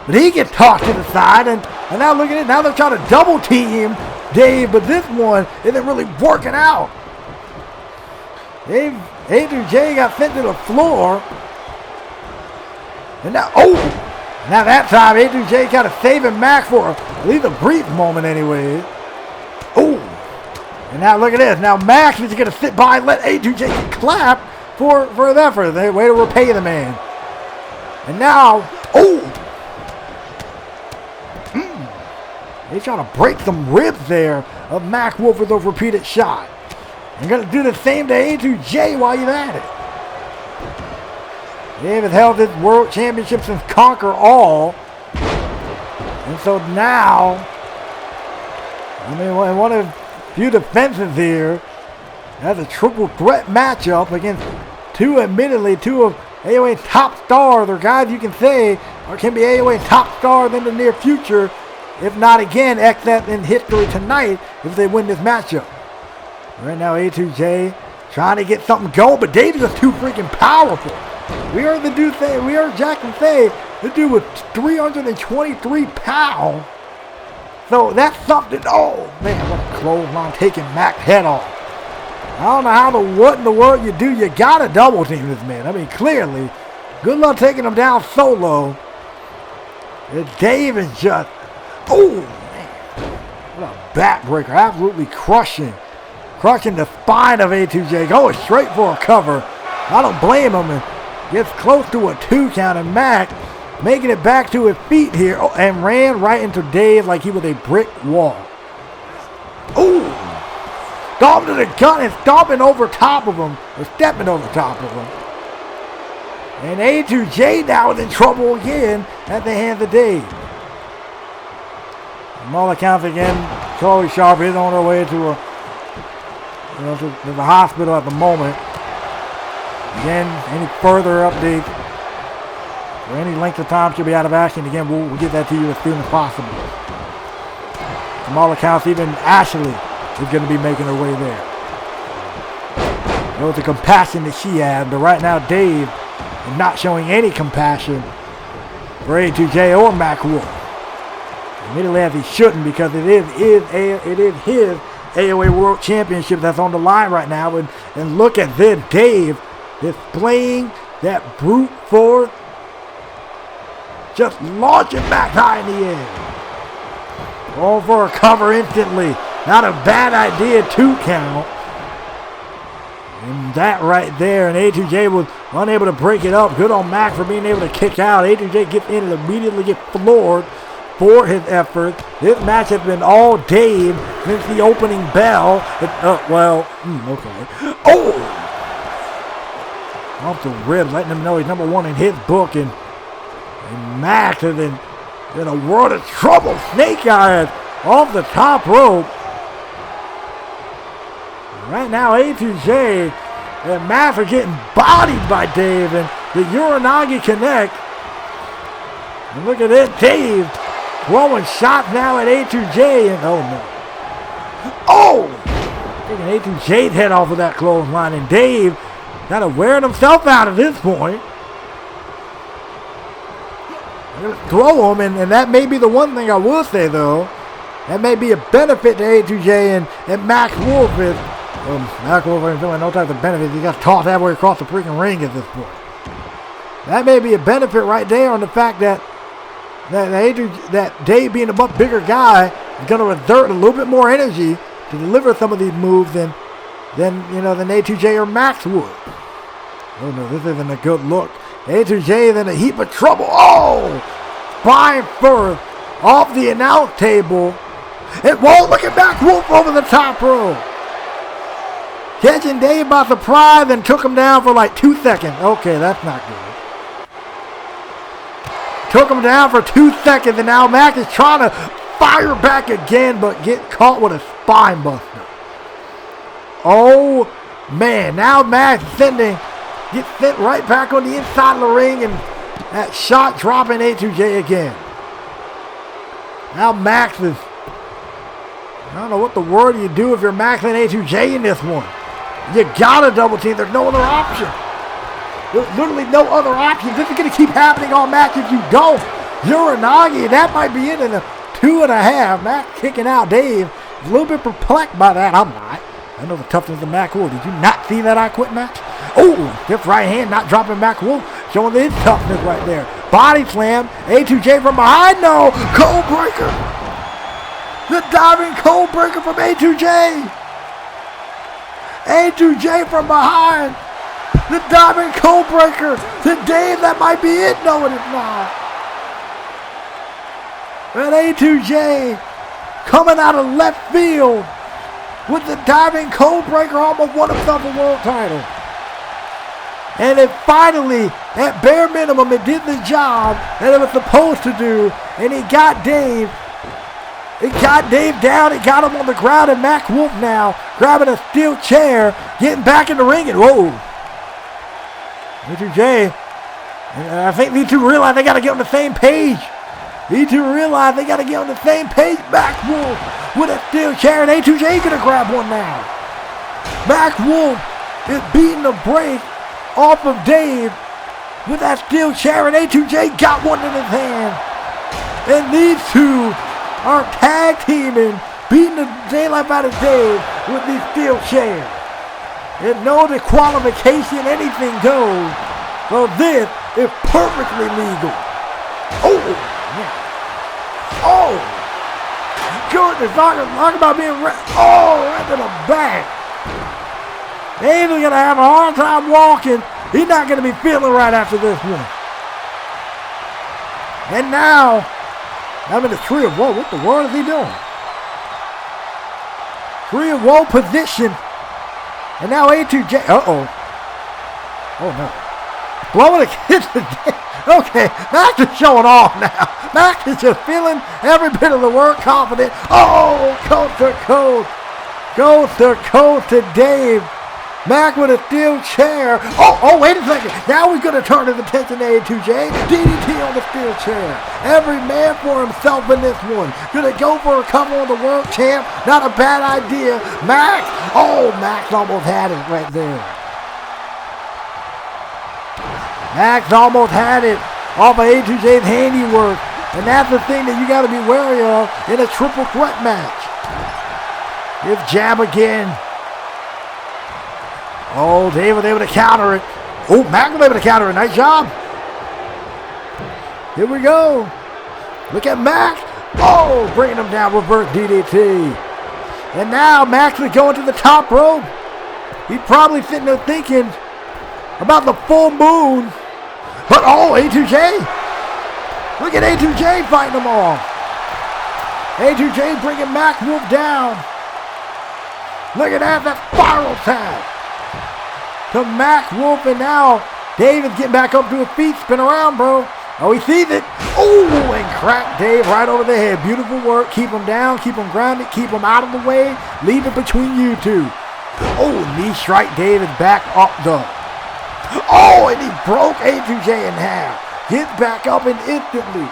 but he gets tossed to the side. And now look at it. Now they're trying to double team Dave, but this one isn't really working out. A2J got sent to the floor. And now, now that time A2J kind of saving Mac for at least a brief moment anyway. And now look at this. Now Max is going to sit by and let A2J clap for his effort. They way to repay the man. And now, they trying to break some ribs there of Mac Wolf with those repeated shots. And going to do the same to A2J while you're at it. Dave has held this world championship since Conquer All. And so now, one of few defenses here. as a triple threat matchup against two of AOA's top stars, or guys you can say or can be AOA's top stars in the near future, if not again, except in history tonight if they win this matchup. Right now, A2J trying to get something going, but Dave is just too freaking powerful. We heard Jackson say the dude was 323 pounds. So that's something. Oh man, what a clothesline, taking Mac's head off. I don't know what in the world you do. You gotta double team this man. I mean, clearly, good luck taking him down solo. And Dave is just, oh man, what a backbreaker, absolutely crushing the spine of A2J, going straight for a cover. I don't blame him, and gets close to a 2 count, and Mac making it back to his feet here, and ran right into Dave like he was a brick wall. Ooh! Stomp to the gun and stomping over top of him, or stepping over top of him. And A2J now is in trouble again at the hands of Dave. From all accounts again, Chloe Sharp is on her way to the hospital at the moment. Again, any further updates or any length of time she'll be out of action, again, we'll get that to you as soon as possible. From all accounts, even Ashley is going to be making her way there. Knows the compassion that she had, but right now Dave is not showing any compassion for A2J or Mac Wolf. Admittedly, as he shouldn't, because it is his AOA World Championship that's on the line right now. And look at this, Dave displaying that brute force, just launching back high in the air. All for a cover instantly. Not a bad idea, 2 count. And that right there, and A2J was unable to break it up. Good on Mac for being able to kick out. A2J gets in and immediately gets floored for his effort. This match has been all Dave since the opening bell. Okay. Oh! Off the rib, letting him know he's number 1 in his book. And Max is in a world of trouble. Snake Eyes off the top rope. Right now, A2J and Max are getting bodied by Dave. And the Uranagi connect. And look at it, Dave throwing shots now at A2J. And oh no. Oh! Taking A2J's head off of that clothesline. And Dave kind of wearing himself out at this point. Throw him, and that may be the one thing I will say, though. That may be a benefit to A2J and Max Wolf. Max Wolf ain't feeling no type of benefit. He got tossed halfway across the freaking ring at this point. That may be a benefit right there on the fact that Dave, being a much bigger guy, is going to exert a little bit more energy to deliver some of these moves than A2J or Max would. Oh no, this isn't a good look. A2J is in a heap of trouble. Oh! Spine first off the announce table. And whoa, look at Max Wolf over the top rope. Catching Dave by surprise and took him down for like 2 seconds. Okay, that's not good. Took him down for 2 seconds, and now Max is trying to fire back again, but get caught with a spine buster. Oh man, now Max gets sent right back on the inside of the ring, and that shot dropping A2J again. Now Max is, I don't know what the word you do if you're Max and A2J in this one. You gotta double team, there's no other option. There's literally no other option. This is gonna keep happening all match if you don't. Uranagi, that might be it in a 2.5. Max kicking out Dave. A little bit perplexed by that, I'm not. I know the toughness of Mac Wolf. Did you not see that I Quit match? Oh, stiff right hand, not dropping Mac Wolf, showing his toughness right there. Body slam, A2J from behind, no, cold breaker. The diving cold breaker from A2J. A2J from behind. The diving cold breaker. To Dave, that might be it. No, it is not. And A2J coming out of left field with the diving cold breaker, almost won himself a world title. And it finally, at bare minimum, it did the job that it was supposed to do. And it got Dave. It got Dave down. It got him on the ground. And Mac Wolf now grabbing a steel chair, getting back in the ring. And whoa. A2J. I think these two realize they got to get on the same page. These two realize they got to get on the same page. Mac Wolf with a steel chair, and A2J going to grab one now. Mac Wolf is beating the break off of Dave with that steel chair, and A2J got one in his hand. And these two are tag teaming, beating the daylight out of Dave with these steel chairs. And no disqualification, anything goes. So this is perfectly legal. Oh, man. Oh, goodness, talk about being right to the back. Dave's going to have a hard time walking. He's not going to be feeling right after this one. And now, I'm in the tree of woe. What the world is he doing? Tree of woe position. And now A2J. Uh-oh. Oh, no. Blowing a kiss to Dave. Okay, Max is showing off now. Max is just feeling every bit of the word confident. Oh, coast to coast. Coast to coast to Dave. Mac with a steel chair. Oh, wait a second. Now we're going to turn his attention to A2J. DDT on the steel chair. Every man for himself in this one. Going to go for a cover on the world champ. Not a bad idea. Max. Oh, Max almost had it right there. Max almost had it off of A2J's handiwork. And that's the thing that you got to be wary of in a triple threat match. His jab again. Oh, Dave was able to counter it. Oh, Mac was able to counter it. Nice job. Here we go. Look at Mac. Oh, bringing him down. Reverse DDT. And now Max is going to the top rope. He's probably sitting there thinking about the full moon. But oh, A2J. Look at A2J fighting them off. A2J bringing Mac Wolf down. Look at that spiral tag. To Mac Wolf, and now David's getting back up to his feet. Spin around, bro. Oh, he sees it. Oh, and crack Dave right over the head. Beautiful work. Keep him down. Keep him grounded. Keep him out of the way. Leave it between you two. Oh, knee strike. David back up the. Oh, and he broke A2J in half. Gets back up and instantly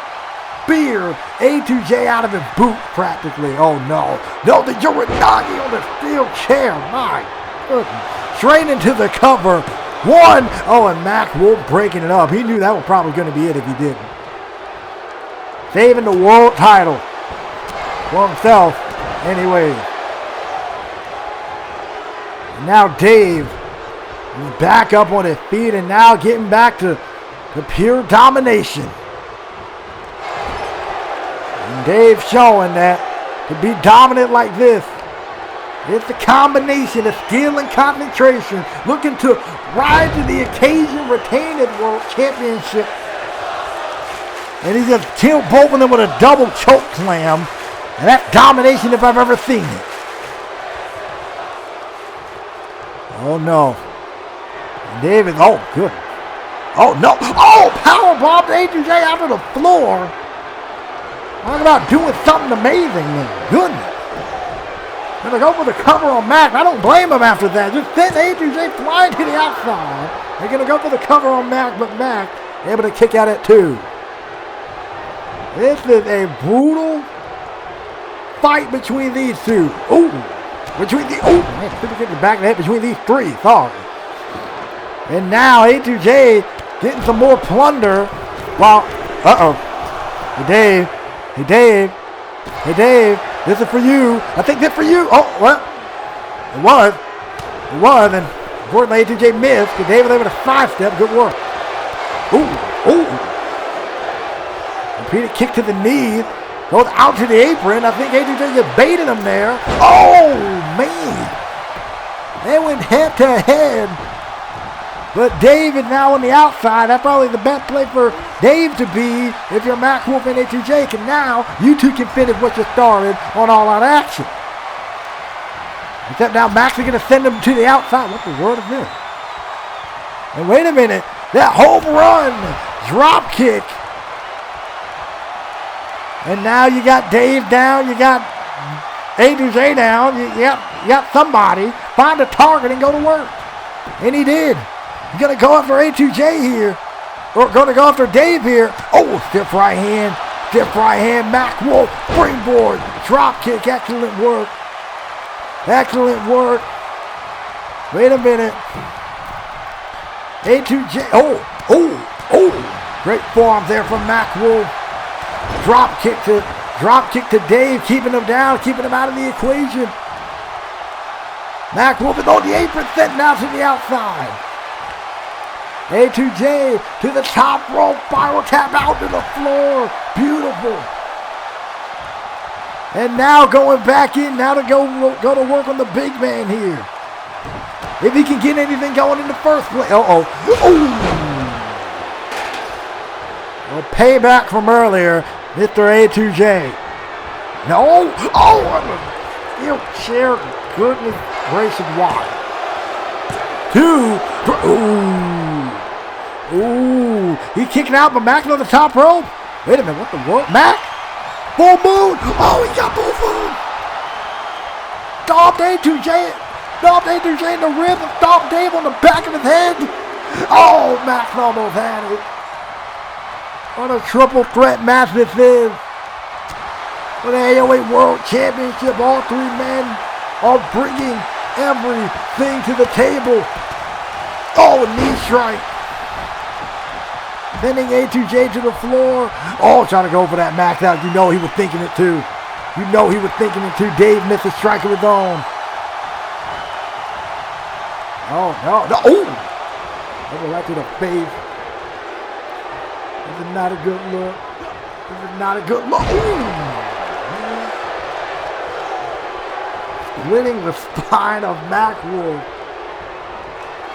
spear A2J out of his boot practically. Oh, no. No, the Uranagi on the steel chair. My goodness. Straight into the cover. One. Oh, and Mac Wolf breaking it up. He knew that was probably going to be it if he didn't. Saving the world title for himself anyway. And now Dave is back up on his feet and now getting back to pure domination. And Dave showing that to be dominant like this, it's a combination of skill and concentration, looking to rise to the occasion, retain his world championship. And he just killed both of them with a double choke slam. And that's domination if I've ever seen it. Oh no. And David, oh good. Oh no. Oh, powerbomb to A2J out of the floor. Talk about doing something amazing there. Goodness. Gonna go for the cover on Mac. I don't blame him after that. Just send A2J flying to the outside. They're gonna go for the cover on Mac, but Mac able to kick out at 2. This is a brutal fight between these two. Ooh, man, super kick the back of the head between these three. Sorry. And now A2J getting some more plunder. While, Hey Dave. This is for you. I think this for you. Oh, well, it was, and unfortunately A2J missed. But Dave was able to sidestep. Good work. Ooh. Repeated kick to the knee. Goes out to the apron. I think A2J just baited him there. Oh, man. They went head to head. But Dave is now on the outside. That's probably the best place for Dave to be if you're Mac Wolf and A2J. And now you two can finish what you started on All Out Action. Except now Max is going to send him to the outside. What the world is this? And wait a minute. That home run drop kick. And now you got Dave down. You got A2J down. You got somebody. find a target and go to work. And he did. He's going to go after A2J here. Or going to go after Dave here. Oh, stiff right hand. Stiff right hand. Mac Wolf. Springboard. Drop kick. Excellent work. Excellent work. Wait a minute. A2J. Oh. Great forearm there from Mac Wolf. Drop kick to Dave, keeping him down, keeping him out of the equation. Mac Wolf is on the apron, set now to the outside. A2J to the top rope, spiral tap out to the floor. Beautiful. And now going back in, now to go to work on the big man here. If he can get anything going in the first place. Ooh. Well, payback from earlier, Mr. A2J. No. Steel chair. Goodness gracious, why? 2. Ooh. He kicking out, but Mac's on the top rope. Wait a minute, what the world? Mac? Full moon. Oh, he got full moon. Stomped A2J in the rib and stomped Dave on the back of his head. Oh, Mac almost had it. What a triple threat match this is. For the AOA World Championship, all three men are bringing everything to the table. Oh, a knee strike. Sending A2J to the floor. Oh, trying to go for that Max out. You know he was thinking it too. Dave missed a strike of his own. Oh, no. Oh! That was right to the face. This is not a good look. Ooh! Splitting the spine of Mac Wolf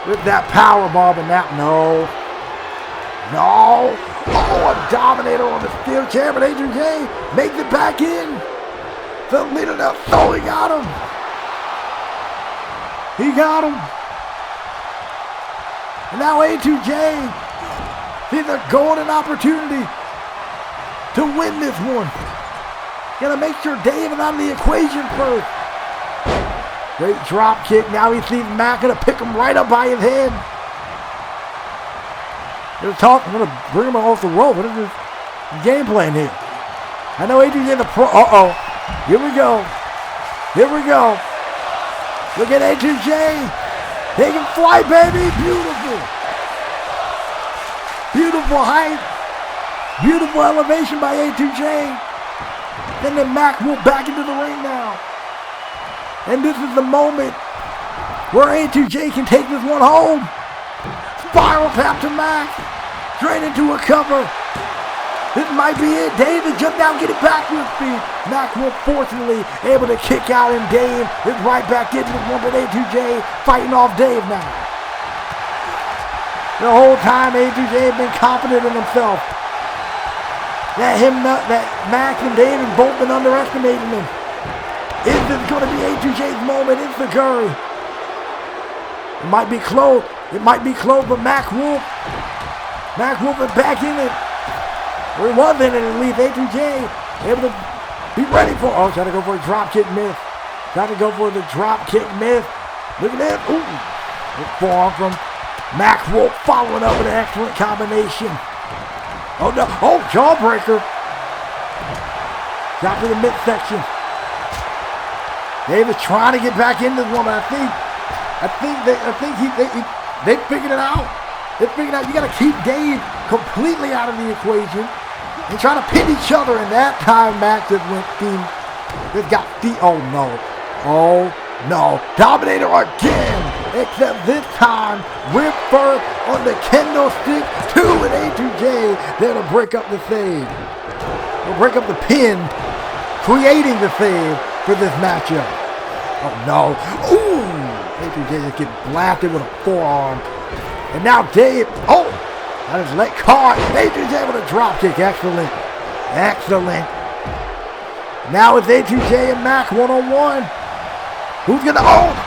with that power bomb and that. No. Oh, a dominator on the steel chair, but A2J makes it back in. The leader now. Oh, he got him. And now A2J sees a golden opportunity to win this one. Gotta make sure Dave is out of the equation first. Great drop kick. Now he sees Mac gonna pick him right up by his head. I'm gonna bring him off the rope. What is this game plan here? I know A2J the pro. Here we go. Look at A2J. Taking flight, baby. Beautiful height. Beautiful elevation by A2J. And then Mac will back into the ring now. And this is the moment where A2J can take this one home. Spiral tap to Mac. Straight into a cover. This might be it. Dave is just now getting back to his feet. Mac will fortunately able to kick out, and Dave is right back into the one with A2J fighting off Dave now. The whole time A2J has been confident in himself. That Mac and Dave have both been underestimating him. Is this going to be A2J's moment? It's the Curry. It might be close, but Mac Wolf is back in it. Or he was in it at least. A2J able to be ready for. Oh, trying to go for a drop kick miss. Look at that. Ooh. Good forearm from Mac Wolf following up with an excellent combination. Oh no. Oh, jawbreaker. Drop to the midsection. Dave is trying to get back into this one, but I think they figured it out. You got to keep Dave completely out of the equation and try to pin each other. And that time, Mac just went team. Oh no. Dominator again. Except this time, whip first on the kendo stick. 2 and A2J there to break up the save. Or break up the pin, creating the save for this matchup. Oh no. Ooh. A2J just getting blasted with a forearm. And now Dave, that is let caught. A2J with a drop kick. Excellent. Now it's A2J and Mac one-on-one. Who's gonna,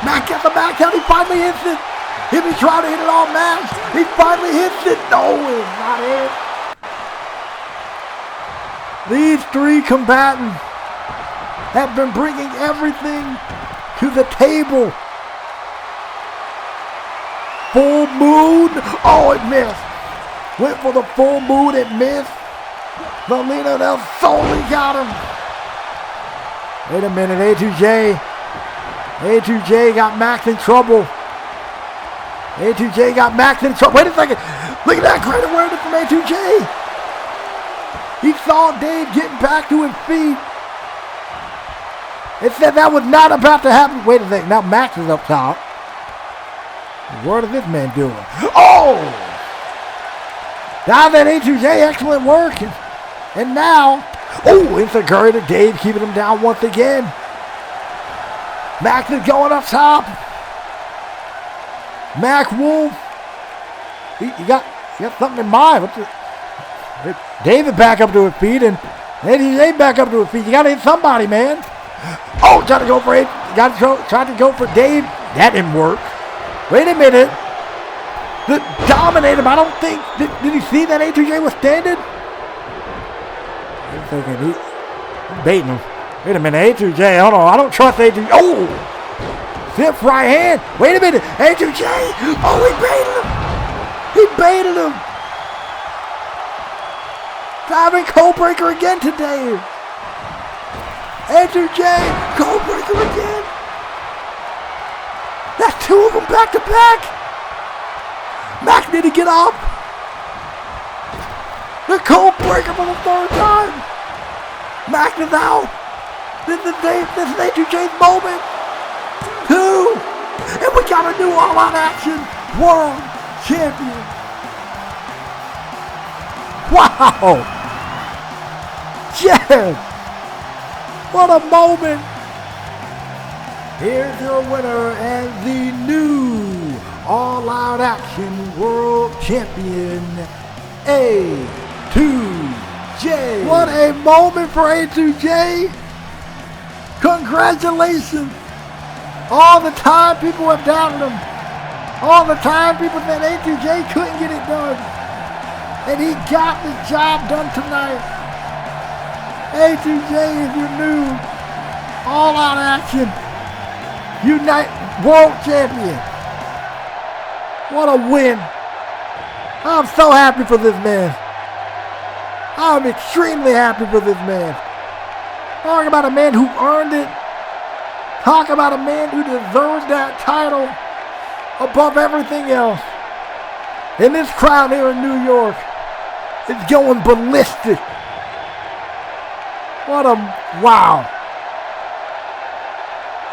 Mac gets the back out. He finally hits it. He'll be trying to hit it on Mac. He finally hits it. No, it's not it. These three combatants have been bringing everything to the table moon. Oh, it missed. Went for the full moon. It missed. Melina Del Sole got him. Wait a minute. A2J. A2J got Max in trouble. A2J got Max in trouble. Wait a second. Look at that great awareness from A2J. He saw Dave getting back to his feet. It said that was not about to happen. Wait a second. Now Max is up top. What is this man doing? Oh! Down that A2J. Excellent work. And now, oh, it's a curry to Dave, keeping him down once again. Max is going up top. Mac Wolf. You got something in mind. David back up to his feet and A2J back up to his feet. You got to hit somebody, man. Oh, tried to go for it. Tried to go for Dave. That didn't work. Wait a minute. Dominated him. I don't think. Did he see that A2J was standing? I'm thinking he's baiting him. Wait a minute. A2J. Hold on. I don't trust A2J. Oh! Zip right hand. Wait a minute. A2J. Oh, he baited him. He baited him. Diving cold breaker again today. A2J. Cold breaker again. That's two of them back to back. Max need to get up. The cold breaker for the third time. Max is out. This is A2J's moment. Two. And we got a new all-out action world champion. Wow. Yes. What a moment. Here's your winner and the new all-out action world champion, A2J. What a moment for A2J. Congratulations. All the time people have doubted him. All the time people said A2J couldn't get it done. And he got the job done tonight. A2J is your new all-out action Unite World Champion. What a win. I'm so happy for this man. I'm extremely happy for this man. Talk about a man who earned it. Talk about a man who deserves that title above everything else. And this crowd here in New York is going ballistic. What a wow.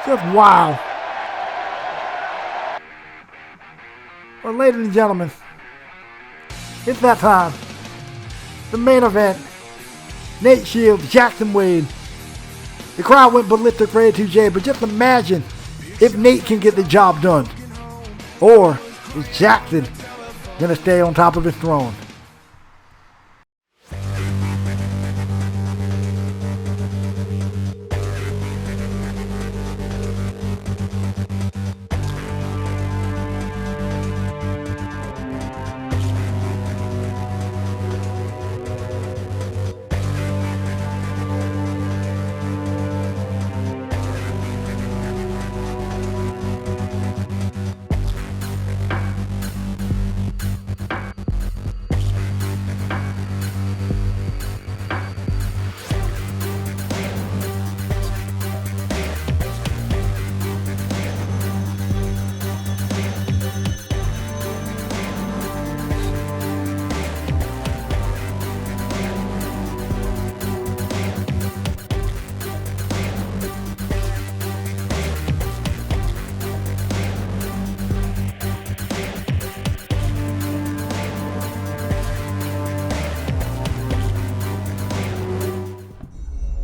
Just wow. Well, ladies and gentlemen, it's that time. The main event. Nate Shields, Jackson Wade. The crowd went ballistic for A2J, but just imagine if Nate can get the job done. Or is Jackson going to stay on top of his throne?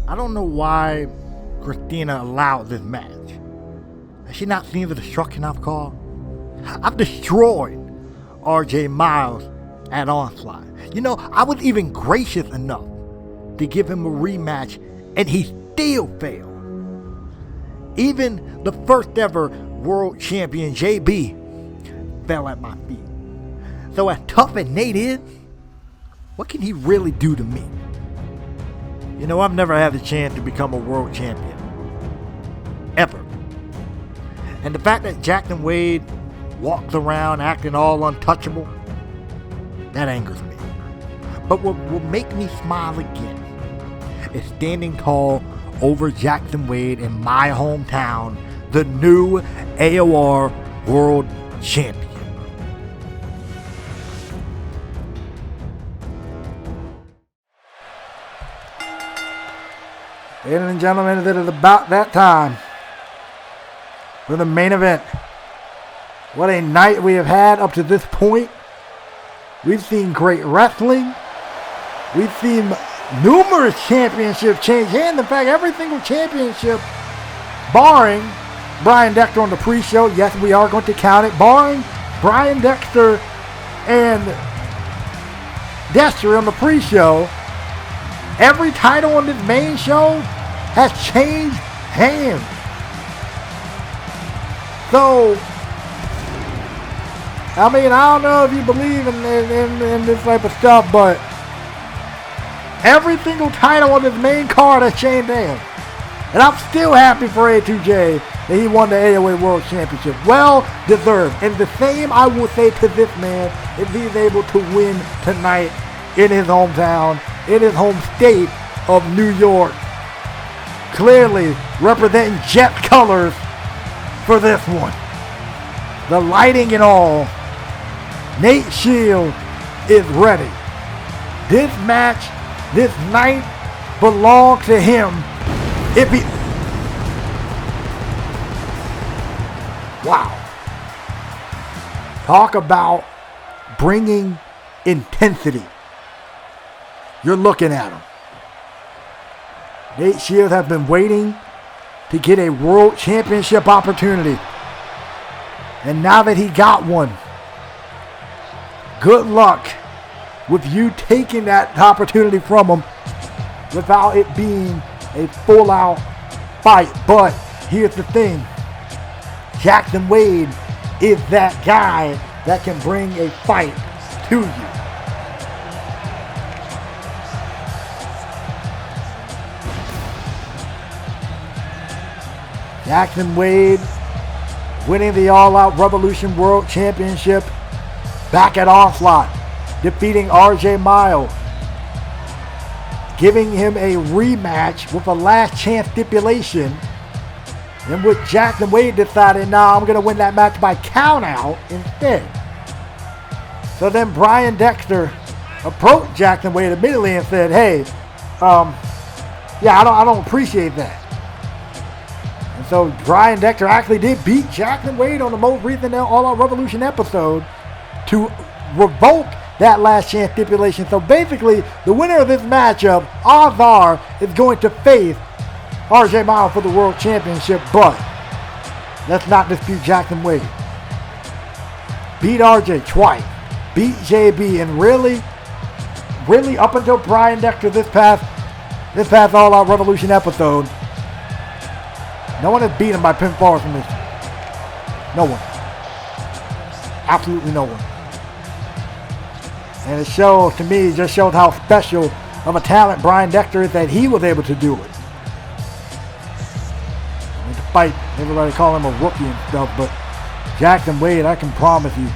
I don't know why Christina allowed this match. Has she not seen the destruction I've caused? I've destroyed RJ Miles at Onslaught. You know, I was even gracious enough to give him a rematch, and he still failed. Even the first ever world champion JB fell at my feet. So as tough as Nate is, what can he really do to me? You know, I've never had the chance to become a world champion. Ever. And the fact that Jackson Wade walks around acting all untouchable. That angers me. But what will make me smile again is standing tall over Jackson Wade in my hometown, the new AOR World Champion. Ladies and gentlemen, it is about that time for the main event. What a night we have had up to this point. We've seen great wrestling. We've seen numerous championships change hands. In fact, every single championship, barring Brian Dexter on the pre-show, yes, we are going to count it, barring Brian Dexter and Dexter on the pre-show, every title on this main show has changed hands. So, I mean, I don't know if you believe in this type of stuff, but every single title on this main card has changed hands. And I'm still happy for A2J that he won the AOA World Championship. Well deserved. And the same I will say to this man if he's able to win tonight in his hometown, in his home state of New York. Clearly representing Jet colors for this one. The lighting and all. Nate Shield is ready. This match, this night belongs to him. Wow. Talk about bringing intensity. You're looking at him. Nate Shield has been waiting to get a world championship opportunity. And now that he got one, good luck with you taking that opportunity from him without it being a full-out fight. But here's the thing. Jackson Wade is that guy that can bring a fight to you. Jackson Wade winning the All Out Revolution World Championship back at Onslaught, defeating RJ Miles, giving him a rematch with a last chance stipulation, in which Jackson Wade decided, nah, I'm going to win that match by count out instead. So then Brian Dexter approached Jackson Wade immediately and said, hey, I don't appreciate that. And so Brian Dexter actually did beat Jackson Wade on the most recent All Out Revolution episode to revoke that last chance stipulation. So basically, the winner of this matchup, odds are, is going to face RJ Miles for the World Championship, but let's not dispute Jackson Wade. Beat RJ twice, beat JB, and really up until Brian Dexter this past All Out Revolution episode, no one has beat him by pinfall submission. No one. Absolutely no one. And it shows, to me, just shows how special of a talent Brian Dexter is that he was able to do it. Despite everybody calling him a rookie and stuff, but Jackson Wade, I can promise you,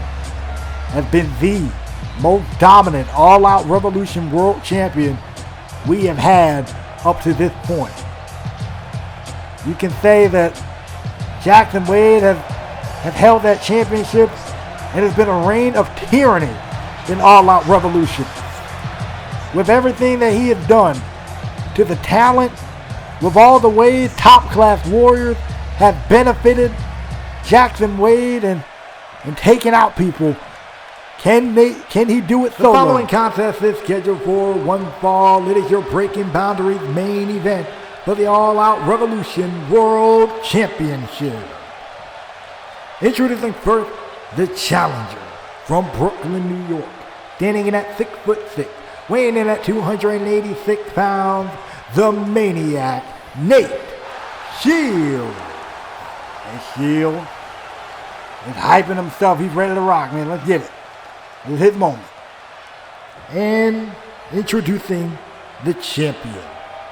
has been the most dominant all-out Revolution World Champion we have had up to this point. You can say that Jackson Wade has held that championship, and it's been a reign of tyranny in all-out Revolution. With everything that he has done to the talent, with all the ways top-class warriors have benefited Jackson Wade and taken out people, can he do it solo? The following contest is scheduled for one fall. It is your Breaking Boundaries main event for the All Out Revolution World Championship. Introducing first, the challenger from Brooklyn, New York, standing in at 6'6", weighing in at 286 pounds, the Maniac, Nate Shield. And Shield is hyping himself. He's ready to rock, man. Let's get it. It's his moment. And introducing the champion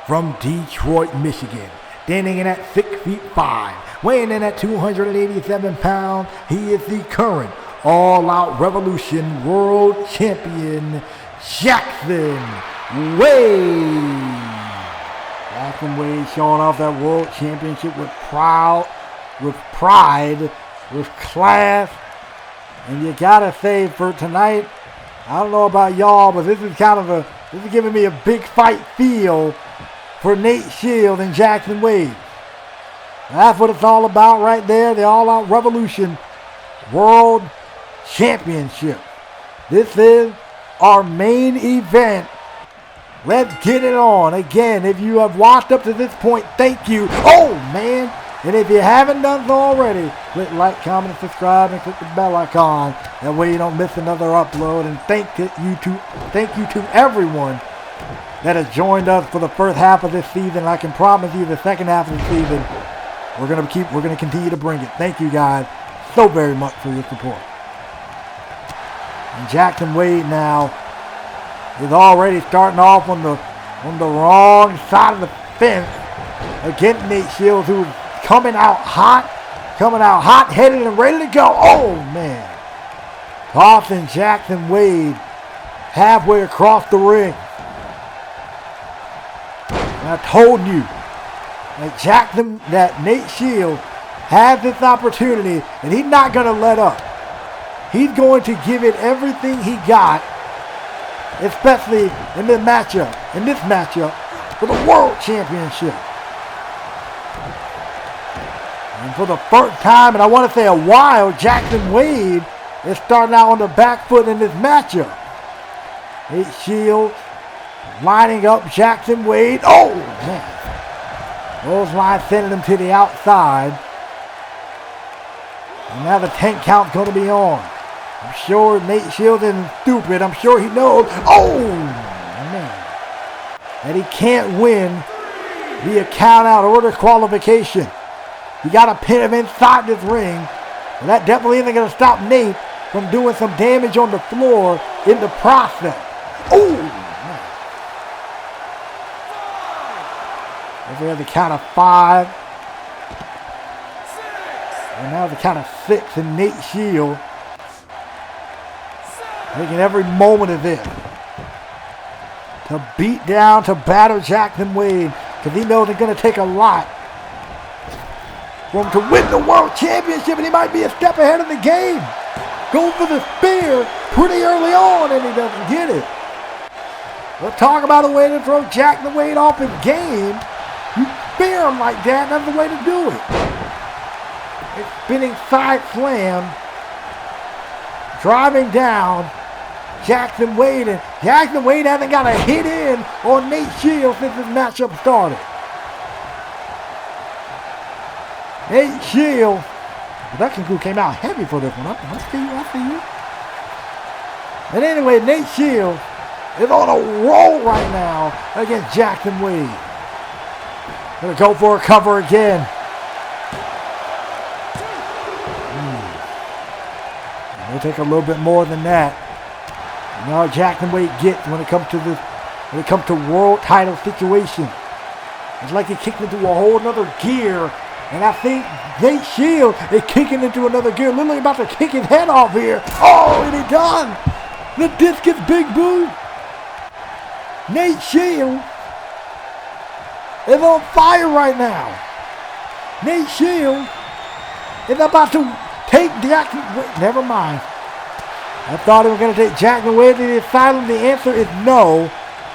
from Detroit, Michigan, Standing in at 6'5", weighing in at 287 pounds, he is the current All Out Revolution World Champion, Jackson Wade. Jackson Wade showing off that World Championship with pride, with class. And you gotta say, for tonight, I don't know about y'all, but this is giving me a big fight feel for Nate Shield and Jackson Wade. That's what it's all about right there, the All Out Revolution World Championship. This is our main event. Let's get it on. Again, if you have watched up to this point, thank you. Oh, man. And if you haven't done so already, click like, comment, and subscribe, and click the bell icon. That way you don't miss another upload. And thank you to everyone that has joined us for the first half of this season. I can promise you the second half of the season, we're gonna continue to bring it. Thank you guys so very much for your support. And Jackson Wade now is already starting off on the wrong side of the fence against Nate Shields, who's coming out hot-headed and ready to go. Oh man. Tossing Jackson Wade halfway across the ring. And I told you that Nate Shields has this opportunity, and he's not going to let up. He's going to give it everything he got, especially in this matchup for the World Championship. And for the first time, and I want to say a while, Jackson Wade is starting out on the back foot in this matchup. Nate Shields lining up Jackson Wade. Oh, man. Those lines sending him to the outside. And now the 10 count's going to be on. I'm sure Nate Shields isn't stupid. I'm sure he knows. Oh, man. That he can't win via count out or disqualification. You got to pin him inside this ring. And that definitely isn't going to stop Nate from doing some damage on the floor in the process. Oh, man. Over the count of 5. And now the count of 6. And Nate Shields taking every moment of this to beat down, to batter Jackson Wade, because he knows it's going to take a lot for him to win the World Championship, and he might be a step ahead of the game. Goes for the spear pretty early on, and he doesn't get it. We'll talk about a way to throw Jackson Wade off his game. You spear him like that, that's the way to do it. A spinning side slam, driving down Jackson Wade, and Jackson Wade hasn't got a hit in on Nate Shields since this matchup started. Nate Shields, the production crew came out heavy for this one. I see you. And anyway, Nate Shields is on a roll right now against Jackson Wade. Gonna go for a cover again. It'll take a little bit more than that. You know how Jackson Wade gets when it comes to world title situation. It's like he kicked into a whole nother gear. And I think Nate Shields is kicking into another gear. Literally about to kick his head off here. Oh, and he done. The discus big boot. Nate Shields is on fire right now. Nate Shields is about to take Jackson Wade. Never mind. I thought he was going to take Jackson Wade to the asylum. The answer is no.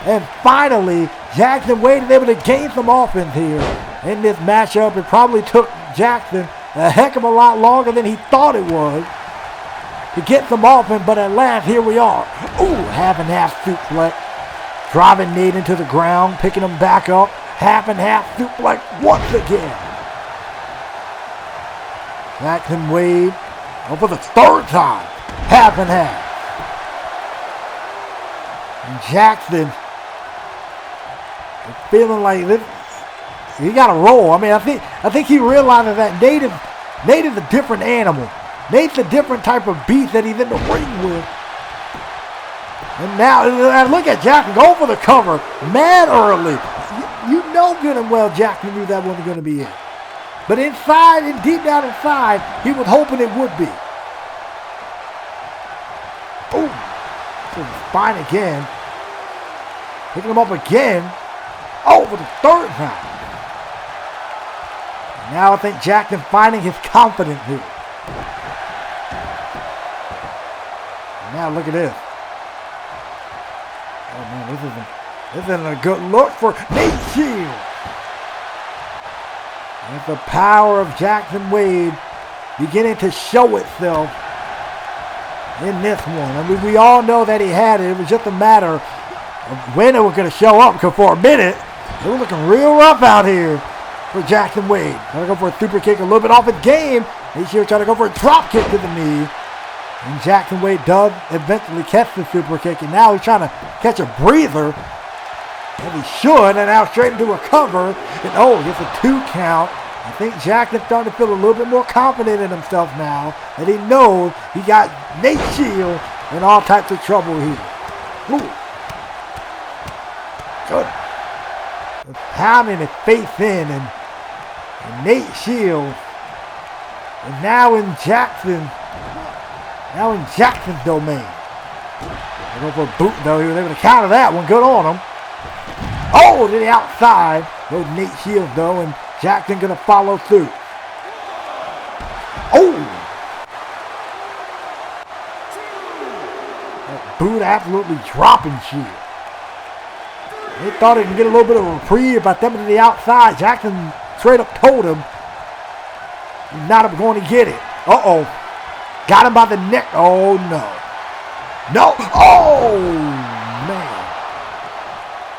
And finally, Jackson Wade is able to gain some offense here in this matchup. It probably took Jackson a heck of a lot longer than he thought it was to get some offense, but at last, here we are. Ooh, half and half suplex. Driving Nate into the ground, picking him back up. Half and half suplex once again. Jackson Wade for the third time. Half and half. And Jackson is feeling like this. He got to roll. I mean, I think he realizes that Nate is a different animal. Nate's a different type of beast that he's in the ring with. And now, look at Jackson go for the cover. Mad early. You know good and well Jackson knew that wasn't going to be it. But inside and deep down inside, he was hoping it would be. Boom. To the spine again. Picking him up again. Oh, for the third time. And now I think Jackson finding his confidence here. And now look at this. Oh man, this isn't a good look for Nate Shields. And the power of Jackson Wade beginning to show itself in this one. I mean, we all know that he had it. It was just a matter of when it was going to show up, because for a minute, it was looking real rough out here for Jackson Wade. Trying to go for a super kick a little bit off his game. Nate Shields trying to go for a drop kick to the knee. And Jackson Wade does eventually catch the super kick. And now he's trying to catch a breather. And he should. And now straight into a cover. And oh, gets a 2 count. I think Jackson's starting to feel a little bit more confident in himself now. That he knows he got Nate Shields in all types of trouble here. Ooh. Good. Pounding his face in. And Nate Shields. And now in Jackson. Now in Jackson's domain. They go for a boot though. He was able to counter that one. Good on him. Oh, to the outside. Goes Nate Shields though. And Jackson going to follow through. Oh! That boot absolutely dropping Shields. They thought he could get a little bit of a reprieve by stepping to the outside. Jackson straight up told him he's not going to get it. Uh-oh. Got him by the neck. Oh, no. No. Oh, man.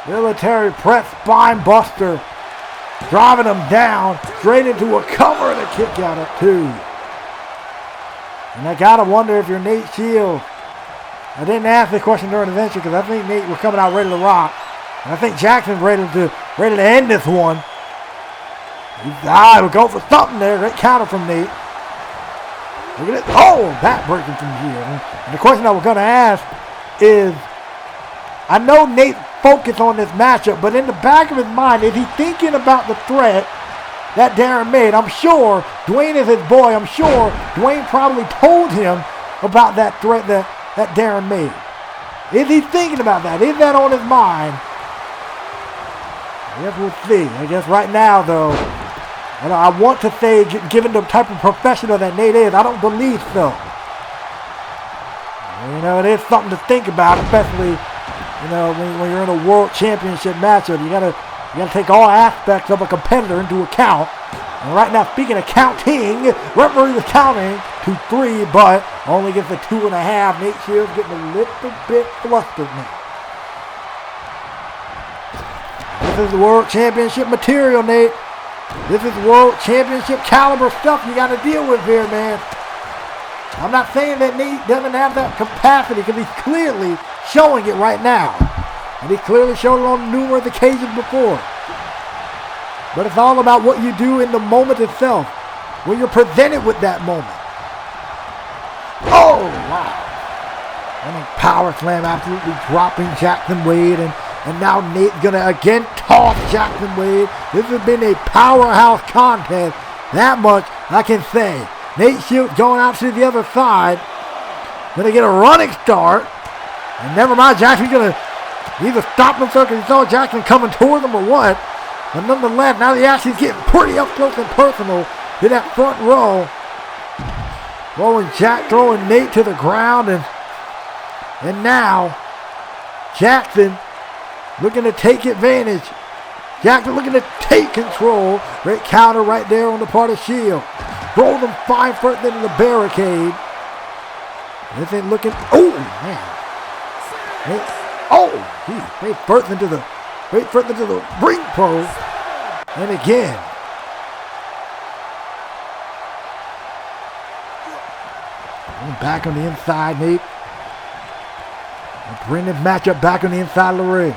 Military press spine buster. Driving him down. Straight into a cover and a kick out at 2. And I got to wonder if you're Nate Shields. I didn't ask this question during the venture because I think Nate was coming out ready to rock. And I think Jackson's ready to end this one. He'll go for something there. Great counter from Nate. Look at it. Oh, back breaking from here. And the question I was going to ask is, I know Nate focused on this matchup, but in the back of his mind, is he thinking about the threat that Darren made? I'm sure Dwayne is his boy. I'm sure Dwayne probably told him about that threat that Darren made. Is he thinking about that? Is that on his mind? I guess we'll see. I guess right now, though, I want to say, given the type of professional that Nate is, I don't believe so. You know, it is something to think about, especially, you know, when you're in a world championship matchup. You gotta take all aspects of a competitor into account. And right now, speaking of counting, referee was counting to 3, but only gets a 2.5. Nate Shields getting a little bit flustered now. This is the world championship material, Nate. This is world championship caliber stuff you got to deal with here, man. I'm not saying that Nate doesn't have that capacity, because he's clearly showing it right now. And he's clearly shown it on numerous occasions before. But it's all about what you do in the moment itself, when you're presented with that moment. Oh, wow. And a power slam absolutely dropping Jackson Wade. And now Nate's going to again toss Jackson Wade. This has been a powerhouse contest. That much I can say. Nate Shields going out to the other side. Going to get a running start. And never mind, Jackson's going to either stop himself because he saw Jackson coming toward him or what. But nonetheless, now the action's getting pretty up close and personal to that front row. Throwing Nate to the ground. And now Jackson looking to take advantage. Jackson looking to take control. Great counter right there on the part of Shields. Rolled him 5 foot into the barricade. This ain't looking. Oh, man. Great first into the ring post. And again. Back on the inside, Nate. Bring this matchup back on the inside of the ring.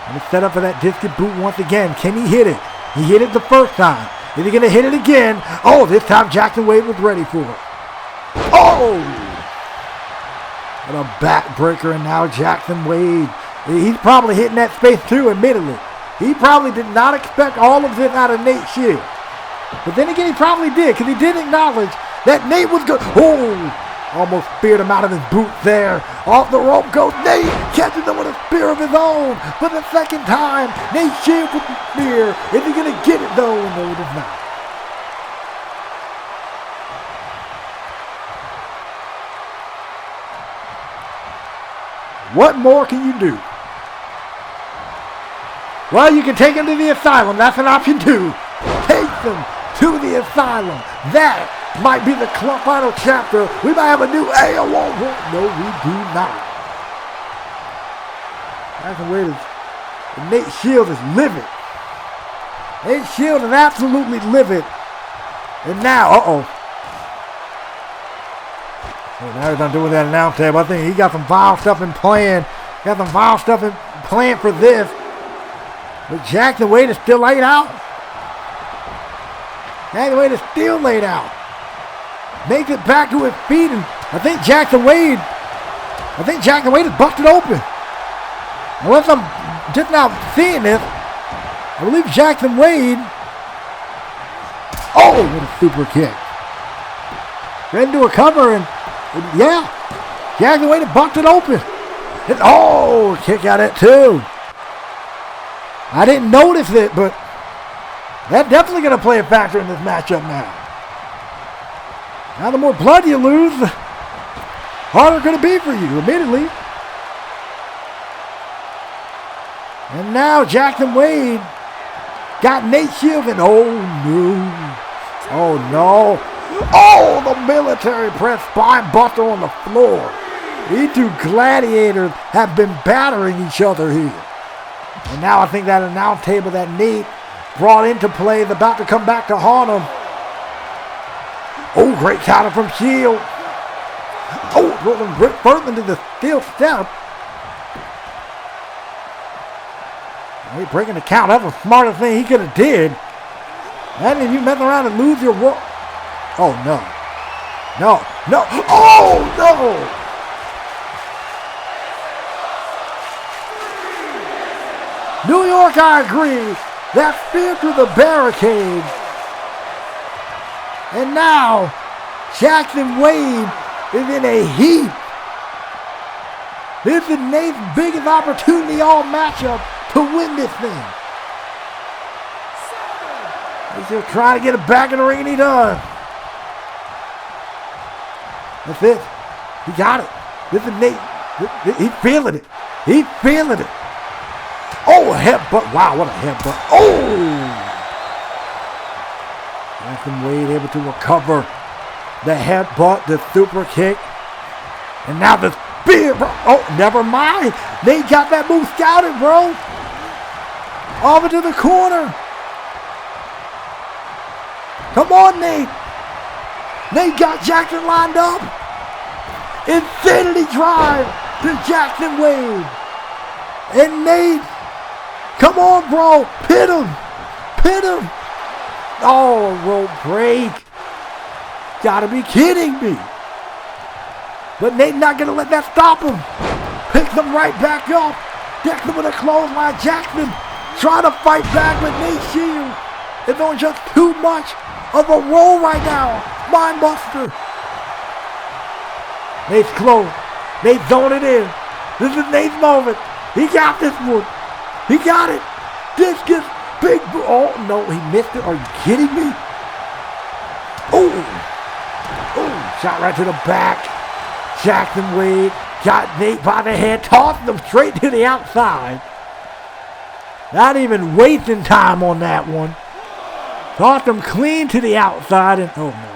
And it's set up for that discus boot once again. Can he hit it? He hit it the first time. Is he going to hit it again? Oh, this time Jackson Wade was ready for it. Oh! And a backbreaker, and now Jackson Wade He's probably hitting that space too, admittedly. He probably did not expect all of this out of Nate Shields. But then again, he probably did, because he did acknowledge that Nate was good. Oh, almost speared him out of his boot there. Off the rope goes Nate, catches him with a spear of his own. For the second time, Nate Shields with the spear. Is he going to get it though? No, it is not. What more can you do? Well, you can take him to the asylum. That's an option too. Take them to the asylum. That might be the final chapter. We might have a new AOL. No, we do not. That's the way Nate Shields is livid. Nate Shields is absolutely livid. And now, well, now he's not doing that announce table. I think he got some vile stuff in plan. Got some vile stuff in plan for this. But Jackson Wade is still laid out. Jackson Wade is still laid out. Makes it back to his feet, and I think Jackson Wade is busted open. Unless I'm just now seeing this, I believe Jackson Wade. Oh, what a super kick. Ran into a cover, and yeah, Jackson Wade is busted open. And kick out at two. I didn't notice it, but that's definitely going to play a factor in this matchup now. Now the more blood you lose, the harder it's going to be for you, admittedly. And now Jackson Wade got Nate Shields, and oh no. Oh, the military press spine buster on the floor. These two gladiators have been battering each other here. And now I think that announce table that Nate brought into play is about to come back to haunt him. Oh, great counter from Shields. Oh, rolling Britt further into the steel step. Hey, breaking the count. That's the smartest thing he could have did. And then you mess around and lose your work. Oh, no. No. Oh, no. New York, I agree. That spear through the barricade. And now, Jackson Wade is in a heat. This is Nate's biggest opportunity all matchup to win this thing. He's still trying to get it back in the ring, and he does. That's it. He got it. This is Nate. He's feeling it. He's feeling it. Oh, a headbutt. Wow, what a headbutt. Oh! Jackson Wade able to recover the headbutt, the super kick. And now the spear, bro. Oh, never mind. They got that move scouted, bro. Over to the corner. Come on, Nate. Nate got Jackson lined up. Insanity drive to Jackson Wade. And Nate, come on, bro. Pin him. Pin him. Oh, rope break. Gotta be kidding me. But Nate's not gonna let that stop him. Picks him right back up. Decks him with a clothesline. Jackson trying to fight back with Nate Shields. It's on just too much of a roll right now. Mindbuster. Nate's close. Nate's zoning in. This is Nate's moment. He got this one. He got it. Discus. Big. Oh, no. He missed it. Are you kidding me? Oh. Oh. Shot right to the back. Jackson Wade got Nate by the head. Tossed him straight to the outside. Not even wasting time on that one. Tossed him clean to the outside. And oh, no.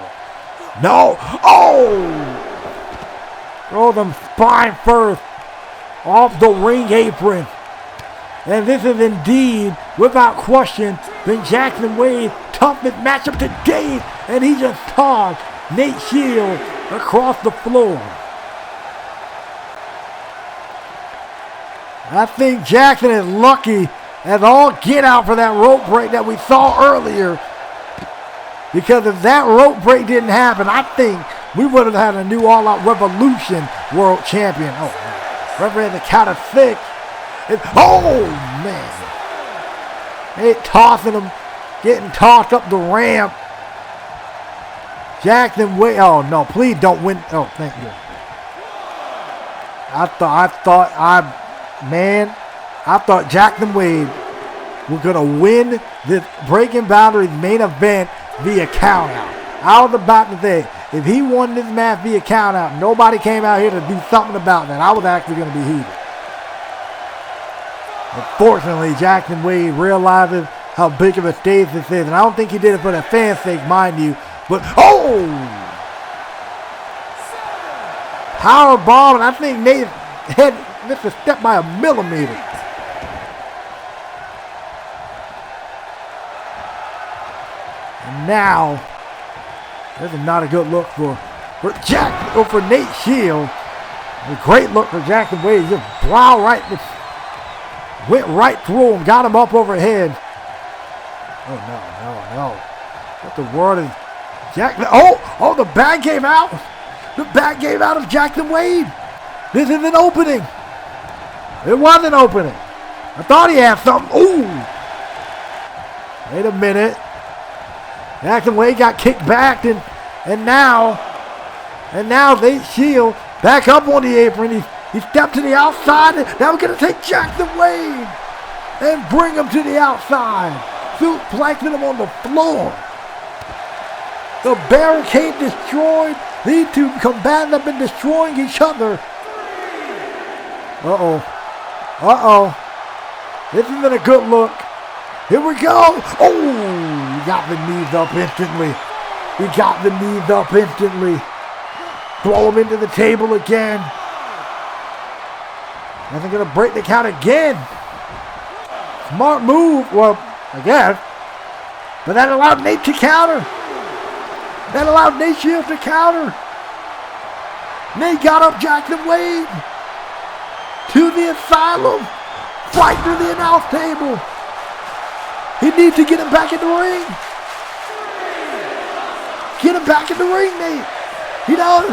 No. Oh. Throw them spine first off the ring apron. And this is indeed, without question, been Jackson Wade's toughest matchup to date. And he just tossed Nate Shields across the floor. I think Jackson is lucky as all get out for that rope break that we saw earlier. Because if that rope break didn't happen, I think we would have had a new All Out Revolution world champion. Oh, man. Referee had the count of 6. Oh, man. Nate tossing him, getting tossed up the ramp. Jackson Wade. Oh, no, please don't win. Oh, thank you. I thought Jackson Wade was going to win this Breaking Boundaries main event via countout. I was about to say, if he won this match via countout, nobody came out here to do something about that. I was actually going to be heated. Unfortunately, Jackson Wade realizes how big of a stage this is, and I don't think he did it for the fans' sake, mind you. But, oh! Power bomb, and I think Nate's head missed a step by a millimeter. And now, this is not a good look for Nate Shields. A great look for Jackson Wade. He just went right through him, got him up overhead. Oh, no. What the world is Jackson? Oh, the bag came out. The bag came out of Jackson Wade. This is an opening. It was an opening. I thought he had something. Ooh. Wait a minute. Jackson Wade got kicked back, and now Nate Shields back up on the apron. He stepped to the outside. Now we're going to take Jackson Wade and bring him to the outside. Suplexing him on the floor. The barricade destroyed. These two combatants have been destroying each other. Uh-oh. This isn't a good look. Here we go. Oh, he got the knees up instantly. Throw him into the table again. And they're going to break the count again. Smart move. Well, I guess. But that allowed Nate to counter. That allowed Nate Shields to counter. Nate got up Jackson Wade to the asylum. Right through the announce table. He needs to get him back in the ring. Get him back in the ring, Nate. He does.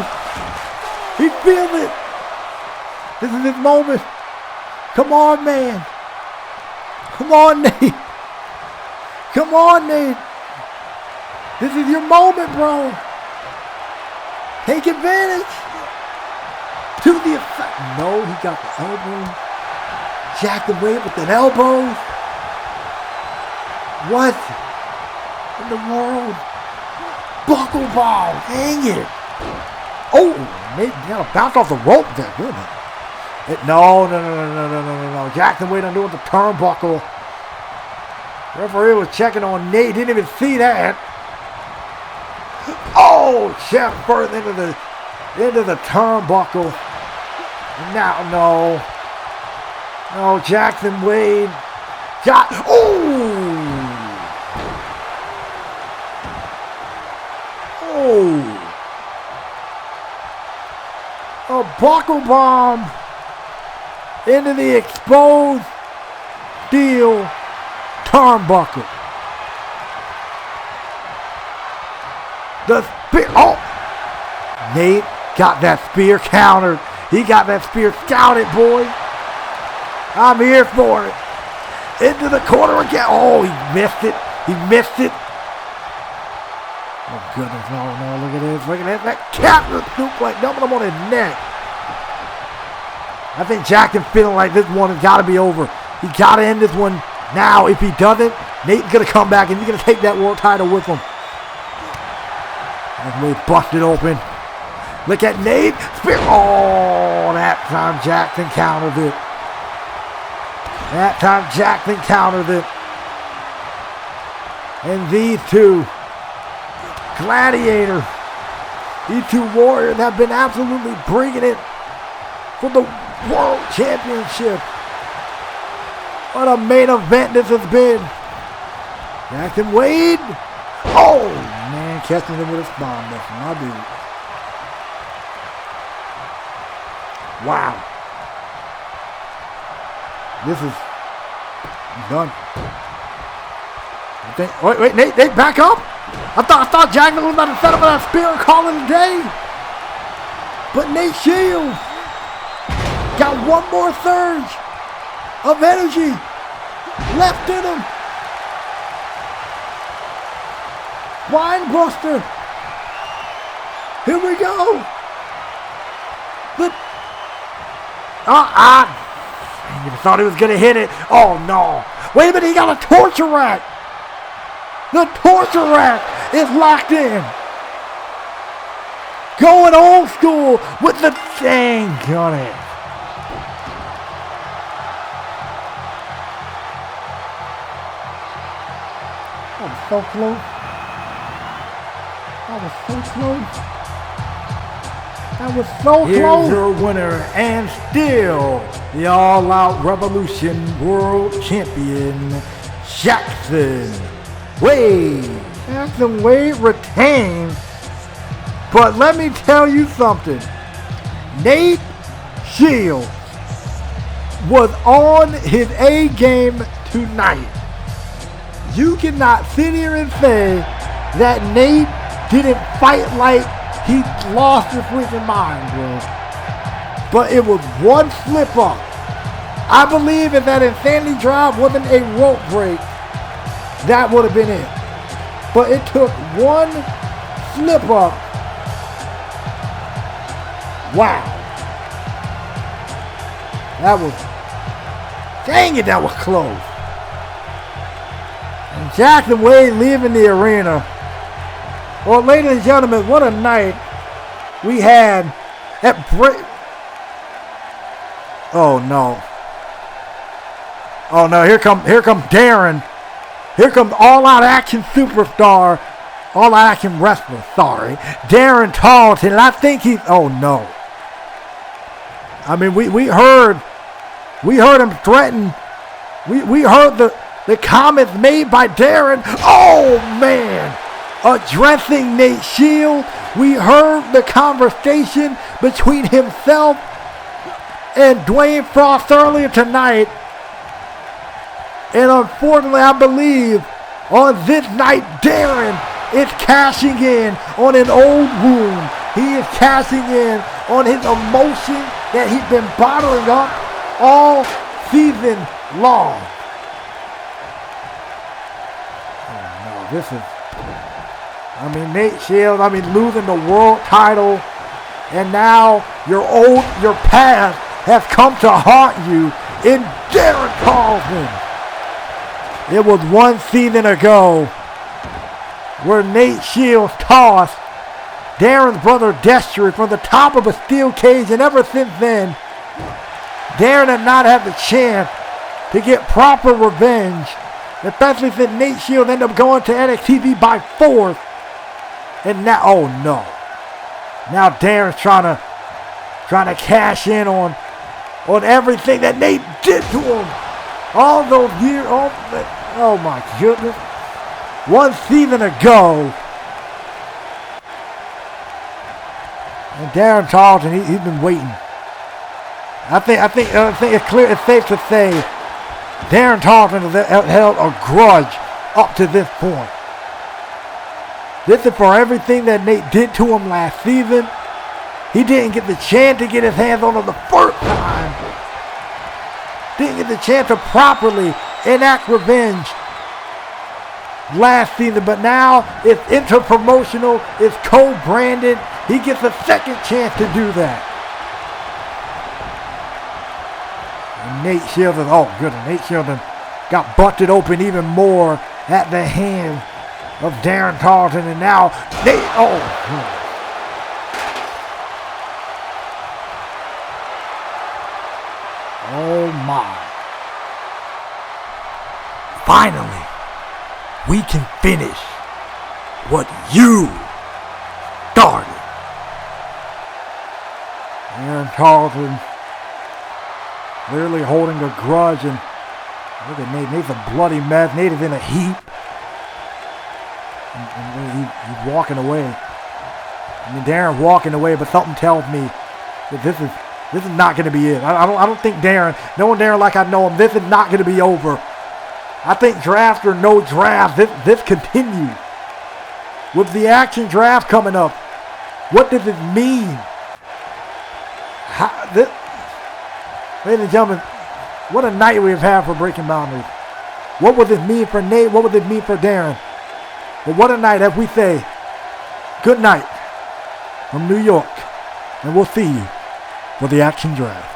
He feels it. This is his moment. Come on, man. Come on, Nate. Come on, Nate. This is your moment, bro. Take advantage. To the effect. No, he got the elbow. Jackson Wade with an elbow. What in the world? Buckle ball. Hang it. Oh, Nate got to bounce off the rope there. Good. No. Jackson Wade undoing the turnbuckle. Referee was checking on Nate. Didn't even see that. Oh, chest first into the turnbuckle. Now, no, Jackson Wade. Oh, a buckle bomb into the exposed steel turnbuckle. The spear. Oh! Nate got that spear countered. He got that spear scouted, boy. I'm here for it. Into the corner again. Oh, he missed it. Oh, goodness. No. Look at this. That captain suplex dumping him on his neck. I think Jackson feeling like this one has got to be over. He got to end this one now. If he doesn't, Nate's going to come back and he's going to take that world title with him. And Nate busted open. Look at Nate. Spear. Oh, that time Jackson countered it. And these two gladiators, these two warriors have been absolutely bringing it for the World Championship. What a main event this has been. Jackson Wade. Oh, man, catching him with a spine buster. My dude. Wow. This is done. Wait, Nate, back up. I thought Jackson was about to set up that spear and call it a day. But Nate Shields got one more surge. of energy left in him. Spine buster. Here we go. I thought he was going to hit it. Oh, no. Wait a minute. He got a torture rack. The torture rack is locked in. Going old school with the dang on it. That was so close. That was so close. That was so close. Here's your winner and still the All Out Revolution World Champion, Jackson Wade. Jackson Wade retained. But let me tell you something. Nate Shields was on his A game tonight. You cannot sit here and say that Nate didn't fight like he lost his freaking mind, bro. But it was one slip up. I believe if that insanity drive wasn't a rope break, that would have been it. But it took one slip up. Wow. That was, dang it, that was close. And Jackson Wade leaving the arena. Well, ladies and gentlemen, what a night we had at Oh no. Oh no, here comes Darren. Here comes All Out Action superstar, All Out Action wrestler, sorry. Darren Tarleton, and I think he's, oh no. I mean, we heard him threaten. We heard the comments made by Darren. Oh man. Addressing Nate Shields. We heard the conversation between himself and Dwayne Frost earlier tonight. And unfortunately, I believe on this night, Darren is cashing in on an old wound. He is cashing in on his emotion that he's been bottling up all season long. Oh no, this is, I mean, Nate Shields, losing the world title, and now your past has come to haunt you in Darren Tarleton. It was one season ago where Nate Shields tossed Darren's brother Destry from the top of a steel cage, and ever since then, Darren had not had the chance to get proper revenge, especially since Nate Shields ended up going to NXT by force. And now, oh no. Now Darren's trying to cash in on everything that Nate did to him. All those years, oh my goodness. One season ago. And Darren Tarleton, he's been waiting. I think it's clear, it's safe to say Darren Tarleton has held a grudge up to this point. This is for everything that Nate did to him last season. He didn't get the chance to get his hands on him the first time. Didn't get the chance to properly enact revenge last season. But now it's interpromotional. It's co-branded. He gets a second chance to do that. And Nate Shields, oh goodness, Nate Shields got busted open even more at the hands of Darren Tarleton, and now Nate, oh my. Finally, we can finish what you started. Darren Tarleton clearly holding a grudge, and look at Nate. Nate's a bloody mess. Nate is in a heap. And he's walking away. Darren walking away, but something tells me that this is not going to be it. I don't think Darren, knowing Darren like I know him, this is not going to be over. I think draft or no draft, this continues. With the action draft coming up, what does it mean? Ladies and gentlemen, What a night we've had for breaking boundaries. What would it mean for Nate? What would it mean for Darren? But what a night, as we say, good night from New York. And we'll see you for the Action Draft.